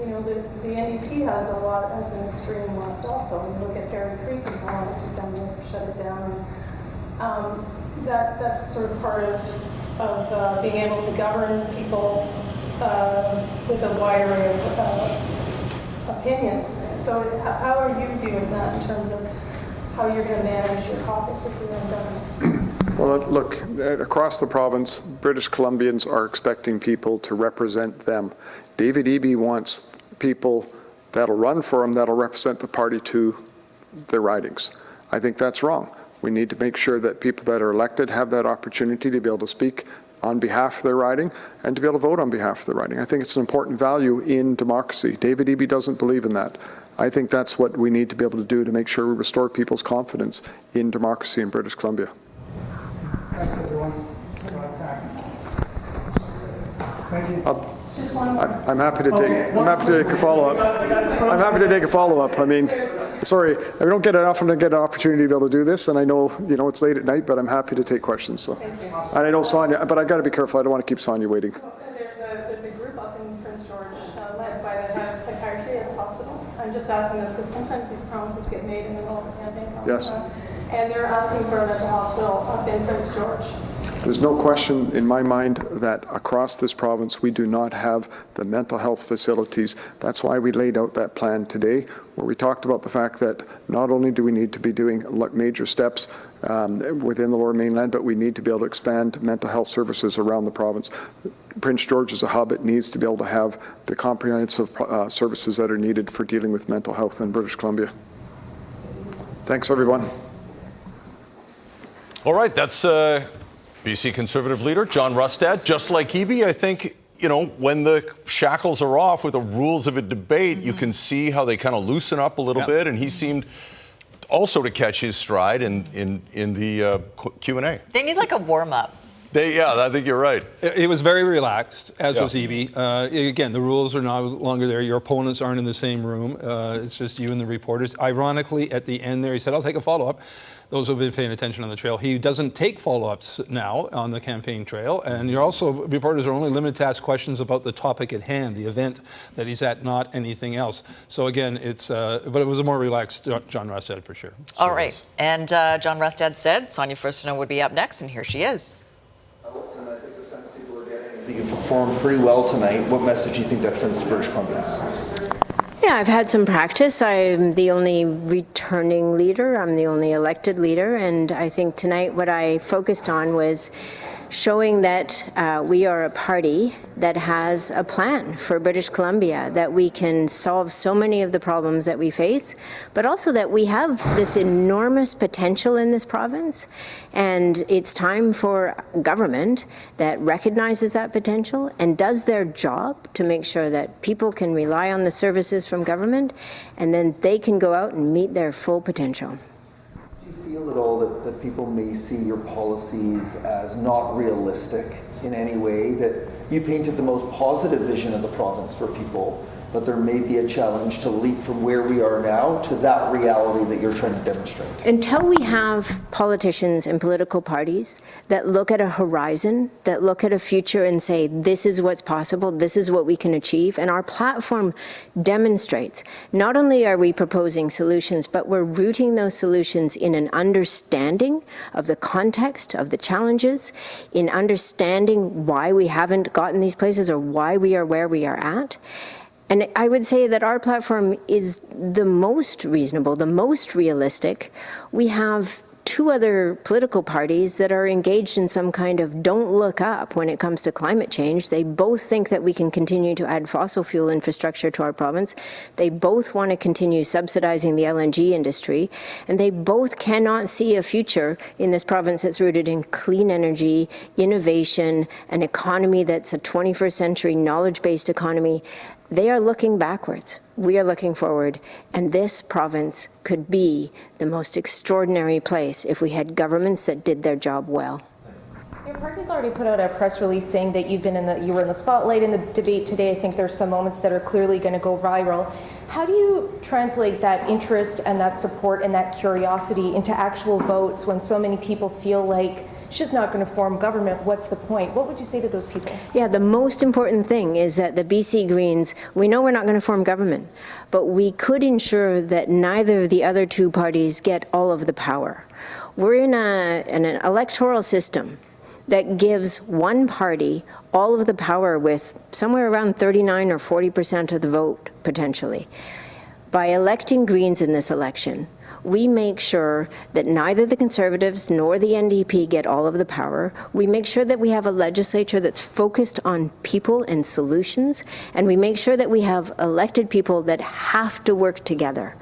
the NDP has a lot as an extreme left also. When you look at Fairy Creek and how long it took them to shut it down. That's sort of part of being able to govern people with a wide array of opinions. So how are you viewing that in terms of how you're going to manage your caucus if you're in government? Well, look, across the province, British Columbians are expecting people to represent them. David Eby wants people that'll run for him, that'll represent the party to their ridings. I think that's wrong. We need to make sure that people that are elected have that opportunity to be able to speak on behalf of their riding and to be able to vote on behalf of their riding. I think it's an important value in democracy. David Eby doesn't believe in that. I think that's what we need to be able to do to make sure we restore people's confidence in democracy in British Columbia. Thanks, everyone. Thank you. I'm happy to take a follow-up. I'm happy to take a follow-up. I mean, sorry, I don't get an opportunity to be able to do this, and I know it's late at night, but I'm happy to take questions. So, and I know Sonia, but I got to be careful. I don't want to keep Sonia waiting. There's a group up in Prince George led by the head of psychiatry at the hospital. I'm just asking this because sometimes these promises get made in the middle of a campaign. Yes. And they're asking for a mental hospital up in Prince George. There's no question in my mind that across this province we do not have the mental health facilities. That's why we laid out that plan today, where we talked about the fact that not only do we need to be doing major steps within the Lower Mainland, but we need to be able to expand mental health services around the province. Prince George is a hub. It needs to be able to have the comprehensive services that are needed for dealing with mental health in British Columbia. Thanks, everyone. All right, that's BC Conservative leader John Rustad. Just like Eby, I think, when the shackles are off with the rules of a debate, you can see how they kind of loosen up a little bit, and he seemed also to catch his stride in the Q&A. They need like a warm-up. I think you're right. It was very relaxed, as was Eby. Again, the rules are no longer there. Your opponents aren't in the same room. It's just you and the reporters. Ironically, at the end there, he said, I'll take a follow-up. Those who have been paying attention on the trail. He doesn't take follow-ups now on the campaign trail. And reporters are only limited to ask questions about the topic at hand, the event that he's at, not anything else. So again, but it was a more relaxed John Rustad for sure. All right. And John Rustad said Sonia Furstenau would be up next, and here she is. I think the sense people are getting is that you performed pretty well tonight. What message do you think that sends to British Columbians? Yeah, I've had some practice. I'm the only returning leader. I'm the only elected leader. And I think tonight what I focused on was showing that we are a party that has a plan for British Columbia, that we can solve so many of the problems that we face, but also that we have this enormous potential in this province. And it's time for government that recognizes that potential and does their job to make sure that people can rely on the services from government, and then they can go out and meet their full potential. Feel at all that people may see your policies as not realistic in any way, that you painted the most positive vision of the province for people, but there may be a challenge to leap from where we are now to that reality that you're trying to demonstrate? Until we have politicians and political parties that look at a horizon, that look at a future and say, this is what's possible, this is what we can achieve, and our platform demonstrates, not only are we proposing solutions, but we're rooting those solutions in an understanding of the context of the challenges, in understanding why we haven't gotten these places or why we are where we are at. And I would say that our platform is the most reasonable, the most realistic. We have two other political parties that are engaged in some kind of don't look up when it comes to climate change. They both think that we can continue to add fossil fuel infrastructure to our province. They both want to continue subsidizing the LNG industry. And they both cannot see a future in this province that's rooted in clean energy, innovation, an economy that's a 21st century knowledge-based economy. They are looking backwards. We are looking forward. And this province could be the most extraordinary place if we had governments that did their job well. Your party's already put out a press release saying that you were in the spotlight in the debate today. I think there's some moments that are clearly going to go viral. How do you translate that interest and that support and that curiosity into actual votes when so many people feel like it's just not going to form government. What's the point? What would you say to those people? Yeah, the most important thing is that the BC Greens, we know we're not going to form government, but we could ensure that neither of the other two parties get all of the power. We're in an electoral system that gives one party all of the power with somewhere around 39 or 40% of the vote, potentially. By electing Greens in this election, we make sure that neither the Conservatives nor the NDP get all of the power. We make sure that we have a legislature that's focused on people and solutions, and we make sure that we have elected people that have to work together.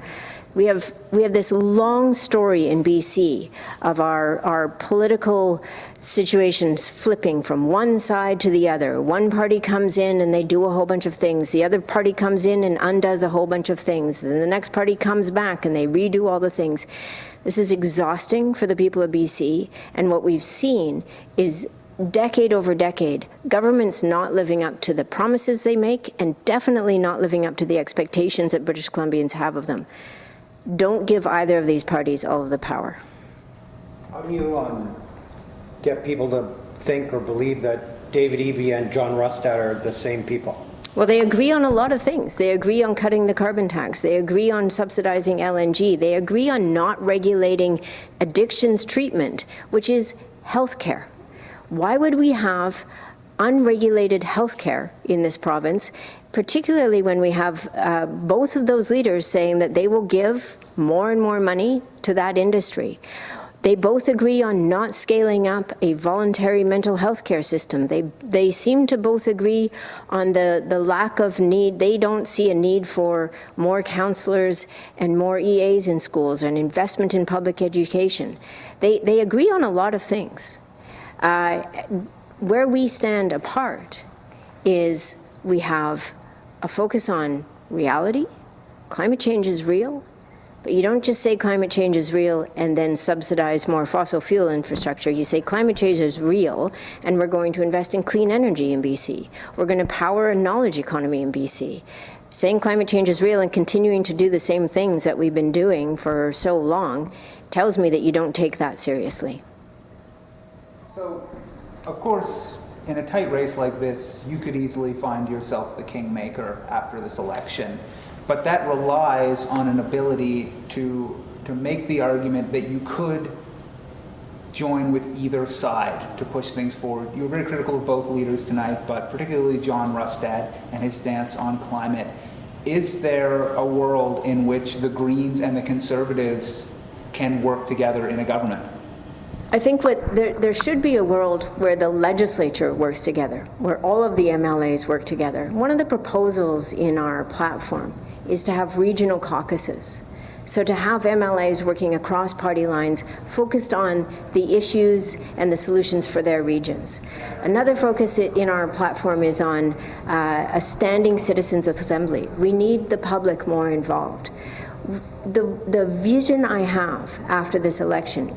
We have this long story in BC of our political situations flipping from one side to the other. One party comes in and they do a whole bunch of things. The other party comes in and undoes a whole bunch of things. Then the next party comes back and they redo all the things. This is exhausting for the people of BC, and what we've seen is decade over decade, governments not living up to the promises they make and definitely not living up to the expectations that British Columbians have of them. Don't give either of these parties all of the power. How do you get people to think or believe that David Eby and John Rustad are the same people? Well, they agree on a lot of things. They agree on cutting the carbon tax. They agree on subsidizing LNG. They agree on not regulating addictions treatment, which is healthcare. Why would we have unregulated healthcare in this province, particularly when we have both of those leaders saying that they will give more and more money to that industry? They both agree on not scaling up a voluntary mental health care system. They seem to both agree on the lack of need. They don't see a need for more counselors and more EAs in schools and investment in public education. They agree on a lot of things. Where we stand apart is we have a focus on reality. Climate change is real, but you don't just say climate change is real and then subsidize more fossil fuel infrastructure. You say climate change is real and we're going to invest in clean energy in BC. We're going to power a knowledge economy in BC. Saying climate change is real and continuing to do the same things that we've been doing for so long tells me that you don't take that seriously. So, of course, in a tight race like this, you could easily find yourself the kingmaker after this election. But that relies on an ability to make the argument that you could join with either side to push things forward. You were very critical of both leaders tonight, but particularly John Rustad and his stance on climate. Is there a world in which the Greens and the Conservatives can work together in a government? I think there should be a world where the legislature works together, where all of the MLAs work together. One of the proposals in our platform is to have regional caucuses. So to have MLAs working across party lines focused on the issues and the solutions for their regions. Another focus in our platform is on a standing citizens assembly. We need the public more involved. The vision I have after this election,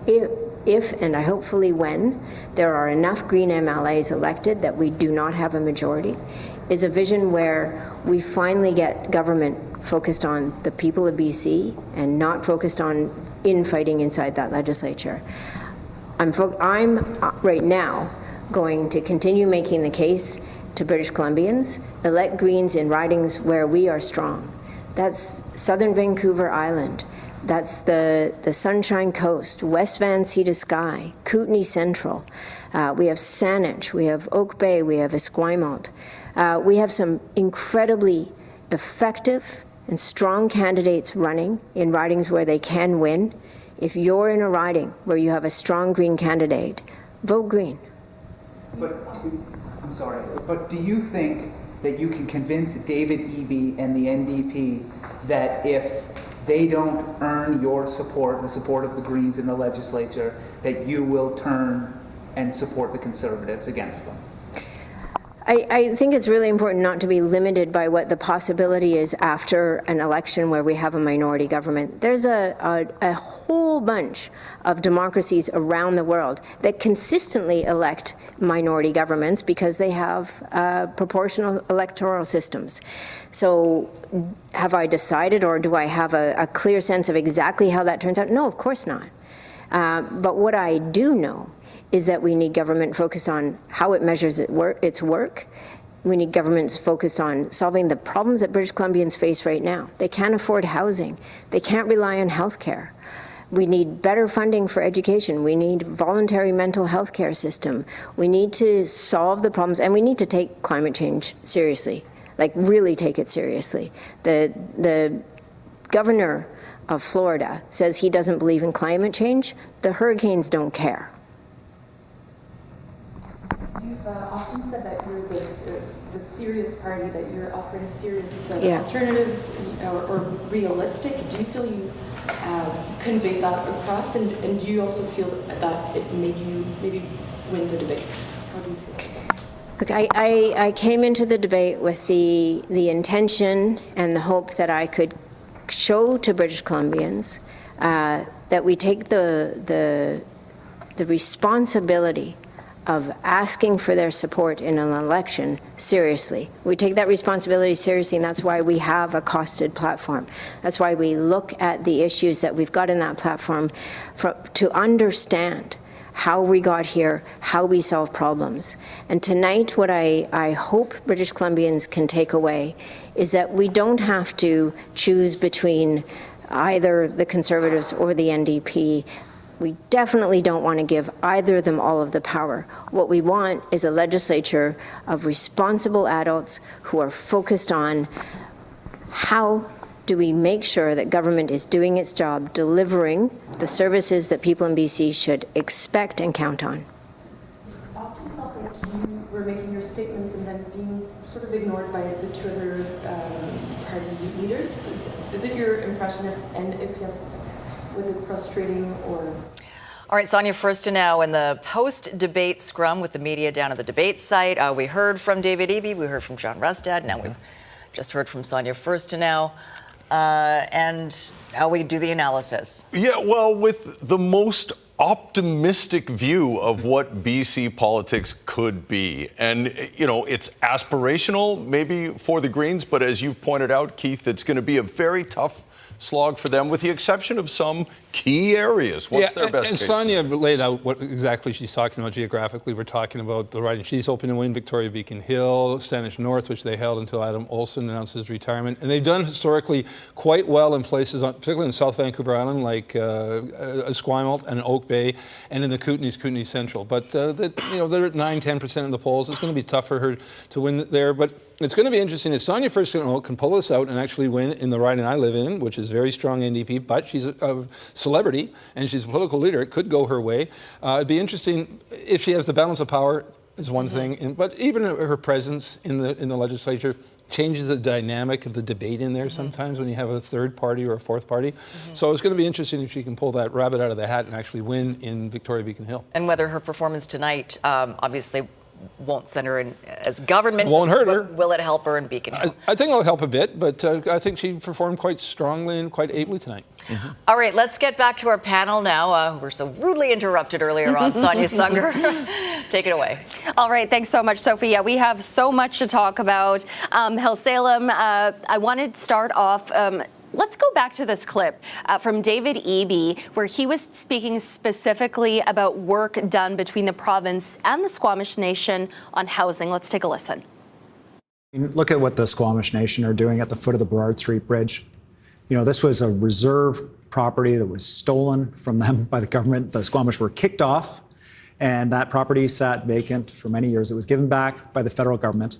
if and I hopefully when there are enough Green MLAs elected that we do not have a majority, is a vision where we finally get government focused on the people of BC and not focused on infighting inside that legislature. I'm right now going to continue making the case to British Columbians, elect Greens in ridings where we are strong. That's Southern Vancouver Island. That's the Sunshine Coast, West Van Sea to Skye, Kootenay Central. We have Saanich, we have Oak Bay, we have Esquimalt. We have some incredibly effective and strong candidates running in ridings where they can win. If you're in a riding where you have a strong Green candidate, vote Green. But, I'm sorry, but do you think that you can convince David Eby and the NDP that if they don't earn your support, the support of the Greens in the legislature, that you will turn and support the Conservatives against them? I think it's really important not to be limited by what the possibility is after an election where we have a minority government. There's a whole bunch of democracies around the world that consistently elect minority governments because they have proportional electoral systems. So have I decided, or do I have a clear sense of exactly how that turns out? No, of course not. But what I do know is that we need government focused on how it measures its work. We need governments focused on solving the problems that British Columbians face right now. They can't afford housing. They can't rely on health care. We need better funding for education. We need voluntary mental health care system. We need to solve the problems, and we need to take climate change seriously, like really take it seriously. The governor of Florida says he doesn't believe in climate change. The hurricanes don't care. You've often said that you're the serious party, that you're offering serious Yeah. alternatives or realistic. Do you feel you conveyed that across, and do you also feel that it made you maybe win the debate? How do you feel about that? Look, I came into the debate with the intention and the hope that I could show to British Columbians that we take the responsibility of asking for their support in an election seriously. We take that responsibility seriously, and that's why we have a costed platform. That's why we look at the issues that we've got in that platform to understand how we got here, how we solve problems. And tonight, what I hope British Columbians can take away is that we don't have to choose between either the Conservatives or the NDP. We definitely don't want to give either of them all of the power. What we want is a legislature of responsible adults who are focused on how do we make sure that government is doing its job, delivering the services that people in BC should expect and count on. Often felt like you were making your statements and then being sort of ignored by the two other party leaders. Is it your impression, and if yes, was it frustrating or? All right, Sonia Furstenau, in the post-debate scrum with the media down at the debate site, we heard from David Eby, we heard from John Rustad, now we've just heard from Sonia Furstenau, and now we do the analysis. Yeah, well, with the most optimistic view of what BC politics could be. And, you know, it's aspirational maybe for the Greens, but as you've pointed out, Keith, it's going to be a very tough slog for them, with the exception of some key areas. What's their best and case? Sonia laid out what exactly she's talking about geographically. We're talking about the riding she's hoping to win, Victoria Beacon Hill, Saanich North, which they held until Adam Olsen announced his retirement. And they've done historically quite well in places, particularly in South Vancouver Island, like Esquimalt and Oak Bay, and in the Kootenays, Kootenay Central. But they're at 9-10% in the polls. It's going to be tough for her to win there. But it's going to be interesting if Sonia Furstenau can pull this out and actually win in the riding I live in, which is very strong NDP, but she's a celebrity and she's a political leader. It could go her way. It'd be interesting if she has the balance of power is one thing, but even her presence in the legislature changes the dynamic of the debate in there sometimes when you have a third party or a fourth party. So it's going to be interesting if she can pull that rabbit out of the hat and actually win in Victoria Beacon Hill. And whether her performance tonight obviously won't send her in as government. Won't hurt her. Will it help her in Beacon Hill? I think it'll help a bit, but I think she performed quite strongly and quite ably tonight. All right, let's get back to our panel now. We're so rudely interrupted earlier on. Sonia Sunger, take it away. All right, thanks so much, Sophie. Yeah, we have so much to talk about. Hill Salem, I wanted to start off. Let's go back to this clip from David Eby, where he was speaking specifically about work done between the province and the Squamish Nation on housing. Let's take a listen. Look at what the Squamish Nation are doing at the foot of the Burrard Street Bridge. You know, this was a reserve property that was stolen from them by the government. The Squamish were kicked off, and that property sat vacant for many years. It was given back by the federal government.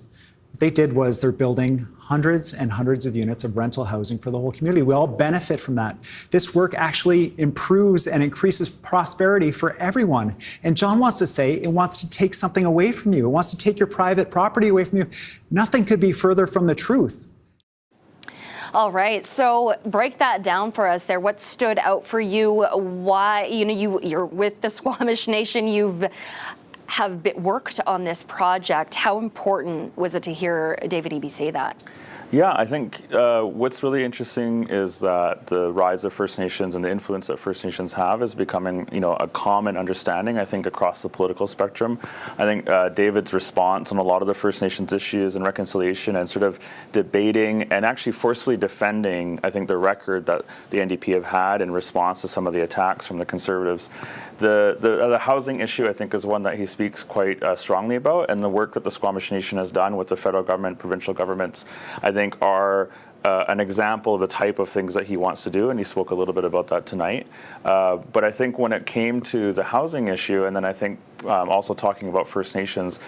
What they did was they're building hundreds and hundreds of units of rental housing for the whole community. We all benefit from that. This work actually improves and increases prosperity for everyone. And John wants to say it wants to take something away from you. It wants to take your private property away from you. Nothing could be further from the truth. All right, so break that down for us there. What stood out for you? Why, you're with the Squamish Nation. Have worked on this project. How important was it to hear David Eby say that? Yeah, I think what's really interesting is that the rise of First Nations and the influence that First Nations have is becoming, a common understanding, I think, across the political spectrum. I think David's response on a lot of the First Nations issues and reconciliation and sort of debating and actually forcefully defending, I think, the record that the NDP have had in response to some of the attacks from the Conservatives. The housing issue, I think, is one that he speaks quite strongly about, and the work that the Squamish Nation has done with the federal government, provincial governments, I think are an example of the type of things that he wants to do, and he spoke a little bit about that tonight. But I think when it came to the housing issue, and then I think also talking about First Nations,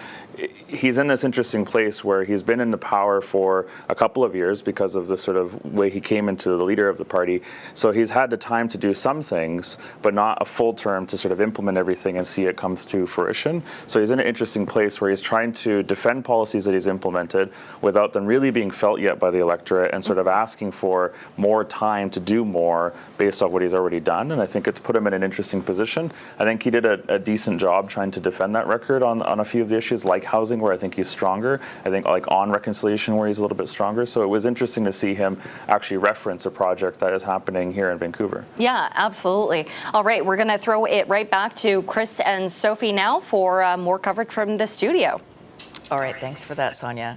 he's in this interesting place where he's been in the power for a couple of years because of the sort of way he came into the leader of the party. So he's had the time to do some things, but not a full term to sort of implement everything and see it come to fruition. So he's in an interesting place where he's trying to defend policies that he's implemented without them really being felt yet by the electorate, and sort of asking for more time to do more based off what he's already done. And I think it's put him in an interesting position. I think he did a decent job trying to defend that record on a few of the issues, like housing, where I think he's stronger. I think like on reconciliation, where he's a little bit stronger. So it was interesting to see him actually reference a project that is happening here in Vancouver. Yeah, absolutely. All right, we're going to throw it right back to Chris and Sophie now for more coverage from the studio. All right, thanks for that, Sonia.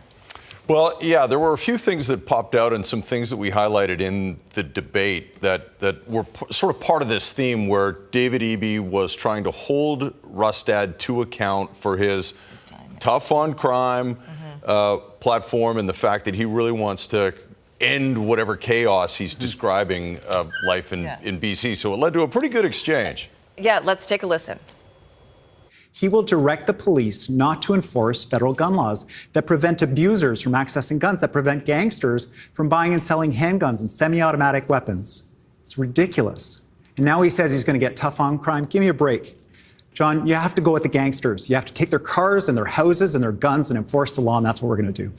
Well, yeah, there were a few things that popped out and some things that we highlighted in the debate that were sort of part of this theme, where David Eby was trying to hold Rustad to account for his tough on crime platform, and the fact that he really wants to end whatever chaos he's describing of life in BC. So it led to a pretty good exchange. Yeah, let's take a listen. He will direct the police not to enforce federal gun laws that prevent abusers from accessing guns, that prevent gangsters from buying and selling handguns and semi-automatic weapons. It's ridiculous. And now he says he's going to get tough on crime. Give me a break. John, you have to go with the gangsters. You have to take their cars and their houses and their guns and enforce the law, and that's what we're going to do.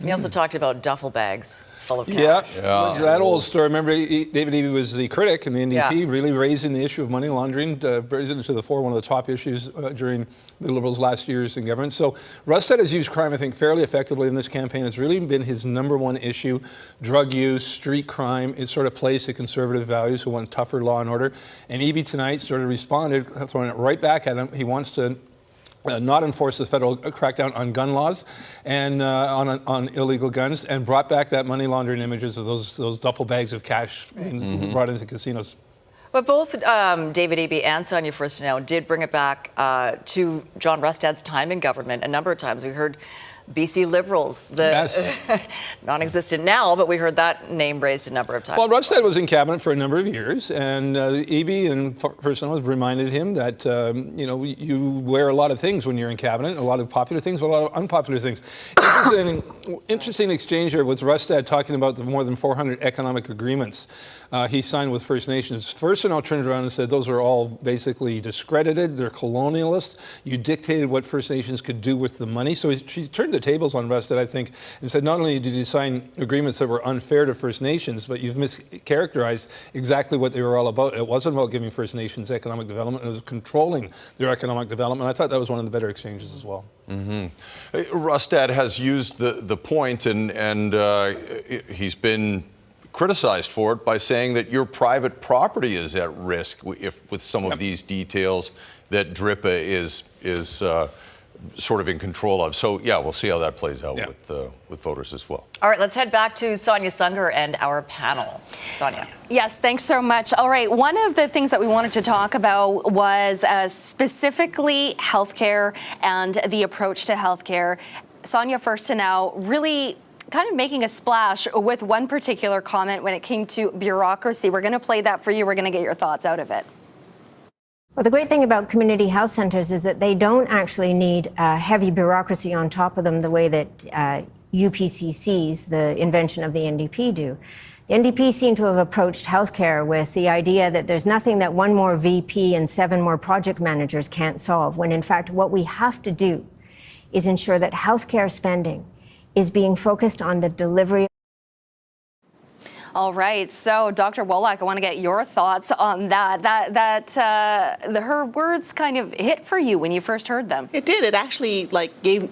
He also talked about duffel bags full of cash. Yeah. That old story. Remember, David Eby was the critic in the NDP, really raising the issue of money laundering, raising it to the fore, one of the top issues during the Liberals' last years in government. So Rustad has used crime, I think, fairly effectively in this campaign. It's really been his number one issue. Drug use, street crime, it sort of plays to Conservative values who want tougher law and order. And Eby tonight sort of responded, throwing it right back at him. He wants to not enforce the federal crackdown on gun laws and on illegal guns, and brought back that money laundering images of those duffel bags of cash being brought into casinos. But both David Eby and Sonia Furstenau did bring it back to John Rustad's time in government a number of times. We heard BC Liberals, non-existent now, but we heard that name raised a number of times. Well, Rustad was in cabinet for a number of years, and Eby and Furstenau have reminded him that, you wear a lot of things when you're in cabinet, a lot of popular things, but a lot of unpopular things. Interesting exchange here with Rustad talking about the more than 400 economic agreements he signed with First Nations. Furstenau turned around and said those are all basically discredited, they're colonialist. You dictated what First Nations could do with the money. So she turned the tables on Rustad, I think, and said not only did you sign agreements that were unfair to First Nations, but you've mischaracterized exactly what they were all about. It wasn't about giving First Nations economic development, it was controlling their economic development. I thought that was one of the better exchanges as well. Rustad has used the point, and he's been criticized for it by saying that your private property is at risk with some of these details that DRIPA is sort of in control of. So, yeah, we'll see how that plays out with voters as well. All right, let's head back to Sonia Sunger and our panel. Sonia. Yes, thanks so much. All right, one of the things that we wanted to talk about was specifically healthcare and the approach to healthcare. Sonia Furstenau really kind of making a splash with one particular comment when it came to bureaucracy. We're going to play that for you. We're going to get your thoughts out of it. Well, the great thing about community health centers is that they don't actually need heavy bureaucracy on top of them the way that UPCCs, the invention of the NDP, do. The NDP seem to have approached healthcare with the idea that there's nothing that one more VP and 7 more project managers can't solve, when in fact what we have to do is ensure that healthcare spending is being focused on the delivery. All right, so Dr. Wolak, I want to get your thoughts on that. Her words kind of hit for you when you first heard them. It did. It actually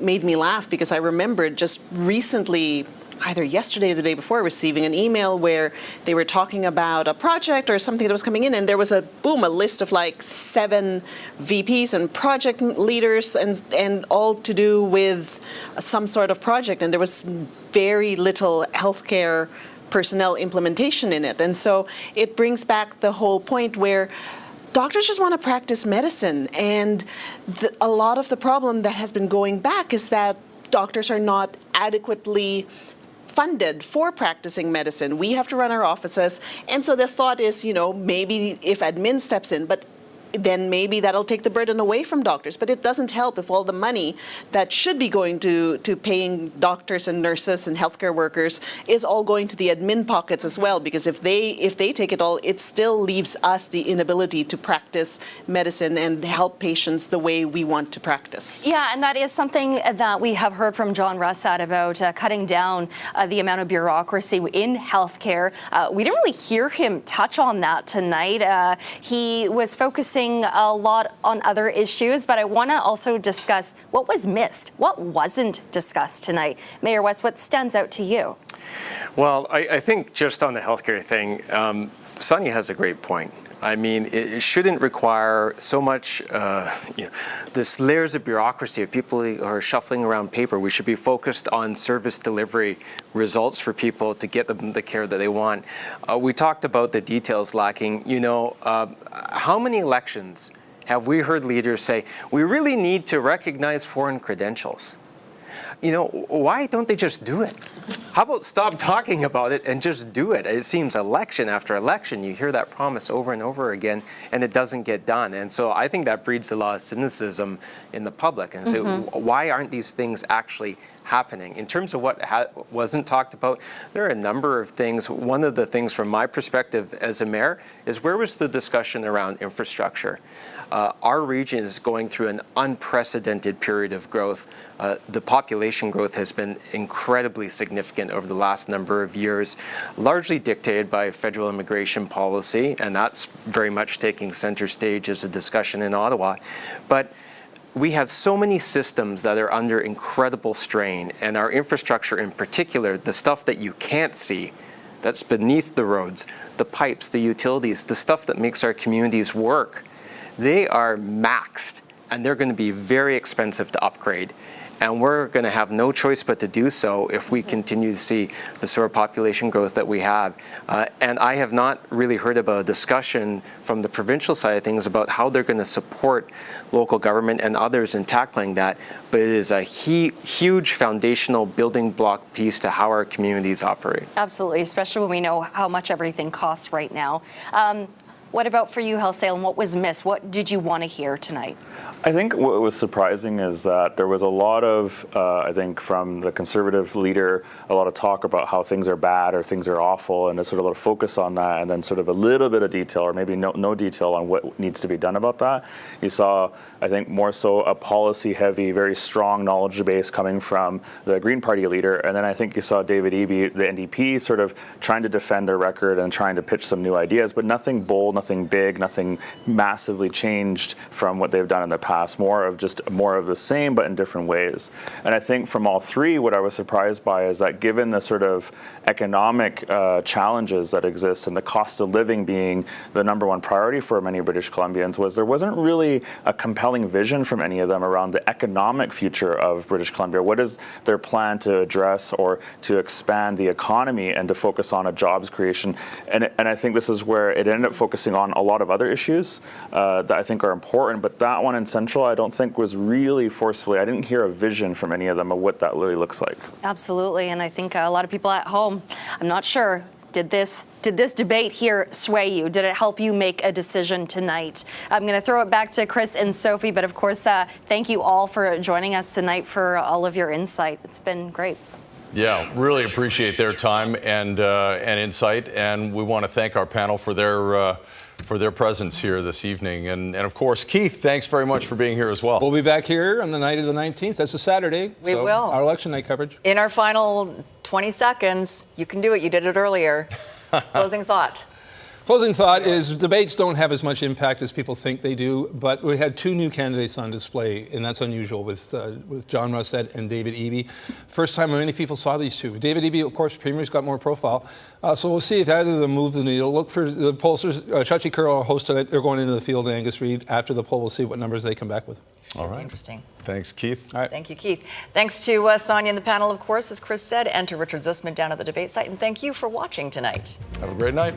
made me laugh because I remembered just recently, either yesterday or the day before, receiving an email where they were talking about a project or something that was coming in, and there was a list of 7 VPs and project leaders and all to do with some sort of project, and there was very little healthcare personnel implementation in it. And so it brings back the whole point where doctors just want to practice medicine, and a lot of the problem that has been going back is that doctors are not adequately funded for practicing medicine. We have to run our offices, and so the thought is, maybe if admin steps in, but then maybe that'll take the burden away from doctors. But it doesn't help if all the money that should be going to paying doctors and nurses and healthcare workers is all going to the admin pockets as well. Because if they take it all, it still leaves us the inability to practice medicine and help patients the way we want to practice. Yeah, and that is something that we have heard from John Russat about cutting down the amount of bureaucracy in healthcare. We didn't really hear him touch on that tonight. He was focusing a lot on other issues, but I want to also discuss what was missed, what wasn't discussed tonight. Mayor West, what stands out to you? Well, I think just on the healthcare thing, Sonia has a great point. I mean, it shouldn't require so much, this layers of bureaucracy of people who are shuffling around paper. We should be focused on service delivery results for people to get them the care that they want. We talked about the details lacking. How many elections have we heard leaders say, we really need to recognize foreign credentials? Why don't they just do it? How about stop talking about it and just do it? It seems election after election, you hear that promise over and over again, and it doesn't get done. And so I think that breeds a lot of cynicism in the public. And so why aren't these things actually happening? In terms of what wasn't talked about, there are a number of things. One of the things from my perspective as a mayor is, where was the discussion around infrastructure? Our region is going through an unprecedented period of growth. The population growth has been incredibly significant over the last number of years, largely dictated by federal immigration policy, and that's very much taking center stage as a discussion in Ottawa. But we have so many systems that are under incredible strain, and our infrastructure in particular, the stuff that you can't see, that's beneath the roads, the pipes, the utilities, the stuff that makes our communities work, they are maxed, and they're going to be very expensive to upgrade. And we're going to have no choice but to do so if we continue to see the sort of population growth that we have. And I have not really heard about a discussion from the provincial side of things about how they're going to support local government and others in tackling that. But it is a huge foundational building block piece to how our communities operate. Absolutely, especially when we know how much everything costs right now. What about for you, Health Salem? What was missed? What did you want to hear tonight? I think what was surprising is that there was a lot of, I think, from the Conservative leader, a lot of talk about how things are bad or things are awful, and a sort of a lot of focus on that, and then sort of a little bit of detail, or maybe no detail on what needs to be done about that. You saw, I think, more so a policy-heavy, very strong knowledge base coming from the Green Party leader, and then I think you saw David Eby, the NDP, sort of trying to defend their record and trying to pitch some new ideas, but nothing bold, nothing big, nothing massively changed from what they've done in the past. More of the same, but in different ways. And I think from all three, what I was surprised by is that given the sort of economic challenges that exist, and the cost of living being the number one priority for many British Columbians, was there wasn't really a compelling vision from any of them around the economic future of British Columbia. What is their plan to address or to expand the economy and to focus on a jobs creation? And I think this is where it ended up focusing on a lot of other issues that I think are important, but that one in Central, I don't think was really forcefully. I didn't hear a vision from any of them of what that really looks like. Absolutely, and I think a lot of people at home, I'm not sure, did this debate here sway you? Did it help you make a decision tonight? I'm going to throw it back to Chris and Sophie, but of course, thank you all for joining us tonight, for all of your insight. It's been great. Yeah, really appreciate their time and insight, and we want to thank our panel for their presence here this evening. And of course, Keith, thanks very much for being here as well. We'll be back here on the night of the 19th. That's a Saturday. We will. Our election night coverage. In our final 20 seconds, you can do it. You did it earlier. Closing thought. Closing thought is debates don't have as much impact as people think they do, but we had 2 new candidates on display, and that's unusual with John Rustad and David Eby. First time many people saw these two. David Eby, of course, Premier's got more profile, so we'll see if either of them move the needle. Look for the pollsters. Shachi Kurl, our host tonight, they're going into the field, and Angus Reid. After the poll, we'll see what numbers they come back with. All right. Interesting. Thanks, Keith. All right. Thank you, Keith. Thanks to Sonia and the panel, of course, as Chris said, and to Richard Zussman down at the debate site. And thank you for watching tonight. Have a great night.